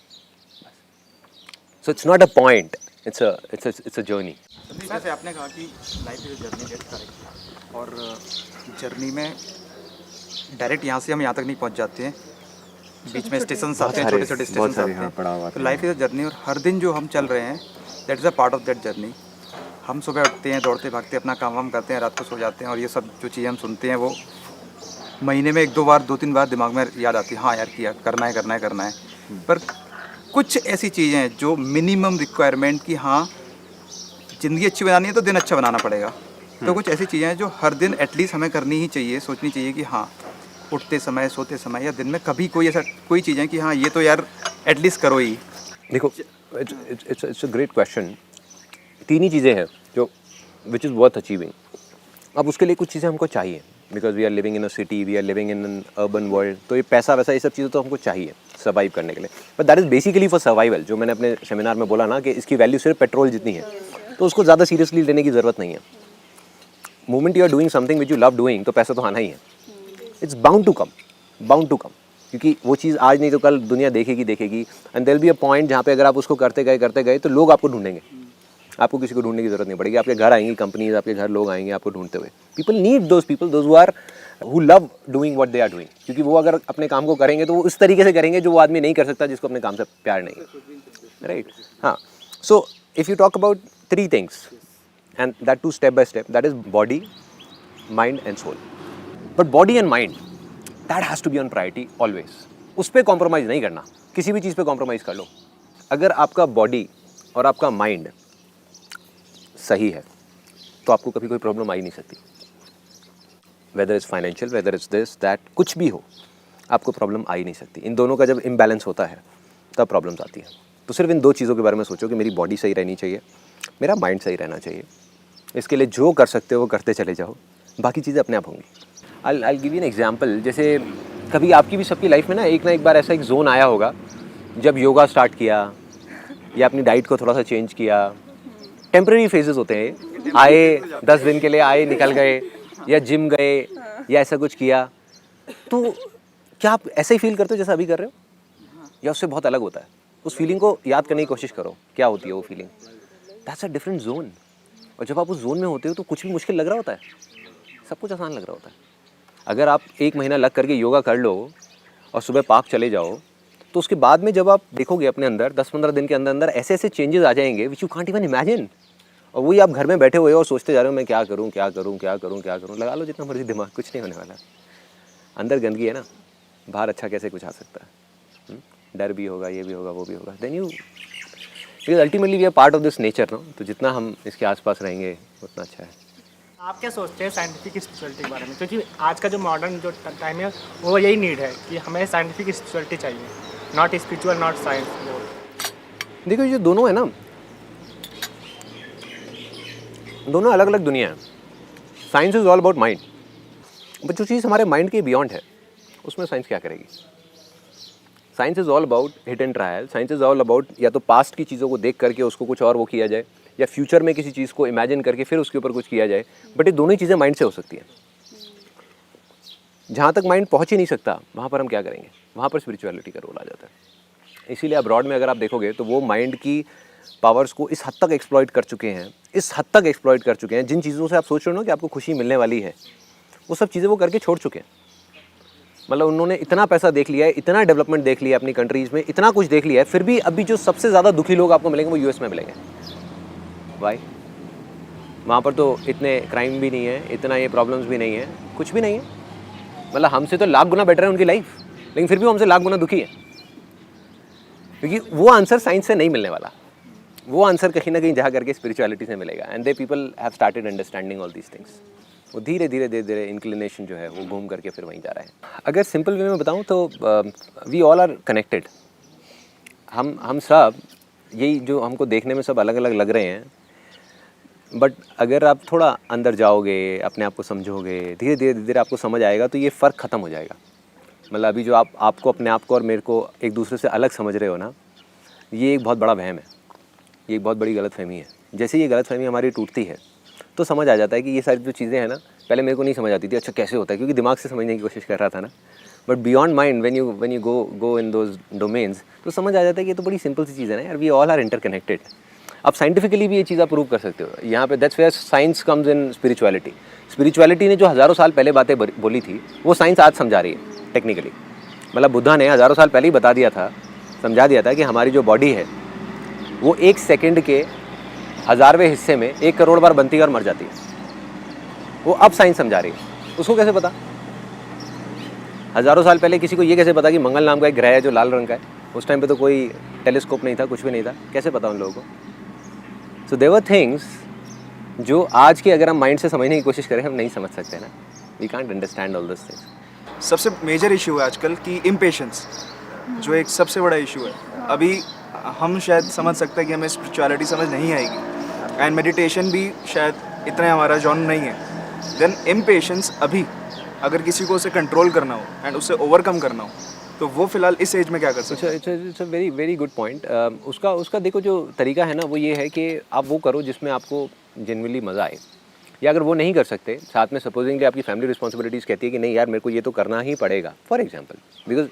So it's not a point, it's a journey. जैसे आपने कहा कि life is a journey, get correct, और जर्नी में direct यहाँ से हम यहाँ तक नहीं पहुँच जाते हैं, बीच में स्टेशन आते हैं, छोटे छोटे स्टेशन आते हैं. तो लाइफ इज अ जर्नी, और हर दिन जो हम चल रहे हैं that is a part of that journey. हम सुबह उठते हैं, दौड़ते भागते अपना काम वाम करते हैं, रात को सो जाते हैं, और ये सब जो चीज़ें हम सुनते हैं वो महीने में 1-2 बार 2-3 बार दिमाग में याद आती है, हाँ यार किया, करना है. पर कुछ ऐसी चीज़ें हैं जो मिनिमम रिक्वायरमेंट की, हाँ ज़िंदगी अच्छी बनानी है तो दिन अच्छा बनाना पड़ेगा. तो कुछ ऐसी चीज़ें हैं जो हर दिन एटलीस्ट हमें करनी ही चाहिए, सोचनी चाहिए कि हाँ उठते समय, सोते समय, या दिन में कभी कोई ऐसा कोई चीज़ें कि हाँ ये तो यार एटलीस्ट करो ही. देखो, इट्स अ ग्रेट क्वेश्चन. 3 ही चीज़ें हैं जो विच इज़ वर्थ अचीविंग. अब उसके लिए कुछ चीज़ें हमको चाहिए, because we are living in a city, we are living in an urban world. तो ये पैसा वैसा ये सब चीज़ें तो हमको चाहिए सर्वाइव करने के लिए. But that is basically for survival. जो मैंने अपने सेमिनार में बोला ना कि इसकी वैल्यू सिर्फ पेट्रोल जितनी है, तो उसको ज़्यादा सीरियसली लेने की ज़रूरत नहीं है. Moment you are doing something which you love doing, तो पैसा तो आना ही है. इट्स बाउंड टू कम, क्योंकि वो चीज़ आज नहीं तो कल दुनिया देखेगी. And there will be a point जहाँ पे अगर आप उसको करते गए तो लोग आपको ढूंढेंगे. आपको किसी को ढूंढने की जरूरत नहीं पड़ेगी. आपके घर आएंगी कंपनीज, आपके घर लोग आएंगे आपको ढूंढते हुए. People need those people who love doing what they are doing. क्योंकि वो अगर अपने काम को करेंगे तो वो उस तरीके से करेंगे जो वो आदमी नहीं कर सकता जिसको अपने काम से प्यार नहीं, राइट. हाँ, so if you talk about 3 things and that too step by step, that is body, mind and soul. But body and mind that has to be on priority always. उस पर कॉम्प्रोमाइज़ नहीं करना. किसी भी चीज़ पे compromise कर लो. अगर आपका बॉडी और आपका माइंड सही है तो आपको कभी कोई प्रॉब्लम आ ही नहीं सकती. Whether is financial, whether is this that, कुछ भी हो, आपको प्रॉब्लम आ ही नहीं सकती. इन दोनों का जब इम्बैलेंस होता है तब प्रॉब्लम्स आती है. तो सिर्फ इन 2 चीज़ों के बारे में सोचो कि मेरी बॉडी सही रहनी चाहिए, मेरा माइंड सही रहना चाहिए. इसके लिए जो कर सकते हो वो करते चले जाओ, बाकी चीज़ें अपने आप होंगी. I give you an example. जैसे कभी आपकी भी सबकी लाइफ में ना एक बार ऐसा एक जोन आया होगा जब योगा स्टार्ट किया या अपनी डाइट को थोड़ा सा चेंज किया. टेम्पररी फेजेस होते हैं, आए 10 दिन के लिए आए, निकल गए, या जिम गए, या ऐसा कुछ किया. तो क्या आप ऐसे ही फील करते हो जैसा अभी कर रहे हो, या उससे बहुत अलग होता है? उस फीलिंग को याद करने की कोशिश करो, क्या होती है वो feeling. That's a different zone. और जब आप उस जोन में होते हो तो कुछ भी मुश्किल लग रहा होता है, सब कुछ आसान लग रहा होता है. अगर आप 1 महीना लग करके योगा कर लो और सुबह पार्क चले जाओ, तो उसके बाद में जब आप देखोगे अपने अंदर 10-15 दिन के अंदर ऐसे ऐसे चेंजेस आ जाएंगे which you can't even imagine. और वही आप घर में बैठे हुए हो और सोचते जा रहे हो मैं क्या करूं. लगा लो जितना मर्जी दिमाग, कुछ नहीं होने वाला. अंदर गंदगी है ना, बाहर अच्छा कैसे कुछ आ सकता है. डर भी होगा, ये भी होगा, वो भी होगा. Then you, because ultimately we are part of this nature ना. तो जितना हम इसके आसपास रहेंगे उतना अच्छा है. आप क्या सोचते हैं साइंटिफिक स्पिरिचुअलिटी के बारे में? क्योंकि आज का जो मॉडर्न जो टाइम है वो यही नीड है कि हमें साइंटिफिक स्पिरिचुअलिटी चाहिए, नॉट स्पिरिचुअल, नॉट साइंस. देखो ये दोनों है ना, दोनों अलग अलग दुनिया है. Science is all about mind, but जो चीज़ हमारे माइंड के बियॉन्ड है उसमें साइंस क्या करेगी. Science is all about hit and trial. Science is all about या तो पास्ट की चीज़ों को देख करके उसको कुछ और वो किया जाए, या फ्यूचर में किसी चीज़ को इमेजिन करके फिर उसके ऊपर कुछ किया जाए. बट ये दोनों ही चीज़ें माइंड से हो सकती हैं. जहाँ तक माइंड पहुँच ही नहीं सकता वहाँ पर हम क्या करेंगे, वहाँ पर स्पिरिचुअलिटी का रोल आ जाता है. इसीलिए अब्रॉड में अगर आप देखोगे तो वो माइंड की पावर्स को इस हद तक एक्सप्लॉइट कर चुके हैं, जिन चीज़ों से आप सोच रहे हो ना कि आपको खुशी मिलने वाली है, वो सब चीज़ें वो करके छोड़ चुके हैं. मतलब उन्होंने इतना पैसा देख लिया है, इतना डेवलपमेंट देख लिया है अपनी कंट्रीज़ में, इतना कुछ देख लिया है, फिर भी अभी जो सबसे ज़्यादा दुखी लोग आपको मिलेंगे वो यूएस में मिलेंगे. वाई? वहाँ पर तो इतने क्राइम भी नहीं है, इतना ये प्रॉब्लम्स भी नहीं है, कुछ भी नहीं है. मतलब हमसे तो लाख गुना बेटर है उनकी लाइफ, लेकिन फिर भी वो हमसे लाख गुना दुखी है. क्योंकि वो आंसर साइंस से नहीं मिलने वाला. वो आंसर कहीं ना कहीं जा करके स्पिरिचुअलिटी से मिलेगा. And they people have started understanding all these things. वो धीरे धीरे इंक्लिनेशन जो है वो घूम करके फिर वहीं जा रहा है. अगर सिंपल वे में बताऊँ तो वी ऑल आर कनेक्टेड. हम सब यही जो हमको देखने में सब अलग अलग लग रहे हैं, बट अगर आप थोड़ा अंदर जाओगे, अपने आप को समझोगे, धीरे धीरे आपको समझ आएगा तो ये फ़र्क ख़त्म हो जाएगा. मतलब अभी जो आपको अपने आप को और मेरे को एक दूसरे से अलग समझ रहे हो ना, ये एक बहुत बड़ा वहम है, ये एक बहुत बड़ी गलतफहमी है। जैसे ये गलतफहमी हमारी टूटती है तो समझ आ जाता है कि ये सारी जो चीज़ें हैं ना, पहले मेरे को नहीं समझ आती थी, अच्छा कैसे होता है, क्योंकि दिमाग से समझने की कोशिश कर रहा था ना। But beyond mind when you go in those domains तो समझ आ जाता है कि ये तो बड़ी सिंपल सी चीज़ है ना यार, वी ऑल आर इंटरकनेक्टेड। आप साइंटिफिकली भी ये चीज़ आप प्रूव कर सकते हो यहाँ पे। That's where science comes in spirituality. Spirituality ने जो हज़ारों साल पहले बातें बोली थी वो साइंस आज समझा रही है टेक्निकली। मतलब बुद्धा ने हज़ारों साल पहले ही बता दिया था, समझा दिया था कि हमारी जो बॉडी है वो 1 सेकंड के 1000वें हिस्से में 1 करोड़ बार बनती है और मर जाती है। वो अब साइंस समझा रही है। उसको कैसे पता? हज़ारों साल पहले किसी को ये कैसे पता कि मंगल नाम का एक ग्रह है जो लाल रंग का है? उस टाइम पे तो कोई टेलीस्कोप नहीं था, कुछ भी नहीं था, कैसे पता उन लोगों को? सो देयर वर थिंग्स जो आज के अगर हम माइंड से समझने की कोशिश करें हम नहीं समझ सकते ना। We can't understand all this things. सबसे मेजर इशू है आजकल की इम्पेशंस, जो एक सबसे बड़ा इशू है। अभी हम शायद समझ सकते हैं कि हमें स्पिरिचुअलिटी समझ नहीं आएगी एंड मेडिटेशन भी शायद इतना हमारा जॉन नहीं है। देन इम्पेशंस अभी अगर किसी को उसे कंट्रोल करना हो एंड उसे ओवरकम करना हो तो वो फिलहाल इस एज में क्या कर सकते हैं? It's a very very good point. उसका देखो जो तरीका है ना वो ये है कि आप वो करो जिसमें आपको जेन्युइनली मज़ा आए। या अगर वो नहीं कर सकते, साथ में सपोजिंगली आपकी फैमिली रिस्पॉन्सिबिलिटीज़ कहती है कि नहीं यार मेरे को ये तो करना ही पड़ेगा, फॉर एग्जाम्पल, बिकॉज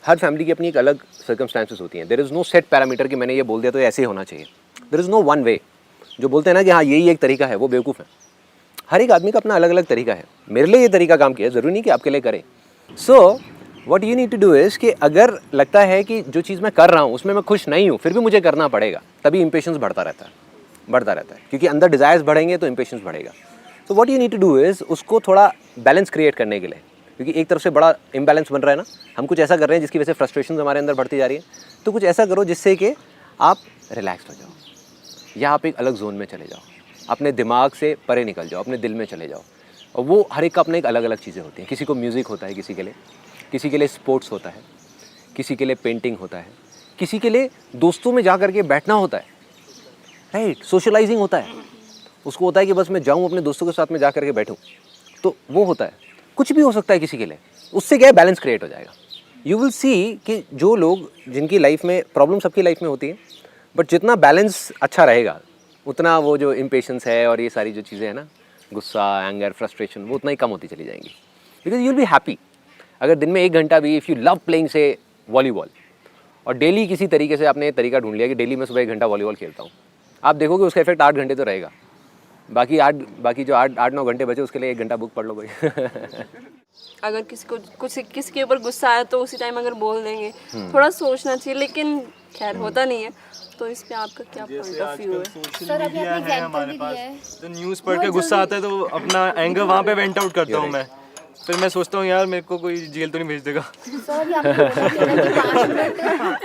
हर फैमिली की अपनी एक अलग सर्कमस्टांसेस होती हैं। There is no set parameter कि मैंने ये बोल दिया तो ऐसे ही होना चाहिए। There is no one way. जो बोलते हैं ना कि हाँ यही एक तरीका है, वो बेवकूफ़ है। हर एक आदमी का अपना अलग अलग तरीका है। मेरे लिए ये तरीका काम किया, ज़रूरी नहीं कि आपके लिए करे। So what you need to do is कि अगर लगता है कि जो चीज़ मैं कर रहा हूँ उसमें मैं खुश नहीं हूँ फिर भी मुझे करना पड़ेगा, तभी इम्पेशेंस बढ़ता रहता है, क्योंकि अंदर डिज़ायर्स बढ़ेंगे तो इम्पेशेंस बढ़ेगा। तो what you need to do is उसको थोड़ा बैलेंस क्रिएट करने के लिए, क्योंकि एक तरफ से बड़ा इम्बैलेंस बन रहा है ना, हम कुछ ऐसा कर रहे हैं जिसकी वजह से फ्रस्ट्रेशन हमारे अंदर बढ़ती जा रही है, तो कुछ ऐसा करो जिससे कि आप रिलैक्स हो जाओ या आप एक अलग जोन में चले जाओ, अपने दिमाग से परे निकल जाओ, अपने दिल में चले जाओ। और वो हर एक का अपने एक अलग अलग चीज़ें होती हैं। किसी को म्यूज़िक होता है, किसी के लिए स्पोर्ट्स होता है, किसी के लिए पेंटिंग होता है, किसी के लिए दोस्तों में जा कर के बैठना होता है, राइट, सोशलाइजिंग होता है। उसको होता है कि बस मैं जाऊँ अपने दोस्तों के साथ में जा कर के बैठूँ, तो वो होता है। कुछ भी हो सकता है किसी के लिए, उससे क्या है बैलेंस क्रिएट हो जाएगा। यू विल सी कि जो लोग जिनकी लाइफ में प्रॉब्लम सबकी लाइफ में होती है, बट जितना बैलेंस अच्छा रहेगा उतना वो जो इम्पेशेंस है और ये सारी जो चीज़ें हैं ना, गुस्सा, एंगर, फ्रस्ट्रेशन, वो उतना ही कम होती चली जाएंगी। Because you will be happy. अगर दिन में 1 घंटा भी इफ़ यू लव प्लेइंग से वॉलीबॉल और डेली किसी तरीके से आपने तरीका ढूंढ लिया कि डेली मैं सुबह 1 घंटा वॉलीबॉल खेलता हूँ, आप देखोगे उसका इफेक्ट 8 घंटे तो रहेगा। बाकी जो 8-9 घंटे बचे उसके लिए 1 घंटा बुक पढ़ लो कोई। अगर किसी के ऊपर गुस्सा आया तो उसी टाइम अगर बोल देंगे, थोड़ा सोचना चाहिए, लेकिन खैर होता नहीं है। तो इस पे आपका क्या पॉइंट ऑफ व्यू है? सर अभी आपने एग्जांपल भी दिया है, तो न्यूज़ पढ़ के गुस्सा आता है तो अपना एंगर वहाँ पे वेंट आउट करता हूँ मैं। फिर मैं सोचता हूँ यार मेरे को कोई जेल तो नहीं भेज देगा। सर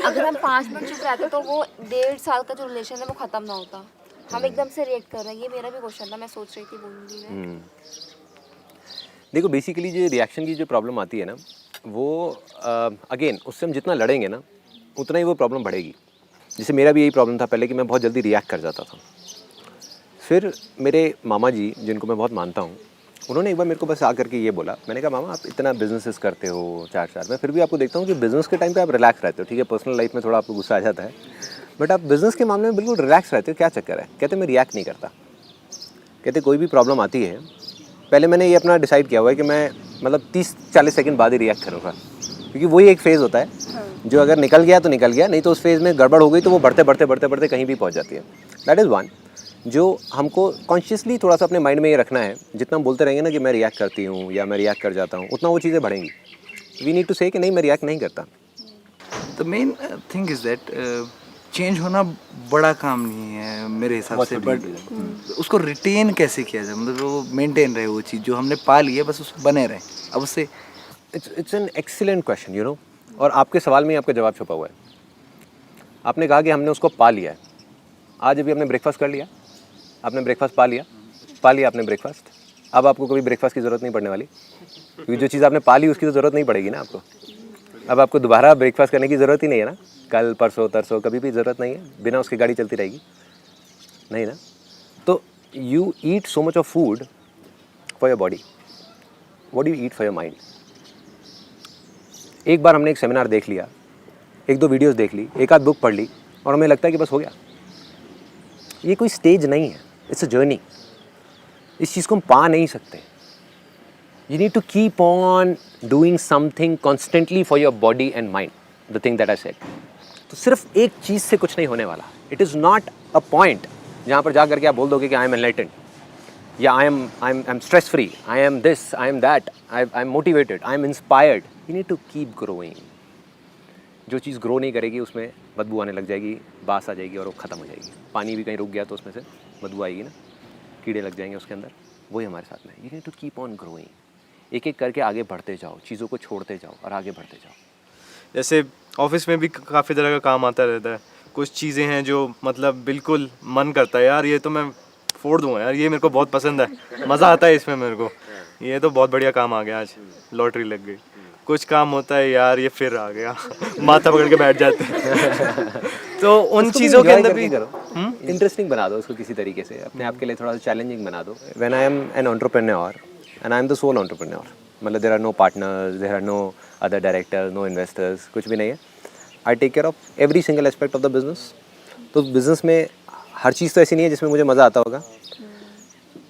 अगर हम 5 मिनट चुप रहते तो वो 1.5 साल का जो रिलेशन है वो खत्म ना होता। हम एकदम से रिएक्ट कर रहे हैं। ये मेरा भी क्वेश्चन था, मैं सोच रही थी बोलूँगी मैं। देखो बेसिकली जो रिएक्शन की जो प्रॉब्लम आती है ना, वो अगेन उससे हम जितना लड़ेंगे ना उतना ही वो प्रॉब्लम बढ़ेगी। जैसे मेरा भी यही प्रॉब्लम था पहले कि मैं बहुत जल्दी रिएक्ट कर जाता था। फिर मेरे मामा जी, जिनको मैं बहुत मानता हूँ, उन्होंने एक बार मेरे को बस आकर के ये बोला, मैंने कहा मामा आप इतना बिजनेसेस करते हो 4 मैं फिर भी आपको देखता हूँ कि बिज़नेस के टाइम पे आप रिलैक्स रहते हो। ठीक है, पर्सनल लाइफ में थोड़ा आपको गुस्सा आ जाता है, बट आप बिज़नेस के मामले में बिल्कुल रिलैक्स रहते हो, क्या चक्कर है? कहते मैं रिएक्ट नहीं करता। कहते कोई भी प्रॉब्लम आती है पहले मैंने ये अपना डिसाइड किया हुआ है कि मैं मतलब 30-40 सेकंड बाद ही रिएक्ट करूँगा, क्योंकि वही एक फ़ेज़ होता है जो अगर निकल गया तो निकल गया, नहीं तो उस फेज़ में गड़बड़ हो गई तो वो बढ़ते कहीं भी पहुंच जाती है। दैट इज़ वन जो हमको कॉन्शियसली थोड़ा सा अपने माइंड में ये रखना है। जितना हम बोलते रहेंगे ना कि मैं रिएक्ट करती हूँ या मैं रिएक्ट कर जाता हूँ, उतना वो चीज़ें बढ़ेंगी। वी नीड टू से कि नहीं मैं रिएक्ट नहीं करता। The main thing is that change होना बड़ा काम नहीं है मेरे हिसाब से, बट उसको रिटेन कैसे किया जाए, मतलब वो मेंटेन रहे, वो चीज़ जो हमने पा ली है बस उस बने रहे। अब उससे it's an excellent question, you know, और आपके सवाल में ही आपका जवाब छुपा हुआ है। आपने कहा कि हमने उसको पा लिया है। आज अभी आपने ब्रेकफास्ट कर लिया, आपने ब्रेकफास्ट पा लिया आपने ब्रेकफास्ट। अब आपको कभी ब्रेकफास्ट की ज़रूरत नहीं पड़ने वाली, क्योंकि जो चीज़ आपने पा ली उसकी तो ज़रूरत नहीं पड़ेगी ना आपको। अब आपको दोबारा ब्रेकफास्ट करने की ज़रूरत ही नहीं है ना, कल परसों तरसों कभी भी ज़रूरत नहीं है, बिना उसकी गाड़ी चलती रहेगी नहीं ना। तो you eat so much of food for your body, what do you eat for your mind? एक बार हमने एक सेमिनार देख लिया, एक दो वीडियोस देख ली, एक आध बुक पढ़ ली और हमें लगता है कि बस हो गया। ये कोई स्टेज नहीं है, इट्स अ जर्नी। इस चीज़ को हम पा नहीं सकते। You need to keep on doing something constantly for your body and mind, the thing that I said. तो सिर्फ एक चीज़ से कुछ नहीं होने वाला। It is not a point जहाँ पर जा करके आप बोल दोगे कि आई एम एनलाइटेंड या I am stress free, I am this, I am that, I am motivated, I am inspired. You need to keep growing. जो चीज़ ग्रो नहीं करेगी उसमें बदबू आने लग जाएगी, बास आ जाएगी और वो ख़त्म हो जाएगी। पानी भी कहीं रुक गया तो उसमें से बदबू आएगी ना, कीड़े लग जाएंगे उसके अंदर। वही हमारे साथ में। You need to keep on growing. एक एक करके आगे बढ़ते जाओ, चीज़ों को छोड़ते जाओ और आगे बढ़ते जाओ। जैसे ऑफिस में भी काफ़ी तरह का काम आता रहता है। कुछ चीज़ें हैं जो मतलब बिल्कुल मन करता है यार ये तो मैं फोड़ दूँगा यार, ये मेरे को बहुत पसंद है, मज़ा आता है इसमें मेरे को, ये तो बहुत बढ़िया काम आ गया, आज लॉटरी लग गई। कुछ काम होता है यार ये फिर आ गया, माथा पकड़ के बैठ जाते हैं। तो उन चीज़ों के अंदर भी इंटरेस्टिंग बना दो उसको किसी तरीके से, अपने आप के लिए थोड़ा सा चैलेंजिंग बना दो। When I am an entrepreneur and I am the sole entrepreneur, मतलब there are no partners, there are no other directors, no investors, कुछ भी नहीं है। I take care of every single aspect of the business. तो business में हर चीज़ तो ऐसी नहीं है जिसमें मुझे मज़ा आता होगा।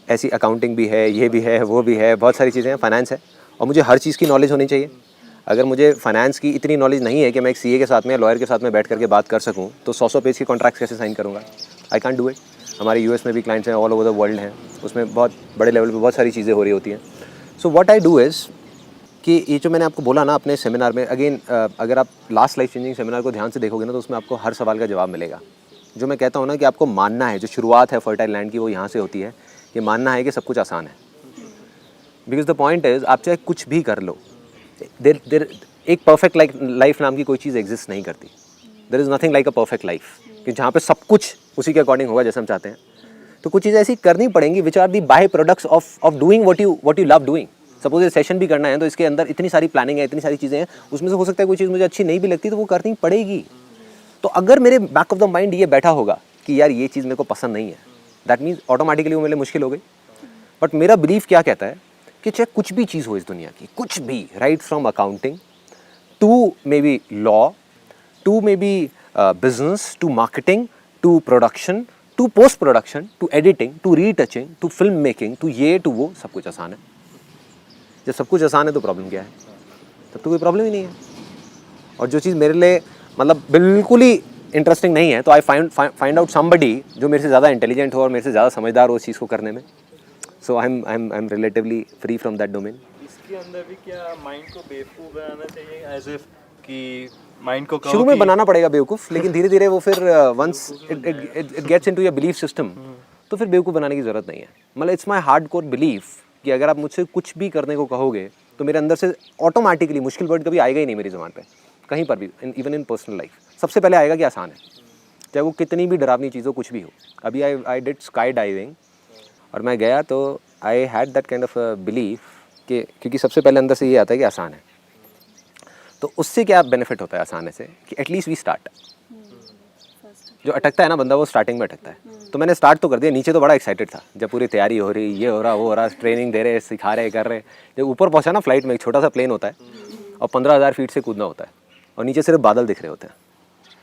ऐसी अकाउंटिंग भी है, ये भी है, वो भी है, बहुत सारी चीज़ें हैं, फाइनेंस है, और मुझे हर चीज़ की नॉलेज होनी चाहिए। अगर मुझे फाइनेंस की इतनी नॉलेज नहीं है कि मैं एक सीए के साथ में, लॉयर के साथ में बैठ करके बात कर सकूं, तो 100 पेज के कॉन्ट्रैक्ट्स कैसे साइन करूंगा? I can do it. हमारे यूएस में भी क्लाइंट्स हैं, ऑल ओवर द वर्ल्ड हैं, उसमें बहुत बड़े लेवल पे बहुत सारी चीज़ें हो रही होती हैं। So what I do is कि ये जो मैंने आपको बोला ना अपने सेमिनार में, अगेन अगर आप लास्ट लाइफ चेंजिंग सेमिनार को ध्यान से देखोगे ना तो उसमें आपको हर सवाल का जवाब मिलेगा। जो मैं कहता हूँ ना कि आपको मानना है, जो शुरुआत है फर्टाइल लैंड की वो यहाँ से होती है, कि मानना है कि सब कुछ आसान है। बिकॉज द पॉइंट इज़ आप चाहे कुछ भी कर लो, देर एक परफेक्ट लाइफ नाम की कोई चीज़ एग्जिस्ट नहीं करती। There is nothing like a perfect life, कि जहाँ पे सब कुछ उसी के अकॉर्डिंग होगा जैसे हम चाहते हैं। तो कुछ चीज़ें ऐसी करनी पड़ेंगी which are the by products of doing what you love doing. Suppose ये सेशन भी करना है तो इसके अंदर इतनी सारी प्लानिंग है, इतनी सारी चीज़ें हैं, उसमें से हो सकता है कोई चीज़ मुझे अच्छी नहीं भी लगती तो वो करनी पड़ेगी। तो अगर मेरे बैक ऑफ द माइंड ये बैठा होगा कि यार ये चीज़ मेरे को पसंद नहीं है, दैट मीन्स ऑटोमेटिकली वो मेरे लिए मुश्किल हो गई। बट मेरा बिलीफ क्या कहता है कि चाहे कुछ भी चीज़ हो इस दुनिया की, कुछ भी, right from accounting to maybe law, to maybe business, to marketing, to production, to post production, to editing, to retouching, to film making, to ये टू वो, सब कुछ आसान है। जब सब कुछ आसान है तो प्रॉब्लम क्या है? तब तो कोई प्रॉब्लम ही नहीं है। और जो चीज़ मेरे लिए मतलब बिल्कुल ही इंटरेस्टिंग नहीं है तो आई फाइंड आउट समबडी जो मेरे से ज़्यादा इंटेलिजेंट हो और मेरे से ज़्यादा समझदार हो उस चीज़ को करने में। So I am relatively free from that domain. इसके अंदर भी क्या माइंड को बेवकूफ़ बनाना चाहिए, एज इफ कि माइंड को शुरू में बनाना पड़ेगा बेवकूफ़, लेकिन धीरे धीरे वो फिर once it gets into your belief system तो फिर बेवकूफ़ बनाने की ज़रूरत नहीं है। मतलब it's my hardcore belief कि अगर आप मुझसे कुछ भी करने को कहोगे तो मेरे अंदर से ऑटोमेटिकली मुश्किल वर्ड कभी आएगा ही नहीं मेरी ज़बान पे, कहीं पर भी, इवन इन पर्सनल लाइफ। सबसे पहले आएगा कि आसान है, चाहे वो कितनी भी डरावनी चीज़ हो, कुछ भी हो। अभी आई डिड स्काई डाइविंग और मैं गया तो I had that kind of belief कि क्योंकि सबसे पहले अंदर से ये आता है कि आसान है। तो उससे क्या बेनिफिट होता है आसानी से कि एटलीस्ट वी स्टार्ट। जो अटकता है ना बंदा वो स्टार्टिंग में अटकता है। तो मैंने स्टार्ट तो कर दिया, नीचे तो बड़ा एक्साइटेड था जब पूरी तैयारी हो रही, ये हो रहा, वो हो रहा, ट्रेनिंग दे रहे, सिखा रहे, कर रहे। जब ऊपर पहुंचा ना फ्लाइट में, एक छोटा सा प्लेन होता है और 15,000 फीट से कूदना होता है और नीचे सिर्फ बादल दिख रहे होते हैं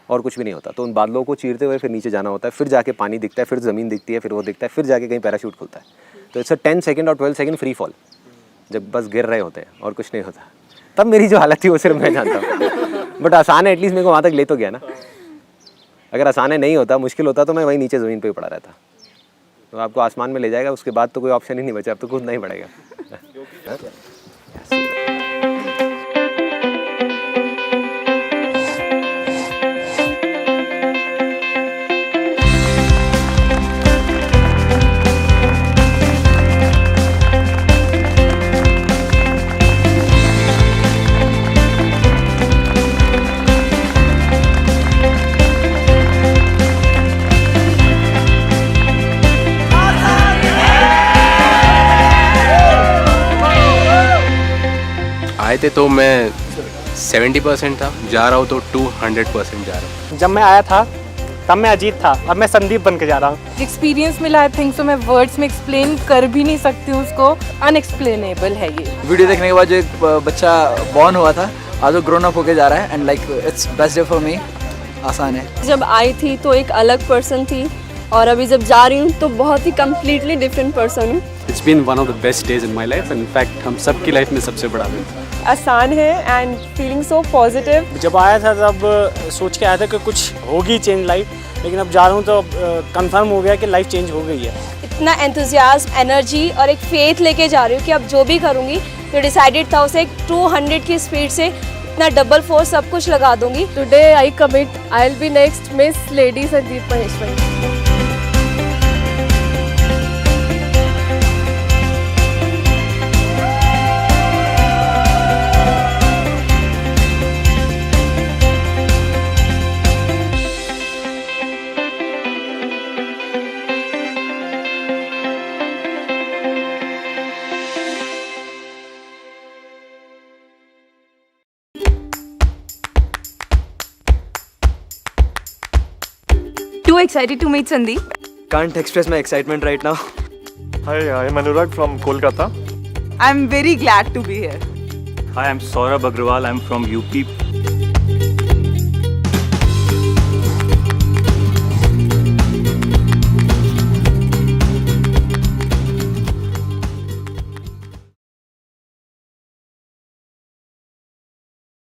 और कुछ भी नहीं होता। तो उन बादलों को चीरते हुए फिर नीचे जाना होता है, फिर जाके पानी दिखता है, फिर ज़मीन दिखती है, फिर वो दिखता है, फिर जाके कहीं पैराशूट खुलता है। तो इट्स 10 सेकंड और 12 सेकंड फ्री फॉल, जब बस गिर रहे होते हैं और कुछ नहीं होता। तब मेरी जो हालत थी वो सिर्फ मैं जानता हूँ। बट आसान है, एटलीस्ट मेरे को वहाँ तक ले तो गया ना। अगर आसान है नहीं होता, मुश्किल होता तो मैं वहीं नीचे ज़मीन पे ही पड़ा रहता। तो आपको आसमान में ले जाएगा, उसके बाद तो कोई ऑप्शन ही नहीं बचा, अब तो कूदना ही पड़ेगा। आए थे तो मैं 70% था, जा रहा हूँ तो 200% जा रहा हूँ। जब मैं आया था तब मैं अजीत था, अब मैं संदीप बन के जा रहा हूँ। एक्सपीरियंस मिला आई थिंक, तो मैं वर्ड्स में एक्सप्लेन कर भी नहीं सकती उसको, अनएक्सप्लेनेबल है ये। वीडियो देखने के बाद जो एक बच्चा बॉर्न हुआ था आज वो ग्रोन अप होके जा रहा है and like it's best day for me. आसान है। जब आई थी तो एक अलग पर्सन थी और अभी जब जा रही हूँ तो बहुत ही कम्प्लीटली डिफरेंट पर्सन हूँ। It's been one of the best days in my life, in fact हम सबकी लाइफ में सबसे बड़ा दिन। आसान है एंड फीलिंग सो पॉजिटिव। जब आया था तब सोच के आया था कि कुछ होगी चेंज लाइफ, लेकिन अब जा रहा हूँ तो कंफर्म हो गया कि लाइफ चेंज हो गई है। इतना एंथुजियाज्म, एनर्जी और एक फेथ लेके जा रही हूँ कि अब जो भी करूँगी जो डिसाइडेड था उसे 200 की स्पीड से इतना डबल फोर्स सब कुछ लगा दूंगी। Today I commit I will be next miss lady Sandeep Maheshwari. Too excited to meet Sandeep. Can't express my excitement right now. Hi, I'm Anurag from Kolkata. I'm very glad to be here. Hi, I'm Saurabh Agrawal. I'm from UP.